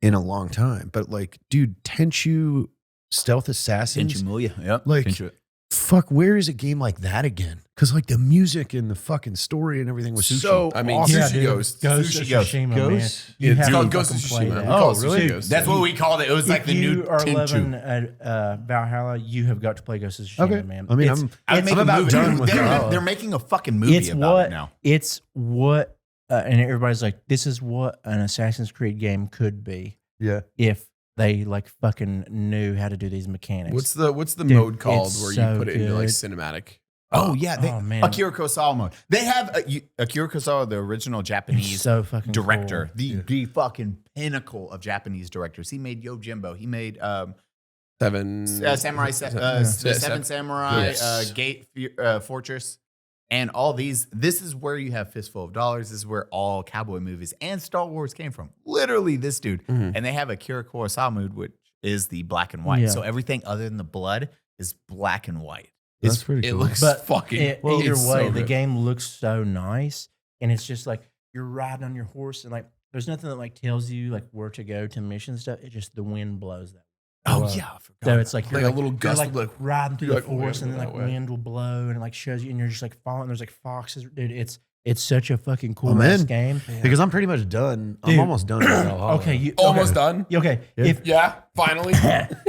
Speaker 4: in a long time, but like, dude, Tenchu Stealth Assassins,
Speaker 6: Tenchu Muya. Yep.
Speaker 4: Like-
Speaker 6: Tenchu.
Speaker 4: fuck, where is a game like that again? Because like the music and the fucking story and everything was
Speaker 6: Sushi.
Speaker 4: so.
Speaker 3: I mean,
Speaker 4: awesome.
Speaker 2: Yeah,
Speaker 3: Sushi
Speaker 2: dude.
Speaker 3: Ghost.
Speaker 2: Ghost
Speaker 6: Sushi
Speaker 2: of
Speaker 6: Ghost.
Speaker 2: Tsushima,
Speaker 4: Ghost?
Speaker 2: man. You
Speaker 3: It's
Speaker 2: have
Speaker 3: called
Speaker 2: to
Speaker 3: Ghost of
Speaker 2: fucking play
Speaker 3: Tsushima.
Speaker 2: that.
Speaker 3: We call it
Speaker 4: Oh,
Speaker 3: Sushi
Speaker 4: really?
Speaker 3: Ghost.
Speaker 6: That's what we called it. It was like
Speaker 2: If
Speaker 6: the new
Speaker 2: you are
Speaker 6: Tenchu.
Speaker 2: loving Valhalla, you have got to play Ghost of Tsushima,
Speaker 4: Okay.
Speaker 2: man.
Speaker 4: I mean,
Speaker 2: It's-
Speaker 4: I'm about done with
Speaker 6: they're,
Speaker 4: Valhalla.
Speaker 6: they're making a fucking movie
Speaker 2: it's
Speaker 6: about
Speaker 2: what
Speaker 6: it now.
Speaker 2: it's what and everybody's like, this is what an Assassin's Creed game could be
Speaker 4: Yeah.
Speaker 2: if they like fucking knew how to do these mechanics.
Speaker 3: What's the
Speaker 2: Dude,
Speaker 3: mode called
Speaker 2: it's
Speaker 3: where
Speaker 2: so
Speaker 3: you put it into like
Speaker 2: good.
Speaker 3: cinematic?
Speaker 6: Oh yeah,
Speaker 2: man.
Speaker 6: Akira Kurosawa mode. They have Akira Kurosawa, the original Japanese
Speaker 2: It's so fucking
Speaker 6: director,
Speaker 2: cool.
Speaker 6: the fucking pinnacle of Japanese directors. He made Yojimbo. He made
Speaker 3: Seven
Speaker 6: Samurai, Seven Samurai,
Speaker 3: Yes.
Speaker 6: Gate Fortress, and all these. This is where you have Fistful of Dollars. This is where all cowboy movies and Star Wars came from. Literally, this dude. And they have Akira Kurosawa mode, which is the black and white.
Speaker 2: Yeah.
Speaker 6: So everything other than the blood is black and white.
Speaker 4: That's pretty
Speaker 3: It
Speaker 4: cool.
Speaker 3: looks
Speaker 2: But
Speaker 3: fucking.
Speaker 2: either
Speaker 3: it's
Speaker 2: way,
Speaker 3: so
Speaker 2: the
Speaker 3: good.
Speaker 2: game looks so nice, and it's just like you're riding on your horse, and like there's nothing that like tells you like where to go to mission stuff. It just the wind blows that.
Speaker 6: Oh
Speaker 2: Wow.
Speaker 6: yeah, I forgot.
Speaker 2: So it's like you're
Speaker 3: Like a little gust
Speaker 2: you're
Speaker 3: of,
Speaker 2: like
Speaker 3: like,
Speaker 2: riding through
Speaker 3: you're
Speaker 2: the
Speaker 3: like,
Speaker 2: forest, and then
Speaker 3: that
Speaker 2: like
Speaker 3: way.
Speaker 2: wind will blow, and it like shows you, and you're just like following. There's like foxes, dude. It's such a fucking cool
Speaker 4: I'm
Speaker 2: ass
Speaker 4: in.
Speaker 2: game.
Speaker 4: Because I'm pretty much done.
Speaker 2: Dude.
Speaker 4: I'm almost done with Valhalla.
Speaker 2: Okay, you
Speaker 3: Almost
Speaker 2: okay.
Speaker 3: done.
Speaker 2: Okay, if
Speaker 3: Yeah, finally.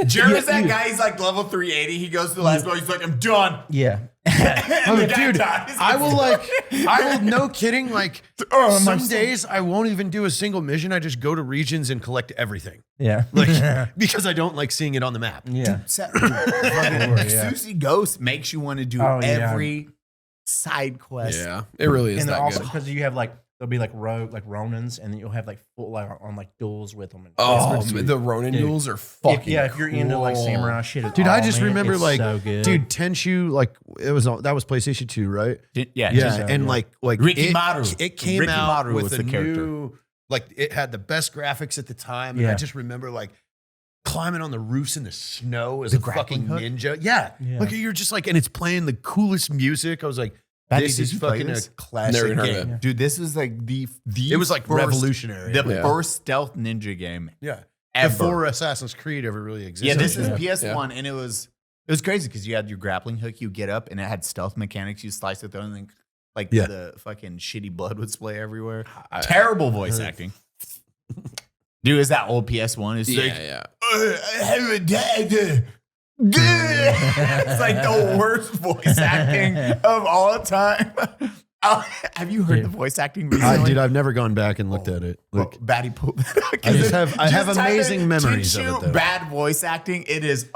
Speaker 6: Jeremy's that guy. He's like level 380. He goes to the last boss. He's like, I'm done.
Speaker 2: yeah,
Speaker 4: Oh,
Speaker 6: The guy
Speaker 4: dude,
Speaker 6: dies.
Speaker 4: I will, no kidding, like, some days I won't even do a single mission. I just go to regions and collect everything.
Speaker 2: yeah,
Speaker 4: Like, because I don't like seeing it on the map.
Speaker 2: yeah.
Speaker 6: Susie Ghost makes you want to do
Speaker 2: Oh, yeah.
Speaker 6: every side quest.
Speaker 3: Yeah, it really is
Speaker 2: And then
Speaker 3: that
Speaker 2: also
Speaker 3: good.
Speaker 2: because you have like there'll be like rogue like Ronins, and then you'll have like full like on like duels with them. And
Speaker 3: Oh,
Speaker 2: it's pretty
Speaker 3: the Ronin
Speaker 2: Dude.
Speaker 3: duels are
Speaker 2: If,
Speaker 3: fucking.
Speaker 2: yeah, if you're into like
Speaker 3: cool.
Speaker 2: samurai shit, at
Speaker 4: Dude,
Speaker 2: all,
Speaker 4: I just
Speaker 2: man,
Speaker 4: remember
Speaker 2: it's
Speaker 4: like,
Speaker 2: so good.
Speaker 4: dude, Tenchu, like that was PlayStation 2, right?
Speaker 6: Yeah,
Speaker 4: Yeah,
Speaker 6: just-
Speaker 4: and like
Speaker 6: Rikimaru.
Speaker 4: it came out
Speaker 6: Rikimaru
Speaker 4: with
Speaker 6: was
Speaker 4: a
Speaker 6: the character.
Speaker 4: new, like it had the best graphics at the time, and
Speaker 2: Yeah.
Speaker 4: I just remember like climbing on the roofs in the snow as
Speaker 6: The
Speaker 4: a fucking
Speaker 6: grappling hook?
Speaker 4: ninja. Yeah.
Speaker 2: Yeah.
Speaker 4: Like you're just like, and it's playing the coolest music. I was like,
Speaker 6: Baddie,
Speaker 4: this
Speaker 6: did
Speaker 4: is
Speaker 6: you play
Speaker 4: fucking a
Speaker 6: this?
Speaker 4: classic
Speaker 3: Never heard of
Speaker 4: game.
Speaker 3: it.
Speaker 6: Dude, this was like the
Speaker 4: It was like
Speaker 6: first-
Speaker 4: revolutionary.
Speaker 6: The
Speaker 3: Yeah.
Speaker 6: first stealth ninja game
Speaker 4: Yeah.
Speaker 6: ever.
Speaker 4: Before Assassin's Creed ever really existed.
Speaker 6: Yeah, this is
Speaker 2: Yeah.
Speaker 6: PS1, and it was crazy because you had your grappling hook, you get up, and it had stealth mechanics. You slice it through, and then like
Speaker 4: Yeah.
Speaker 6: the fucking shitty blood would splay everywhere. Terrible voice acting. Dude, is that old PS1? It's
Speaker 3: Yeah,
Speaker 6: like,
Speaker 3: yeah.
Speaker 6: I have a dad. It's like the worst voice acting of all time. Have you heard the voice acting recently?
Speaker 4: Dude, I've never gone back and looked at it. Like,
Speaker 6: Baddie pulled
Speaker 4: I just have
Speaker 6: type
Speaker 4: amazing
Speaker 6: in
Speaker 4: memories of
Speaker 6: Tenchu
Speaker 4: it, though.
Speaker 6: bad voice acting. It is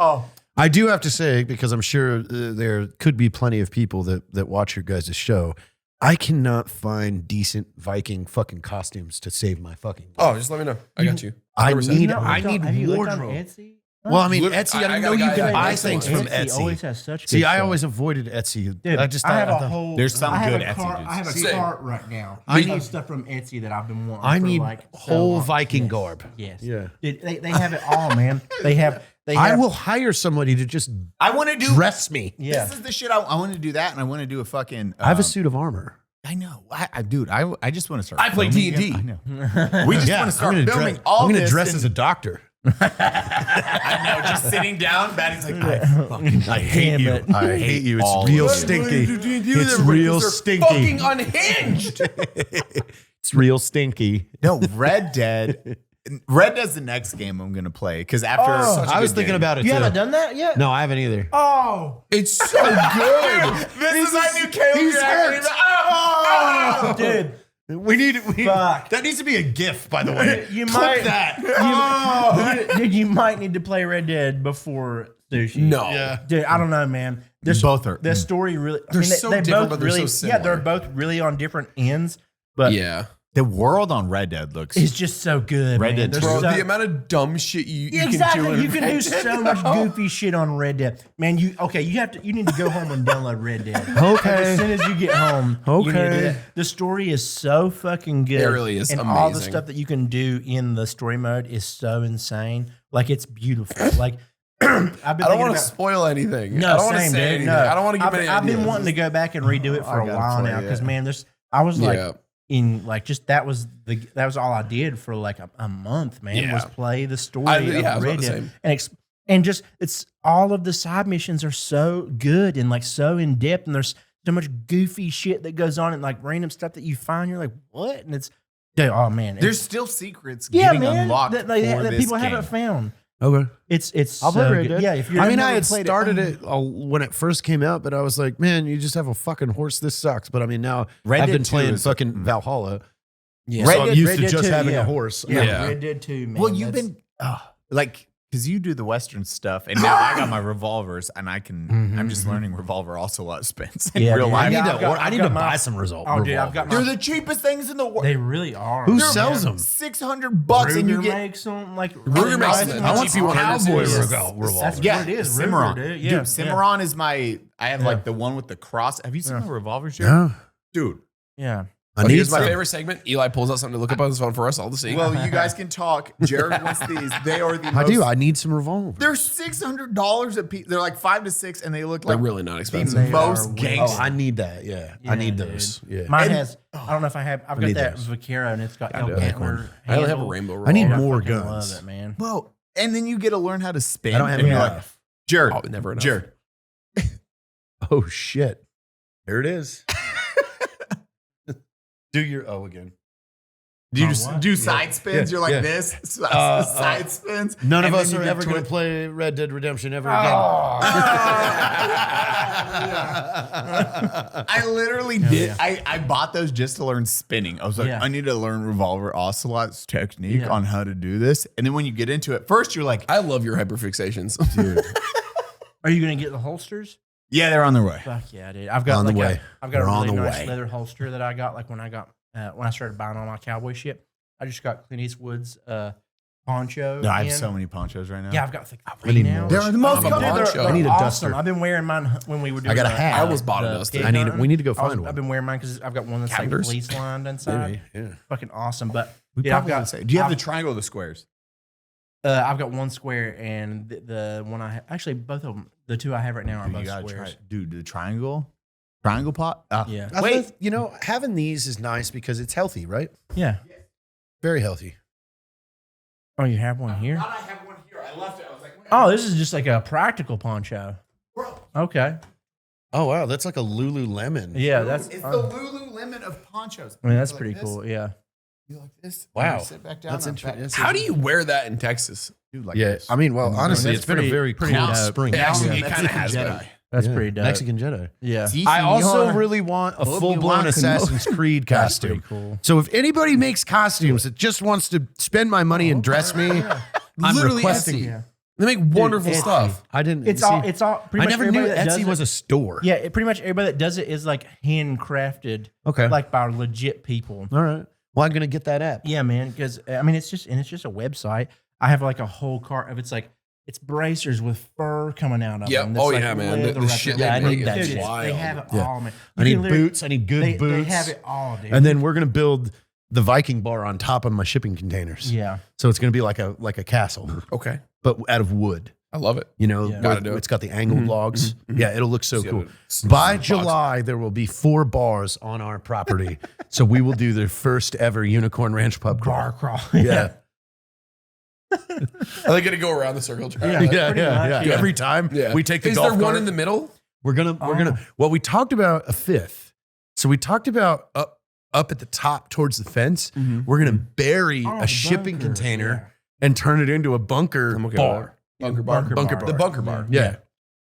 Speaker 4: I do have to say, because I'm sure there could be plenty of people that watch your guys' show, I cannot find decent Viking fucking costumes to save my fucking life.
Speaker 3: Oh, just let me know. I got you.
Speaker 4: I
Speaker 3: 100%.
Speaker 4: need
Speaker 2: Have you looked on
Speaker 4: wardrobe.
Speaker 2: Etsy?
Speaker 4: Well, I mean,
Speaker 3: Look,
Speaker 4: Etsy, I
Speaker 3: I
Speaker 4: didn't
Speaker 3: got
Speaker 4: know
Speaker 3: a
Speaker 4: you
Speaker 3: guy
Speaker 4: could
Speaker 3: that
Speaker 4: buy
Speaker 3: makes
Speaker 4: things
Speaker 3: it.
Speaker 4: from
Speaker 2: Etsy always
Speaker 4: Etsy.
Speaker 2: has such
Speaker 4: See,
Speaker 2: good
Speaker 4: I
Speaker 2: stuff.
Speaker 4: always avoided Etsy.
Speaker 2: Dude,
Speaker 4: I just
Speaker 2: I have
Speaker 4: thought-
Speaker 2: a whole.
Speaker 6: There's some
Speaker 2: I have
Speaker 6: good
Speaker 2: a
Speaker 6: Etsy
Speaker 2: cart,
Speaker 6: dudes.
Speaker 2: I have a
Speaker 3: Same.
Speaker 2: cart right now.
Speaker 4: I
Speaker 2: I
Speaker 4: need-
Speaker 2: need stuff from Etsy that I've been wanting.
Speaker 4: I
Speaker 2: for
Speaker 4: need
Speaker 2: like so
Speaker 4: whole
Speaker 2: long.
Speaker 4: Viking
Speaker 2: Yes.
Speaker 4: garb.
Speaker 2: Yes.
Speaker 4: Yeah.
Speaker 2: Dude, they have it all, man. They have.
Speaker 4: I will hire somebody to just
Speaker 6: I want to do.
Speaker 4: dress me.
Speaker 2: Yeah.
Speaker 6: This is the shit I want to do that, and I want to do a fucking.
Speaker 4: I have a suit of armor.
Speaker 6: I know, dude. I just want to start.
Speaker 3: I play
Speaker 6: filming
Speaker 3: D&D.
Speaker 6: again. I know. We just want to start
Speaker 4: I'm gonna
Speaker 6: filming
Speaker 4: dress,
Speaker 6: all
Speaker 4: I'm gonna
Speaker 6: this.
Speaker 4: dress
Speaker 6: and-
Speaker 4: as a doctor.
Speaker 6: I know, just sitting down. Baddie's like,
Speaker 4: I hate
Speaker 2: Damn
Speaker 4: you.
Speaker 2: it.
Speaker 4: I hate you. It's
Speaker 6: All
Speaker 4: real
Speaker 6: of it.
Speaker 4: stinky. It's
Speaker 3: It's
Speaker 4: real stinky.
Speaker 3: Fucking unhinged.
Speaker 4: It's real stinky.
Speaker 6: no, Red Dead. Red Dead's the next game I'm gonna play because after
Speaker 4: I was thinking about it
Speaker 2: You
Speaker 4: too.
Speaker 2: haven't done that yet?
Speaker 4: No, I haven't either.
Speaker 2: Oh,
Speaker 3: It's so good.
Speaker 6: this is I knew Caleb.
Speaker 4: he's
Speaker 6: reacted.
Speaker 4: hurt.
Speaker 2: dude.
Speaker 4: We need
Speaker 2: Fuck.
Speaker 4: that needs to be a GIF, by the way.
Speaker 2: You
Speaker 4: Clip
Speaker 2: might
Speaker 4: that.
Speaker 2: dude, you might need to play Red Dead before Sushi.
Speaker 3: No.
Speaker 4: Yeah.
Speaker 2: Dude, I don't know, man.
Speaker 6: Both are-
Speaker 2: the story really.
Speaker 3: They're so different, but they're
Speaker 2: really,
Speaker 3: so
Speaker 2: yeah, they're
Speaker 3: similar.
Speaker 2: both really on different ends. But
Speaker 3: Yeah.
Speaker 6: The world on Red Dead looks.
Speaker 2: it's just so good.
Speaker 6: Red
Speaker 2: man.
Speaker 6: Dead
Speaker 2: There's
Speaker 3: Bro,
Speaker 2: so-
Speaker 3: the amount of dumb shit you can do
Speaker 2: exactly.
Speaker 3: in
Speaker 2: You can do
Speaker 3: Red Dead
Speaker 2: so much
Speaker 3: now.
Speaker 2: goofy shit on Red Dead, man. You need to go home and download Red Dead.
Speaker 4: Okay.
Speaker 2: As soon as you get home, you need to do
Speaker 4: Okay.
Speaker 2: that. The story is so fucking good.
Speaker 3: It really is
Speaker 2: and all the
Speaker 3: amazing.
Speaker 2: stuff that you can do in the story mode is so insane. Like it's beautiful. Like I've been
Speaker 3: I don't
Speaker 2: thinking
Speaker 3: want to
Speaker 2: about.
Speaker 3: spoil anything.
Speaker 2: No,
Speaker 3: I don't want to
Speaker 2: same,
Speaker 3: say
Speaker 2: dude.
Speaker 3: anything.
Speaker 2: No,
Speaker 3: I don't want to give
Speaker 2: I've,
Speaker 3: any
Speaker 2: I've been
Speaker 3: ideas.
Speaker 2: wanting to go back and redo it for
Speaker 6: I
Speaker 2: a
Speaker 6: gotta
Speaker 2: while
Speaker 6: play
Speaker 2: now because
Speaker 6: it.
Speaker 2: man, I was like
Speaker 3: Yeah.
Speaker 2: in like just that was all I did for like a month, man.
Speaker 3: Yeah.
Speaker 2: Was play the story
Speaker 3: I
Speaker 2: of
Speaker 3: was about
Speaker 2: Red
Speaker 3: the
Speaker 2: Dead
Speaker 3: same.
Speaker 2: and just it's all of the side missions are so good and like so in depth and there's so much goofy shit that goes on and like random stuff that you find you're like what and it's dude, oh man
Speaker 6: There's still secrets
Speaker 2: yeah
Speaker 6: getting
Speaker 2: man
Speaker 6: unlocked
Speaker 2: that, like,
Speaker 6: for
Speaker 2: that
Speaker 6: this
Speaker 2: people
Speaker 6: game.
Speaker 2: haven't found.
Speaker 4: Okay.
Speaker 2: It's
Speaker 4: I'll
Speaker 2: so
Speaker 4: play Red
Speaker 2: good.
Speaker 4: Dead.
Speaker 2: Yeah, if you're
Speaker 4: I mean,
Speaker 2: never
Speaker 4: I had
Speaker 2: played
Speaker 4: started it when it first came out, but I was like, man, you just have a fucking horse. This sucks. But I mean, now
Speaker 6: Red
Speaker 4: I've
Speaker 6: Dead
Speaker 4: been
Speaker 6: 2
Speaker 4: playing
Speaker 6: is-
Speaker 4: fucking Valhalla.
Speaker 3: Yeah.
Speaker 4: So
Speaker 6: Red
Speaker 4: I'm
Speaker 6: Dead-
Speaker 4: used
Speaker 2: Red
Speaker 4: to
Speaker 2: Dead
Speaker 4: just
Speaker 2: 2,
Speaker 4: having
Speaker 2: yeah.
Speaker 4: a horse.
Speaker 2: Yeah,
Speaker 3: Yeah.
Speaker 2: Red Dead 2, man.
Speaker 6: Well, you've
Speaker 2: that's-
Speaker 6: been like because you do the Western stuff, and now I got my revolvers, and I'm just learning revolver also a lot of spins in real
Speaker 2: dude.
Speaker 6: life.
Speaker 4: I need to buy some result.
Speaker 2: Oh, dude, I've got
Speaker 1: They're
Speaker 2: my.
Speaker 1: the cheapest things in the world.
Speaker 2: They really are.
Speaker 4: Who
Speaker 2: man.
Speaker 4: sells them?
Speaker 1: $600 and you
Speaker 2: Ruger
Speaker 1: get.
Speaker 2: makes them like
Speaker 3: Ruger makes them.
Speaker 4: I want some cowboy
Speaker 2: That's
Speaker 4: revolver.
Speaker 1: Yeah,
Speaker 2: what it is.
Speaker 6: Cimarron.
Speaker 2: Ruger, dude.
Speaker 6: Dude,
Speaker 2: Yeah,
Speaker 6: Cimarron is my. I have like the one with the cross. Have you seen the revolvers, Jared?
Speaker 4: Yeah.
Speaker 6: Dude.
Speaker 2: yeah.
Speaker 4: I
Speaker 3: Here's my
Speaker 4: some.
Speaker 3: favorite segment. Eli pulls out something to look up on his phone for us all to see.
Speaker 1: Well, you guys can talk. Jared wants these. They are the
Speaker 4: I
Speaker 1: most.
Speaker 4: do. I need some revolver.
Speaker 1: They're $600 a piece. They're like 5 to 6, and they look
Speaker 3: they're
Speaker 1: like
Speaker 3: really not
Speaker 1: the
Speaker 3: expensive.
Speaker 2: They
Speaker 1: most
Speaker 2: are way-
Speaker 1: gangster.
Speaker 4: I need that. Yeah. I need those. Yeah.
Speaker 2: Mine
Speaker 1: And-
Speaker 2: has. I don't know if I have. I've got
Speaker 4: need
Speaker 2: that
Speaker 4: those.
Speaker 2: Vaquero, and it's got
Speaker 3: I
Speaker 2: elk
Speaker 3: do. I like
Speaker 2: antler.
Speaker 3: I only have a
Speaker 2: handle.
Speaker 3: rainbow revolver.
Speaker 4: I need
Speaker 2: I
Speaker 4: more
Speaker 2: fucking
Speaker 4: guns.
Speaker 2: Love it, man.
Speaker 1: Well, and then you get to learn how to spin.
Speaker 4: I don't have
Speaker 1: and you're
Speaker 4: enough.
Speaker 1: like, Jared,
Speaker 3: Oh, never enough.
Speaker 1: Jared.
Speaker 4: Oh shit! There it is. Do your again.
Speaker 1: Do you
Speaker 2: On
Speaker 1: just
Speaker 2: what?
Speaker 1: do side spins?
Speaker 4: Yeah,
Speaker 1: You're like
Speaker 4: yeah.
Speaker 1: this, side spins.
Speaker 4: None of
Speaker 1: and
Speaker 4: us
Speaker 1: then
Speaker 4: are
Speaker 1: you
Speaker 4: ever
Speaker 1: get
Speaker 4: going to play Red Dead Redemption ever
Speaker 1: I literally did. I bought those just to learn
Speaker 6: Spinning. I was like,
Speaker 2: Yeah.
Speaker 6: I need to learn revolver ocelot's technique
Speaker 2: Yeah.
Speaker 6: on how to do this. And then when you get into it, first you're like,
Speaker 3: I love your hyperfixations.
Speaker 2: Are you gonna get the holsters?
Speaker 6: yeah, they're on their way.
Speaker 2: Fuck yeah, dude. I've got
Speaker 4: On the
Speaker 2: like
Speaker 4: way.
Speaker 2: I've got
Speaker 4: They're
Speaker 2: a
Speaker 4: on
Speaker 2: really
Speaker 4: the
Speaker 2: nice
Speaker 4: way.
Speaker 2: leather holster that I got like when I started buying all my cowboy shit. I just got Clint Eastwood's poncho.
Speaker 6: No, I have
Speaker 2: in.
Speaker 6: so many ponchos right now.
Speaker 2: Yeah, I've got like
Speaker 4: I need
Speaker 2: three now.
Speaker 4: more.
Speaker 1: They're the most
Speaker 3: I'm a
Speaker 1: comfortable.
Speaker 3: poncho.
Speaker 4: I need a
Speaker 2: awesome.
Speaker 4: duster.
Speaker 2: I've been wearing mine when we were doing.
Speaker 4: I got a
Speaker 2: the-
Speaker 4: hat.
Speaker 3: I almost bought a
Speaker 2: the
Speaker 3: duster.
Speaker 2: pig
Speaker 4: I need it.
Speaker 2: hunting.
Speaker 4: We need to go find one.
Speaker 2: I've been wearing mine because I've got one that's
Speaker 3: Calendars?
Speaker 2: like fleece lined inside.
Speaker 4: Yeah.
Speaker 2: Fucking awesome. But
Speaker 6: We
Speaker 2: yeah, I've
Speaker 6: probably
Speaker 2: got.
Speaker 6: would say, do you have the
Speaker 2: I've-
Speaker 6: triangle or the squares?
Speaker 2: I've got one square and the one actually both of them. The two I have right now are
Speaker 6: Dude,
Speaker 2: both
Speaker 6: you gotta
Speaker 2: squares.
Speaker 6: try, dude, the triangle pot.
Speaker 2: Yeah.
Speaker 4: Wait, having these is nice because it's healthy, right?
Speaker 2: Yeah.
Speaker 4: Very healthy.
Speaker 2: Oh, you have one here?
Speaker 1: I have one here. I left it. I was like,
Speaker 2: Oh, this is just like a practical poncho. Okay.
Speaker 4: Oh wow, that's like a Lululemon.
Speaker 2: Yeah, that's.
Speaker 1: it's the Lululemon of ponchos.
Speaker 2: I mean, that's
Speaker 1: You
Speaker 2: pretty
Speaker 1: like this?
Speaker 2: cool. Yeah.
Speaker 1: You like this?
Speaker 4: Wow.
Speaker 1: You sit back down.
Speaker 4: That's
Speaker 1: I'm
Speaker 4: interesting.
Speaker 1: back-
Speaker 3: How do you wear that in Texas?
Speaker 6: Dude, like
Speaker 4: Yeah,
Speaker 6: this.
Speaker 4: I mean, well, honestly,
Speaker 2: that's
Speaker 4: it's been a
Speaker 2: pretty-
Speaker 4: very
Speaker 2: pretty
Speaker 4: cool
Speaker 2: dope.
Speaker 4: spring.
Speaker 3: Actually,
Speaker 1: Yeah.
Speaker 3: it kind of has
Speaker 1: Mexican
Speaker 3: been.
Speaker 2: That's
Speaker 4: Yeah,
Speaker 2: pretty dope.
Speaker 4: Mexican Jedi.
Speaker 2: Yeah.
Speaker 4: I also
Speaker 1: Obi-Wan-
Speaker 4: really want a
Speaker 1: Obi-Wan
Speaker 4: full-blown
Speaker 1: Kenobi.
Speaker 4: Assassin's Creed
Speaker 2: That's pretty
Speaker 4: costume.
Speaker 2: cool.
Speaker 4: So if anybody makes costumes that just wants to spend my money and dress me, I'm
Speaker 3: Literally
Speaker 4: requesting.
Speaker 3: Etsy.
Speaker 2: Yeah.
Speaker 3: They make wonderful
Speaker 2: Etsy.
Speaker 3: stuff.
Speaker 4: I didn't.
Speaker 2: It's
Speaker 4: see,
Speaker 2: all. It's all. Pretty
Speaker 4: I
Speaker 2: much
Speaker 4: never knew
Speaker 2: everybody that does
Speaker 4: Etsy
Speaker 2: it-
Speaker 4: was a store.
Speaker 2: Yeah, pretty much everybody that does it is like handcrafted,
Speaker 4: Okay.
Speaker 2: like by legit people.
Speaker 4: All right. Well, I'm gonna get that app.
Speaker 2: Yeah, man. Because I mean, it's just a website. I have like a whole cart of it's bracers with fur coming out of
Speaker 3: Yep.
Speaker 2: them.
Speaker 3: Oh,
Speaker 2: that's
Speaker 3: yeah,
Speaker 2: like
Speaker 3: man.
Speaker 2: leather
Speaker 3: The
Speaker 2: wrapped
Speaker 3: shit
Speaker 2: around.
Speaker 3: they
Speaker 4: I need
Speaker 3: make
Speaker 4: that
Speaker 3: is
Speaker 4: shit.
Speaker 2: They
Speaker 3: wild.
Speaker 2: have it
Speaker 4: Yeah.
Speaker 2: all, man.
Speaker 4: I
Speaker 2: You
Speaker 4: need
Speaker 2: can literally-
Speaker 4: boots. I need good
Speaker 2: They
Speaker 4: boots.
Speaker 2: have it all, dude.
Speaker 4: And then we're gonna build the Viking bar on top of my shipping containers.
Speaker 2: yeah,
Speaker 4: So it's gonna be like a castle,
Speaker 3: Okay.
Speaker 4: but out of wood.
Speaker 3: I love it.
Speaker 4: You know,
Speaker 2: Yeah.
Speaker 4: where
Speaker 3: Gotta do it.
Speaker 4: it's got the angled logs. Yeah, it'll look so
Speaker 3: So you
Speaker 4: cool.
Speaker 3: have a-
Speaker 4: By
Speaker 3: box.
Speaker 4: July, there will be 4 bars on our property. So we will do the first ever Unicorn Ranch pub
Speaker 2: bar
Speaker 4: crawl.
Speaker 2: crawl.
Speaker 4: Yeah.
Speaker 3: Are they going to go around the circle?
Speaker 2: Yeah.
Speaker 4: Yeah,
Speaker 2: pretty
Speaker 4: yeah,
Speaker 2: much,
Speaker 4: yeah.
Speaker 2: yeah.
Speaker 4: Every time we take the
Speaker 3: Is
Speaker 4: golf
Speaker 3: there one
Speaker 4: cart,
Speaker 3: in the middle?
Speaker 4: we're gonna well, we talked about a 5th. So we talked about up at the top towards the fence. We're gonna bury
Speaker 2: Oh,
Speaker 4: a
Speaker 2: the
Speaker 4: shipping
Speaker 2: bunker,
Speaker 4: container and turn it into a bunker
Speaker 3: I'm okay with
Speaker 4: bar.
Speaker 3: Bunker bar.
Speaker 4: Bunker bar.
Speaker 3: The bunker bar.
Speaker 4: Yeah.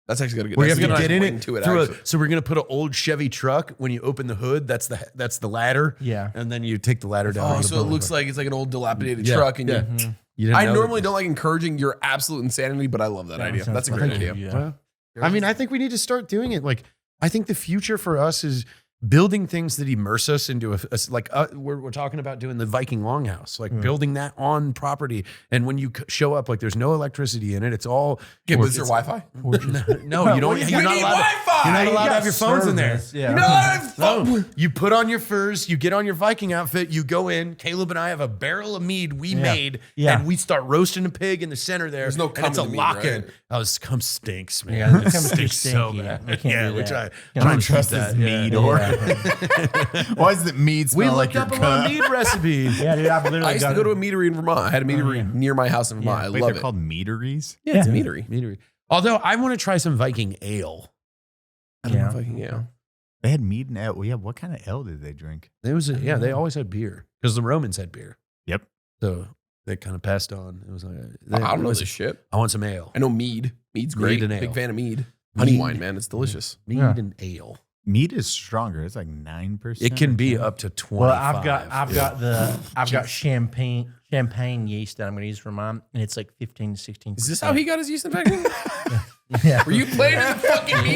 Speaker 3: That's actually got a good.
Speaker 4: We
Speaker 3: that's
Speaker 4: have to
Speaker 3: got a
Speaker 4: get
Speaker 3: nice
Speaker 4: in
Speaker 3: wing
Speaker 4: it
Speaker 3: to it.
Speaker 4: through
Speaker 3: Actually.
Speaker 4: so we're gonna put an old Chevy truck. When you open the hood, that's the ladder.
Speaker 2: Yeah.
Speaker 4: And then you take the ladder down.
Speaker 3: Oh,
Speaker 4: to the
Speaker 3: so it
Speaker 4: bunker
Speaker 3: looks
Speaker 4: bar.
Speaker 3: like it's like an old dilapidated
Speaker 4: Yeah,
Speaker 3: truck, and
Speaker 4: yeah.
Speaker 3: you.
Speaker 4: You didn't
Speaker 3: I
Speaker 4: know
Speaker 3: normally
Speaker 4: that-
Speaker 3: don't like encouraging your absolute insanity, but I love that idea. That's a great idea.
Speaker 2: Yeah.
Speaker 4: Well, I mean, I think we need to start doing it. Like, I think the future for us is building things that immerse us into we're talking about doing the Viking longhouse, like building that on property. And when you show up, like there's no electricity in it. It's all.
Speaker 3: Yeah, but is there Wi-Fi?
Speaker 4: No, you don't. You're not allowed. You're not allowed to have your phones in there.
Speaker 2: Yeah.
Speaker 4: No, you put on your furs, you get on your Viking outfit, you go in. Caleb and I have a barrel of mead we made,
Speaker 2: Yeah.
Speaker 4: and we start roasting a pig in the center there.
Speaker 3: There's no
Speaker 4: and it's a
Speaker 3: cum in the mead,
Speaker 4: lock-in.
Speaker 3: right?
Speaker 4: Oh, this cum stinks, man.
Speaker 2: Yeah, it
Speaker 4: it
Speaker 2: becomes too
Speaker 4: stinks so
Speaker 2: stinky.
Speaker 4: bad.
Speaker 2: We can't
Speaker 4: Yeah,
Speaker 2: do
Speaker 4: we
Speaker 2: that.
Speaker 4: try.
Speaker 2: Yeah,
Speaker 4: Try
Speaker 2: I
Speaker 4: and
Speaker 1: trust
Speaker 4: keep
Speaker 1: this
Speaker 4: that.
Speaker 1: mead
Speaker 2: Yeah.
Speaker 1: or
Speaker 2: Yeah.
Speaker 1: why does the mead
Speaker 4: We
Speaker 1: smell like
Speaker 4: looked
Speaker 1: your
Speaker 4: up on our
Speaker 1: cunt?
Speaker 4: mead recipe.
Speaker 2: Yeah, dude, I've literally
Speaker 3: I used to
Speaker 2: got
Speaker 3: go to a meadery in Vermont. I had a meadery near my house in Vermont. I
Speaker 6: Wait,
Speaker 3: love
Speaker 6: they're
Speaker 3: it.
Speaker 6: called meaderies?
Speaker 3: Yeah, it's a meadery.
Speaker 4: Meadery. Although I want to try some Viking ale.
Speaker 3: I don't know
Speaker 2: Yeah.
Speaker 3: if I can, yeah.
Speaker 6: They had mead and ale. Yeah, what kind of ale did they drink?
Speaker 4: It was they always had beer because the Romans had beer.
Speaker 6: Yep.
Speaker 4: So they kind of passed on. It was like
Speaker 3: I don't know this shit.
Speaker 4: I want some ale.
Speaker 3: I know mead. Mead's
Speaker 4: Mead
Speaker 3: great.
Speaker 4: and ale.
Speaker 3: Big fan of mead. Honey
Speaker 4: Mead.
Speaker 3: wine, man. It's delicious.
Speaker 4: Mead
Speaker 2: Yeah.
Speaker 4: and ale.
Speaker 6: Meat is stronger. It's like 9%.
Speaker 4: It can be up to 25.
Speaker 2: Well, I've got champagne yeast that I'm going to use for mine, and it's like 15 to 16%.
Speaker 3: Is this how he got his yeast infection?
Speaker 2: Yeah.
Speaker 3: Were you playing with the fucking meat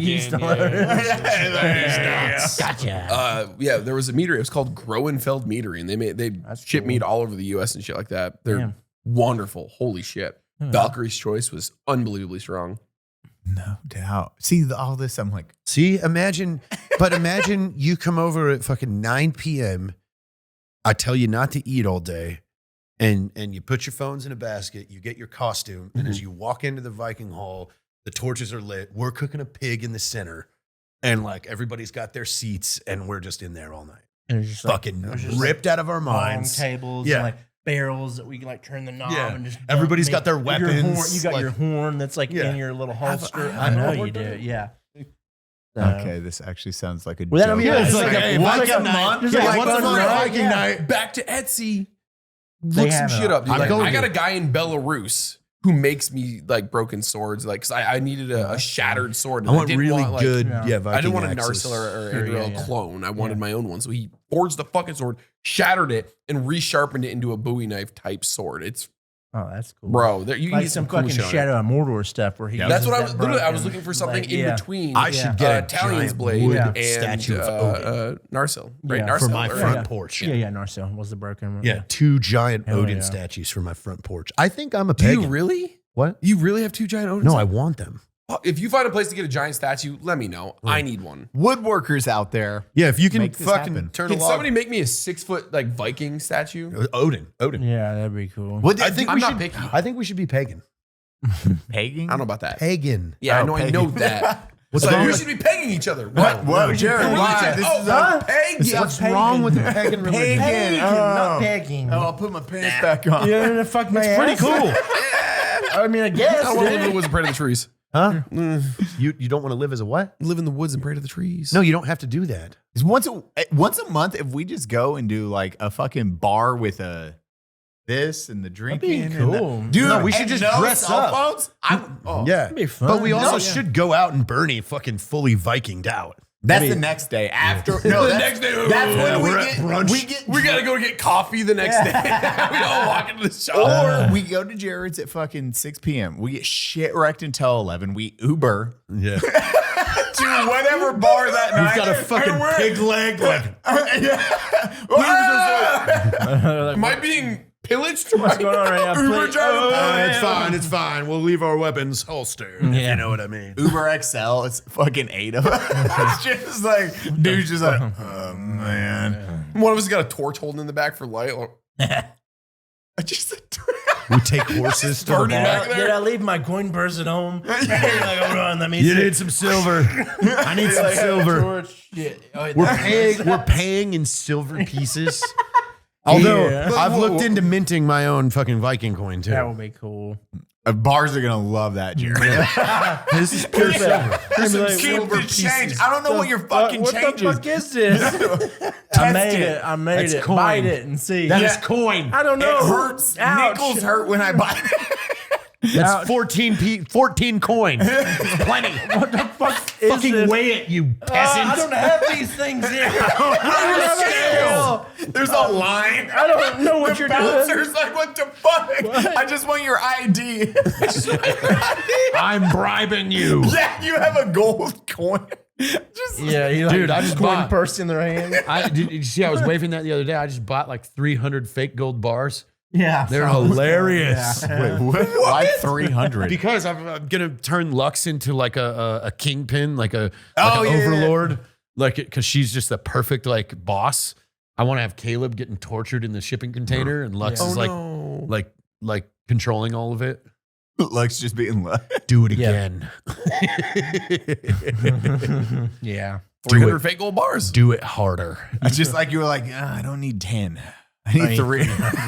Speaker 3: yeast again?
Speaker 2: Gotcha.
Speaker 3: Yeah, there was a meadery. It was called Groenfeld Meadery, and they ship
Speaker 2: cool.
Speaker 3: meat all over the U.S. and shit like that. They're wonderful. Holy shit. Valkyrie's Choice was unbelievably strong.
Speaker 6: No doubt. See, all this, I'm like,
Speaker 4: See, imagine you come over at fucking 9 p.m. I tell you not to eat all day, and you put your phones in a basket, you get your costume, and as you walk into the Viking Hall, the torches are lit. We're cooking a pig in the center, and like everybody's got their seats, and we're just in there all night.
Speaker 2: And it's just
Speaker 4: Fucking ripped out of our minds.
Speaker 2: Long tables,
Speaker 4: Yeah.
Speaker 2: and like barrels that we can like turn the knob and just.
Speaker 4: Everybody's
Speaker 2: dump
Speaker 4: got their
Speaker 2: meat. Your horn-
Speaker 4: weapons,
Speaker 2: You got
Speaker 4: like-
Speaker 2: your horn that's like in your little holster.
Speaker 4: I
Speaker 2: I know
Speaker 4: know.
Speaker 2: you do. Yeah.
Speaker 6: okay, this actually sounds like a
Speaker 2: Well, I mean,
Speaker 6: joke.
Speaker 2: yeah,
Speaker 4: it's like a Viking night.
Speaker 2: Just
Speaker 4: Yeah,
Speaker 2: like
Speaker 4: once a
Speaker 2: fun
Speaker 4: month,
Speaker 2: night,
Speaker 4: Viking
Speaker 2: yeah.
Speaker 4: night.
Speaker 3: Back to Etsy.
Speaker 2: They
Speaker 3: Look some
Speaker 2: have
Speaker 3: shit up, dude.
Speaker 4: I'm
Speaker 3: Like,
Speaker 4: going
Speaker 3: I got
Speaker 4: to.
Speaker 3: a guy in Belarus who makes me like broken swords, like because I needed a shattered sword.
Speaker 4: I
Speaker 3: and
Speaker 4: want
Speaker 3: didn't
Speaker 4: really
Speaker 3: like,
Speaker 4: good.
Speaker 2: yeah.
Speaker 4: Yeah, Viking
Speaker 3: I didn't want a
Speaker 4: axes.
Speaker 3: Narsil or
Speaker 2: Sure,
Speaker 3: Adriel
Speaker 2: yeah.
Speaker 3: clone. I wanted my own one. So he forged the fucking sword, shattered it, and resharpened it into a Bowie knife type sword. It's
Speaker 2: Oh, that's cool.
Speaker 3: bro. There, you can
Speaker 2: Like
Speaker 3: get
Speaker 2: some
Speaker 3: some cool
Speaker 2: fucking
Speaker 3: shit on it.
Speaker 2: Shadow of Mordor stuff where he.
Speaker 3: That's
Speaker 2: uses
Speaker 3: what I
Speaker 2: that
Speaker 3: was literally. I was
Speaker 2: broken,
Speaker 3: looking for something
Speaker 2: like,
Speaker 3: in
Speaker 2: yeah.
Speaker 3: between.
Speaker 4: I should get a
Speaker 3: Italian's
Speaker 4: giant
Speaker 3: blade
Speaker 4: wood
Speaker 3: and
Speaker 4: statue of Odin
Speaker 3: Narsil. Right,
Speaker 2: Yeah.
Speaker 3: Narsil
Speaker 4: for my
Speaker 3: or-
Speaker 4: front porch.
Speaker 2: Yeah, Narsil was the broken one.
Speaker 4: Yeah, 2 giant
Speaker 2: Hell
Speaker 4: Odin
Speaker 2: yeah.
Speaker 4: statues for my front porch. I think I'm a
Speaker 3: Do
Speaker 4: pagan.
Speaker 3: you really?
Speaker 4: What?
Speaker 3: You really have 2 giant Odins?
Speaker 4: No, I want them.
Speaker 3: If you find a place to get a giant statue, let me know. I need one.
Speaker 6: Woodworkers out there.
Speaker 4: Yeah, if you can
Speaker 6: Make this
Speaker 4: fucking
Speaker 6: happen.
Speaker 4: turn
Speaker 3: Can
Speaker 4: a log.
Speaker 3: somebody make me a 6-foot like Viking statue?
Speaker 4: Odin.
Speaker 2: Yeah, that'd be cool.
Speaker 4: I think
Speaker 3: I'm
Speaker 4: we
Speaker 3: not
Speaker 4: should.
Speaker 3: picky.
Speaker 4: I think we should be pagan.
Speaker 6: Pagan?
Speaker 3: I don't know about that.
Speaker 4: Pagan.
Speaker 3: Yeah,
Speaker 6: Oh,
Speaker 3: I know that.
Speaker 4: What's
Speaker 3: Like,
Speaker 4: wrong
Speaker 3: we
Speaker 4: with-
Speaker 3: should be pegging each other.
Speaker 6: Whoa, Jared, why? This is a
Speaker 3: pagan.
Speaker 4: What's wrong with the pagan religion?
Speaker 2: Pagan, not pegging.
Speaker 6: Oh, I'll put my pants back on.
Speaker 2: You know, fuck my ass.
Speaker 4: Pretty cool.
Speaker 2: I mean, I guess.
Speaker 3: I want to live in
Speaker 2: dude.
Speaker 3: the woods and pray to the trees.
Speaker 4: Huh? You don't want to live as a what?
Speaker 3: Live in the woods and pray to the trees.
Speaker 4: No, you don't have to do that.
Speaker 6: Once a month, if we just go and do like a fucking bar with a this and the drinking,
Speaker 2: That'd be cool.
Speaker 6: dude.
Speaker 4: No, we should
Speaker 6: and
Speaker 4: just
Speaker 6: no
Speaker 4: dress
Speaker 6: cell
Speaker 4: up.
Speaker 6: phones?
Speaker 4: Yeah.
Speaker 2: That'd be fun.
Speaker 4: But we also
Speaker 2: No, yeah.
Speaker 4: should go out and Bernie fucking fully Vikinged out.
Speaker 6: That's the next day after. No,
Speaker 3: The
Speaker 6: that's
Speaker 3: next day,
Speaker 6: That's when
Speaker 4: we're
Speaker 6: we
Speaker 4: at
Speaker 6: get
Speaker 4: brunch.
Speaker 3: we gotta go get coffee the next day. We all walk into the shop.
Speaker 6: Or we go to Jared's at fucking 6 p.m. We get shit wrecked until 11. We Uber
Speaker 4: Yeah.
Speaker 6: to whatever bar that night.
Speaker 4: We've got a fucking pig leg. Like,
Speaker 3: Am I being pillaged?
Speaker 2: What's going on right now?
Speaker 3: Uber
Speaker 2: Please-
Speaker 3: driver.
Speaker 4: it's fine. It's fine. We'll leave our weapons holstered. If
Speaker 2: Yeah.
Speaker 4: you know what I mean.
Speaker 6: Uber XL. It's fucking 8 of us. It's just like, dude's just like, oh man.
Speaker 3: One of us got a torch holding in the back for light.
Speaker 6: Just
Speaker 4: We take horses to the
Speaker 3: Burning
Speaker 4: bar.
Speaker 3: back there.
Speaker 2: Did I leave my coin purse at home? Like, hold on, let me
Speaker 4: You
Speaker 2: see.
Speaker 4: need some silver. I need some silver.
Speaker 2: Torch. Shit. Oh,
Speaker 4: We're paying in silver pieces. Although
Speaker 2: Yeah.
Speaker 4: I've looked into minting my own fucking Viking coin too.
Speaker 2: That would be cool.
Speaker 6: bars are gonna love that, Jared.
Speaker 4: This is pure silver.
Speaker 2: Some
Speaker 6: Silver change. I don't know what your fucking
Speaker 2: what
Speaker 6: change
Speaker 2: the
Speaker 6: is.
Speaker 2: fuck is this? I made it. I made
Speaker 4: That's
Speaker 2: it.
Speaker 4: coin.
Speaker 2: Bite it and see.
Speaker 4: That is coin.
Speaker 2: I don't know.
Speaker 6: It hurts.
Speaker 2: Ouch.
Speaker 6: Nickels hurt when I buy it.
Speaker 4: That's 14 coin. Plenty.
Speaker 2: What the fuck is
Speaker 4: Fucking
Speaker 2: this?
Speaker 4: weigh it, you peasant.
Speaker 2: I don't have these things here.
Speaker 6: There's a line.
Speaker 2: I don't know what you're doing.
Speaker 6: Bouncer's like, what the fuck? I just want your ID.
Speaker 4: I'm bribing you.
Speaker 6: Yeah, you have a gold coin. Just
Speaker 2: Yeah, you
Speaker 4: Dude, I just
Speaker 2: coin
Speaker 4: bought-
Speaker 2: purse in their hand.
Speaker 4: Did you see I was waving that the other day? I just bought like 300 fake gold bars.
Speaker 2: Yeah,
Speaker 4: They're hilarious.
Speaker 6: wait, what? Like 300.
Speaker 4: Because I'm gonna turn Lux into like a kingpin, like an
Speaker 6: yeah,
Speaker 4: overlord, like because she's just the perfect like boss. I want to have Caleb getting tortured in the shipping container, and Lux is like controlling all of it.
Speaker 6: Lux just being like,
Speaker 4: Do it
Speaker 2: Yeah.
Speaker 4: again.
Speaker 2: Yeah.
Speaker 3: 300 fake gold bars.
Speaker 4: Do it harder.
Speaker 6: it's just like you were like, I don't need 10. I need 3.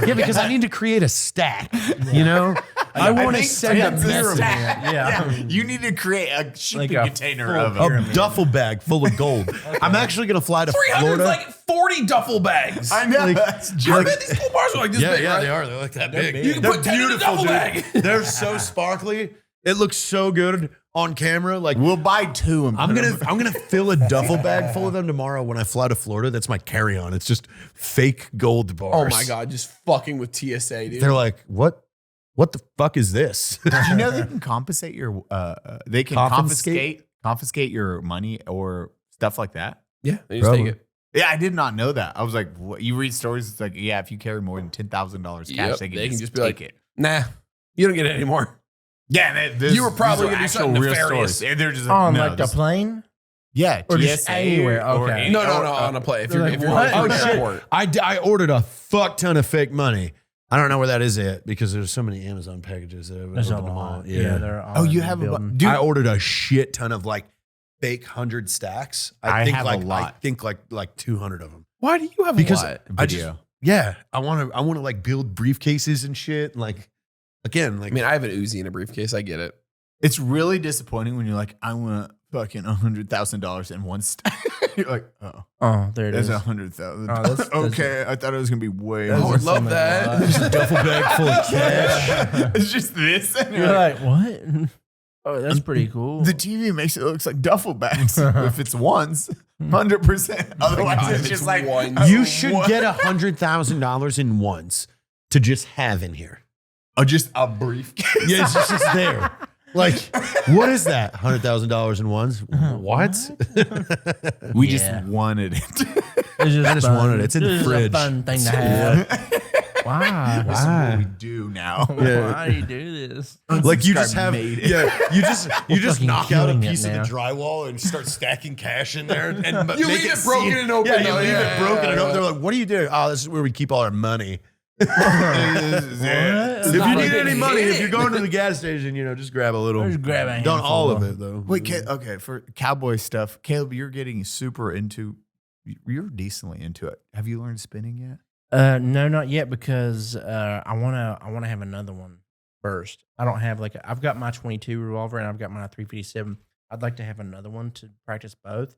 Speaker 4: Yeah, because I need to create a stack. You know, I want to
Speaker 6: think
Speaker 4: send a
Speaker 6: that's a
Speaker 4: message.
Speaker 6: stack.
Speaker 2: Yeah.
Speaker 6: You need to create a shipping
Speaker 2: Like a
Speaker 6: container
Speaker 2: full
Speaker 6: of
Speaker 4: A duffel bag full of gold. I'm actually gonna fly to
Speaker 3: 300
Speaker 4: Florida.
Speaker 3: is like 40 duffel bags.
Speaker 6: I know.
Speaker 3: I
Speaker 6: That's
Speaker 3: bet these gold bars are like this
Speaker 4: Yeah,
Speaker 3: big,
Speaker 4: yeah,
Speaker 3: right?
Speaker 4: they are. They're like that big.
Speaker 3: You can put 10 in a duffel bag.
Speaker 4: They're so sparkly. It looks so good. on camera. Like
Speaker 6: We'll buy 2 and
Speaker 4: I'm gonna fill a duffel bag full of them tomorrow when I fly to Florida. That's my carry-on. It's just fake gold bars.
Speaker 3: Oh my God, just fucking with TSA, dude.
Speaker 4: They're like, what the fuck is this?
Speaker 6: Did you know they can compensate your they can confiscate your money or stuff like that?
Speaker 3: Yeah, they just take it.
Speaker 6: Yeah, I did not know that. I was like, what? You read stories, it's like, yeah, if you carry more than $10,000 cash, they can just
Speaker 3: be
Speaker 6: take
Speaker 3: like,
Speaker 6: it.
Speaker 3: Nah, you don't get it anymore.
Speaker 6: Yeah,
Speaker 3: You were probably gonna do something nefarious.
Speaker 6: They're just
Speaker 2: On
Speaker 6: no,
Speaker 2: like the plane?
Speaker 6: yeah,
Speaker 2: Or
Speaker 6: TSA
Speaker 2: just anywhere,
Speaker 6: or
Speaker 2: okay.
Speaker 6: any-
Speaker 3: No, on a plane. If you're,
Speaker 2: like,
Speaker 3: if you're
Speaker 2: what?
Speaker 3: going to
Speaker 4: Oh,
Speaker 3: an
Speaker 4: shit.
Speaker 3: airport.
Speaker 4: I ordered a fuck ton of fake money. I don't know where that is at because there's so many Amazon packages. That
Speaker 2: There's a
Speaker 4: opened them all.
Speaker 2: lot. Yeah, they're all
Speaker 6: Oh,
Speaker 2: in
Speaker 6: you
Speaker 2: the
Speaker 6: have a
Speaker 2: building.
Speaker 6: dude.
Speaker 4: I ordered a shit ton of like fake 100 stacks.
Speaker 6: I
Speaker 4: think
Speaker 6: have a
Speaker 4: like
Speaker 6: lot.
Speaker 4: I think like 200 of them.
Speaker 3: Why do you have
Speaker 4: Because
Speaker 3: a lot?
Speaker 4: I just
Speaker 6: Video.
Speaker 4: I want to like build briefcases and shit. And like again, like
Speaker 3: I mean, I have an Uzi in a briefcase. I get it.
Speaker 6: It's really disappointing when you're like, I want fucking $100,000 in one stack. You're like,
Speaker 2: Oh, there it
Speaker 6: there's
Speaker 2: is.
Speaker 6: 100,000.
Speaker 2: Oh, that's-
Speaker 6: okay, I thought it was gonna be way
Speaker 2: That's
Speaker 3: I
Speaker 6: more.
Speaker 3: would
Speaker 2: just
Speaker 3: love
Speaker 2: something
Speaker 3: that.
Speaker 2: like
Speaker 4: there's a duffel bag full of cash.
Speaker 6: It's just this. And
Speaker 2: You're like, what? Oh, that's pretty cool.
Speaker 6: the TV makes it look like duffel bags if it's ones, 100%. Otherwise,
Speaker 3: God,
Speaker 6: it's
Speaker 3: if
Speaker 6: just
Speaker 3: it's
Speaker 6: like
Speaker 3: ones.
Speaker 4: You should
Speaker 6: what?
Speaker 4: get $100,000 in ones to just have in here.
Speaker 6: just a briefcase.
Speaker 4: Yeah, it's just there. Like, what is that? $100,000 in ones? What?
Speaker 6: We
Speaker 2: Yeah.
Speaker 6: just wanted it.
Speaker 2: It's just
Speaker 4: I just
Speaker 2: fun.
Speaker 4: wanted it. It's in the
Speaker 2: It's just
Speaker 4: fridge.
Speaker 2: a fun thing to have. Why?
Speaker 6: This is what we do now.
Speaker 4: Yeah.
Speaker 2: Why do you do this?
Speaker 4: Like you just
Speaker 6: Unsubscribe
Speaker 4: have,
Speaker 6: made it.
Speaker 4: you just
Speaker 2: fucking
Speaker 4: knock out a
Speaker 2: killing it
Speaker 4: piece of the
Speaker 2: now.
Speaker 4: drywall and start stacking cash in there, and
Speaker 3: You
Speaker 4: make
Speaker 3: leave it broken
Speaker 4: seem-
Speaker 3: and open,
Speaker 4: Yeah, you
Speaker 3: though.
Speaker 4: leave
Speaker 3: Yeah,
Speaker 4: it broken
Speaker 3: yeah,
Speaker 4: and open.
Speaker 3: yeah.
Speaker 4: They're like, "What are you doing?" Oh, this is where we keep all our money.
Speaker 2: What?
Speaker 4: If you
Speaker 2: Not
Speaker 4: need
Speaker 2: like
Speaker 4: any
Speaker 2: it.
Speaker 4: money, if you're going to the gas station, just grab a little.
Speaker 2: Just grab a
Speaker 4: Don't all of
Speaker 2: handful.
Speaker 4: it though.
Speaker 6: Wait, okay, for cowboy stuff, Caleb, you're getting super into. You're decently into it. Have you learned spinning yet?
Speaker 2: No, not yet because I wanna have another one first. I don't have I've got my 22 revolver and I've got my 357. I'd like to have another one to practice both.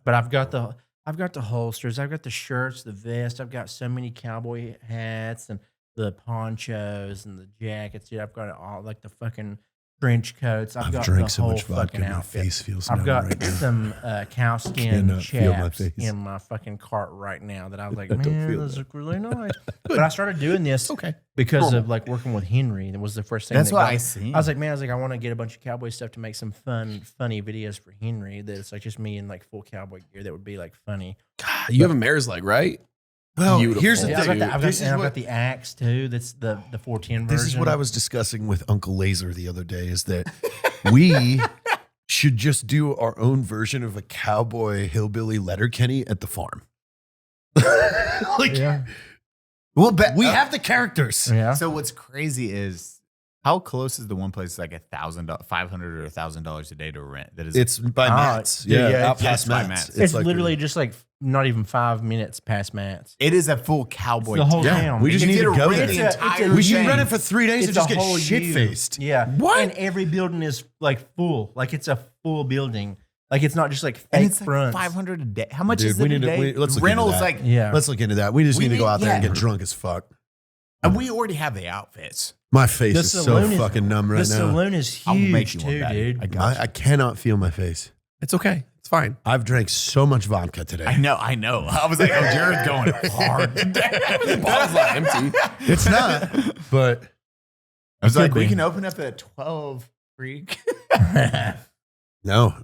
Speaker 2: But I've got the holsters, I've got the shirts, the vest, I've got so many cowboy hats and the ponchos and the jackets. Dude, I've got it all, like the fucking trench coats. I've got
Speaker 4: drank
Speaker 2: the
Speaker 4: so
Speaker 2: whole
Speaker 4: much vodka,
Speaker 2: fucking
Speaker 4: my
Speaker 2: outfit.
Speaker 4: face feels
Speaker 2: I've
Speaker 4: numb
Speaker 2: got
Speaker 4: right now.
Speaker 2: some cow skin
Speaker 4: Cannot feel my
Speaker 2: chaps
Speaker 4: face.
Speaker 2: in my fucking cart right now that I was like,
Speaker 4: I don't
Speaker 2: man,
Speaker 4: feel
Speaker 2: those
Speaker 4: that.
Speaker 2: look really nice. But I started doing this
Speaker 3: Okay.
Speaker 2: because of working with Henry. That was the first thing.
Speaker 6: That's
Speaker 2: that
Speaker 6: what
Speaker 2: got
Speaker 6: I
Speaker 2: me.
Speaker 6: seen.
Speaker 2: I was like, man, I want to get a bunch of cowboy stuff to make some funny videos for Henry. That's like just me in full cowboy gear. That would be funny.
Speaker 3: You have a mare's leg, right?
Speaker 4: Well,
Speaker 3: Beautiful.
Speaker 4: here's the
Speaker 2: Yeah,
Speaker 4: thing.
Speaker 2: I've
Speaker 4: This is
Speaker 2: got
Speaker 4: what-
Speaker 2: the axe too. That's the 410 version.
Speaker 4: This is what I was discussing with Uncle Laser the other day is that we should just do our own version of a cowboy hillbilly Letterkenny at the farm.
Speaker 2: Yeah.
Speaker 6: Well,
Speaker 4: We have the characters.
Speaker 2: Yeah.
Speaker 6: So what's crazy is how close is the one place like $1,500 or $1,000 a day to rent? That is
Speaker 4: It's by Matt's.
Speaker 2: yeah,
Speaker 4: Yeah, out
Speaker 6: it's
Speaker 4: past
Speaker 6: by
Speaker 4: Matt's.
Speaker 6: Matt's.
Speaker 2: It's
Speaker 4: like
Speaker 2: literally just not even 5 minutes past Matt's.
Speaker 6: it is a full cowboy.
Speaker 2: The whole
Speaker 4: yeah,
Speaker 2: town.
Speaker 4: we just
Speaker 6: You
Speaker 4: need
Speaker 6: get
Speaker 4: to
Speaker 6: to
Speaker 4: go
Speaker 6: rent
Speaker 4: there.
Speaker 6: the entire
Speaker 4: We should
Speaker 6: thing.
Speaker 4: rent it for 3 days and just
Speaker 2: a
Speaker 4: get
Speaker 2: whole
Speaker 4: shit
Speaker 2: U.
Speaker 4: faced.
Speaker 2: Yeah.
Speaker 3: What?
Speaker 2: And every building is full. It's a full building. It's not just fake
Speaker 6: and it's
Speaker 2: fronts.
Speaker 6: like $500 a day. How much
Speaker 4: Dude,
Speaker 6: is
Speaker 4: we
Speaker 6: it a
Speaker 4: need to-
Speaker 6: day?
Speaker 4: let's look into
Speaker 6: Rental's
Speaker 4: that.
Speaker 6: like,
Speaker 2: Yeah.
Speaker 4: Let's look into that. We just
Speaker 6: We
Speaker 4: need to go
Speaker 6: need-
Speaker 4: out there and
Speaker 6: yeah.
Speaker 4: get drunk as fuck.
Speaker 6: and we already have the outfits.
Speaker 4: My face
Speaker 2: The
Speaker 4: is so
Speaker 2: saloon is-
Speaker 4: fucking numb right
Speaker 2: the
Speaker 4: now.
Speaker 2: saloon is
Speaker 6: I'll make
Speaker 2: huge
Speaker 6: you one,
Speaker 2: too,
Speaker 6: Baddie.
Speaker 2: dude.
Speaker 6: I got you.
Speaker 4: I cannot feel my face.
Speaker 3: It's okay. It's fine.
Speaker 4: I've drank so much vodka today.
Speaker 6: I know. I was like, oh, Jared's going hard.
Speaker 3: The bottle's not empty.
Speaker 4: It's not, but
Speaker 6: I was like,
Speaker 2: Could
Speaker 6: we
Speaker 2: be.
Speaker 6: can open up at 12 Freak.
Speaker 4: no.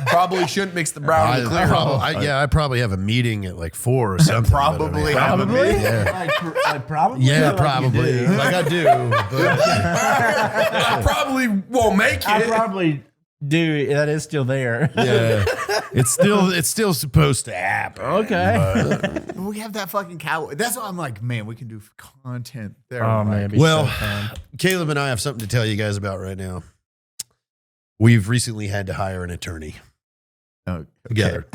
Speaker 3: Probably shouldn't mix the brown and clear.
Speaker 4: I probably have a meeting at 4 or something.
Speaker 6: Probably.
Speaker 2: Probably?
Speaker 4: Yeah.
Speaker 2: Probably?
Speaker 4: Yeah,
Speaker 2: Like you
Speaker 4: probably.
Speaker 2: do.
Speaker 4: Like I do. But
Speaker 3: I probably won't make it.
Speaker 2: I probably do. That is still there.
Speaker 4: yeah, it's still supposed to happen.
Speaker 2: Okay.
Speaker 4: but-
Speaker 6: We have that fucking cowboy. That's why I'm like, man, we can do content there.
Speaker 2: Oh,
Speaker 6: Like,
Speaker 2: man. It'd be
Speaker 4: Well,
Speaker 2: so fun.
Speaker 4: Caleb and I have something to tell you guys about right now. We've recently had to hire an attorney
Speaker 6: oh,
Speaker 4: together.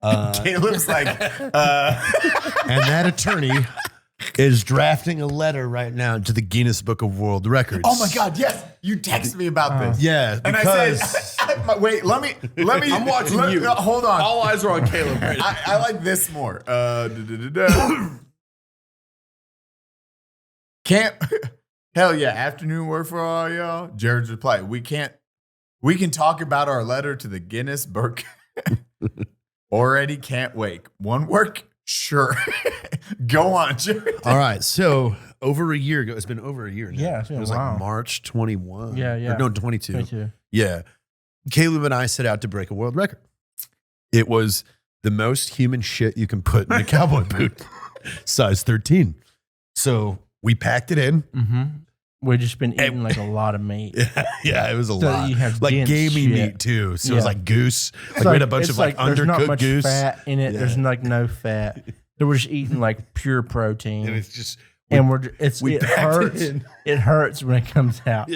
Speaker 6: Caleb's like,
Speaker 4: And that attorney is drafting a letter right now to the Guinness Book of World Records.
Speaker 6: oh my God, yes. You texted me about this.
Speaker 4: Yeah,
Speaker 6: And
Speaker 4: because
Speaker 6: I said, wait, let me.
Speaker 3: I'm watching you.
Speaker 6: no, hold on.
Speaker 3: All eyes are on Caleb right now.
Speaker 6: I like this more. Can't
Speaker 1: Hell yeah, afternoon work for all y'all. Jared's reply, we can talk about our letter to the Guinness Book. Already can't wait. One work? Sure. Go on, Jared.
Speaker 4: All right. So over a year ago, it's been over a year now.
Speaker 2: Yeah, it's been
Speaker 4: it was
Speaker 2: a while.
Speaker 4: like March 21.
Speaker 2: Yeah, yeah.
Speaker 4: Or no, 22.
Speaker 2: 22.
Speaker 4: Yeah. Caleb and I set out to break a world record. It was the most human shit you can put in a cowboy boot, size 13. So we packed it in.
Speaker 2: Mm-hmm. We've just been eating like a lot of meat.
Speaker 4: Yeah, it was a
Speaker 2: So
Speaker 4: lot.
Speaker 2: you have
Speaker 4: Like
Speaker 2: dense
Speaker 4: gamey
Speaker 2: shit.
Speaker 4: meat too. So it was
Speaker 2: Yeah.
Speaker 4: like goose. Like
Speaker 2: It's
Speaker 4: we had a bunch
Speaker 2: it's
Speaker 4: of like
Speaker 2: there's not
Speaker 4: undercooked
Speaker 2: much
Speaker 4: goose.
Speaker 2: fat in it.
Speaker 4: Yeah.
Speaker 2: There's like no fat. So we're just eating like pure protein.
Speaker 4: And it's just,
Speaker 2: And
Speaker 4: we
Speaker 2: it
Speaker 4: packed
Speaker 2: hurts.
Speaker 4: it in.
Speaker 2: It hurts when it comes out.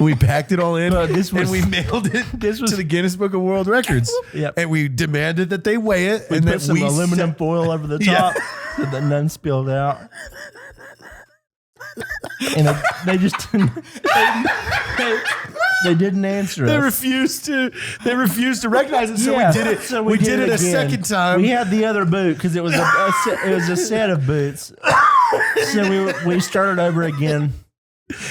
Speaker 4: we packed it all in
Speaker 2: But this was-
Speaker 4: and we mailed it
Speaker 2: this was-
Speaker 4: to the Guinness Book of World Records.
Speaker 2: Yep.
Speaker 4: And we demanded that they weigh it.
Speaker 2: We
Speaker 4: and
Speaker 2: put
Speaker 4: that
Speaker 2: some
Speaker 4: we
Speaker 2: aluminum
Speaker 4: set-
Speaker 2: foil over the
Speaker 4: Yeah.
Speaker 2: top so that none spilled out. And they just they didn't answer
Speaker 4: They
Speaker 2: us.
Speaker 4: refused to recognize it. So
Speaker 2: Yeah,
Speaker 4: we did it.
Speaker 2: so
Speaker 4: we did it a
Speaker 2: again.
Speaker 4: second time.
Speaker 2: We had the other boot because it was it was a set of boots. So we started over again,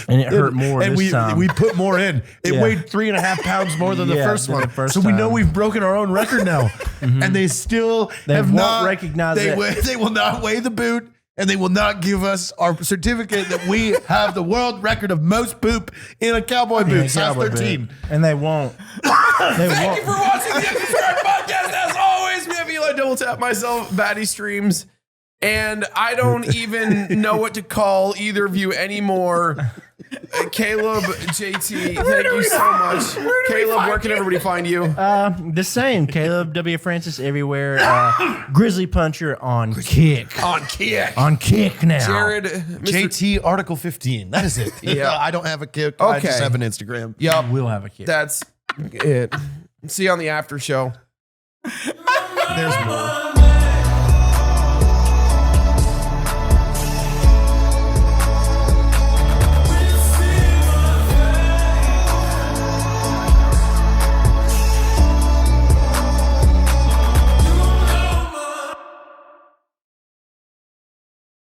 Speaker 2: and it hurt more
Speaker 4: and
Speaker 2: this time.
Speaker 4: we put more in. It
Speaker 2: Yeah.
Speaker 4: weighed 3.5 pounds more than the
Speaker 2: Yeah,
Speaker 4: first
Speaker 2: than
Speaker 4: one.
Speaker 2: the first
Speaker 4: so we know
Speaker 2: time.
Speaker 4: we've broken our own record now. And they still
Speaker 2: They
Speaker 4: have
Speaker 2: won't
Speaker 4: not
Speaker 2: recognize it.
Speaker 4: They will not weigh the boot. And they will not give us our certificate that we have the world record of most poop in a cowboy boot,
Speaker 2: Yeah,
Speaker 4: size
Speaker 2: cowboy
Speaker 4: 13.
Speaker 2: boot. And they won't.
Speaker 3: Thank you for watching the Unsub podcast. As always, me and Eli double tap myself, Baddie streams. And I don't even know what to call either of you anymore. Caleb, JT, thank you so much. Caleb, where can everybody find you?
Speaker 2: The same. Caleb W. Francis everywhere. Grizzly Puncher on Kick.
Speaker 3: On Kick.
Speaker 2: On Kick now.
Speaker 3: Jared, Mr.
Speaker 4: JT Article 15. That is it.
Speaker 3: Yeah.
Speaker 4: I don't have a kick. I just
Speaker 3: Okay.
Speaker 4: have an Instagram.
Speaker 3: Yup,
Speaker 2: We'll have a Kick.
Speaker 3: that's it. See you on the after show.
Speaker 4: There's more.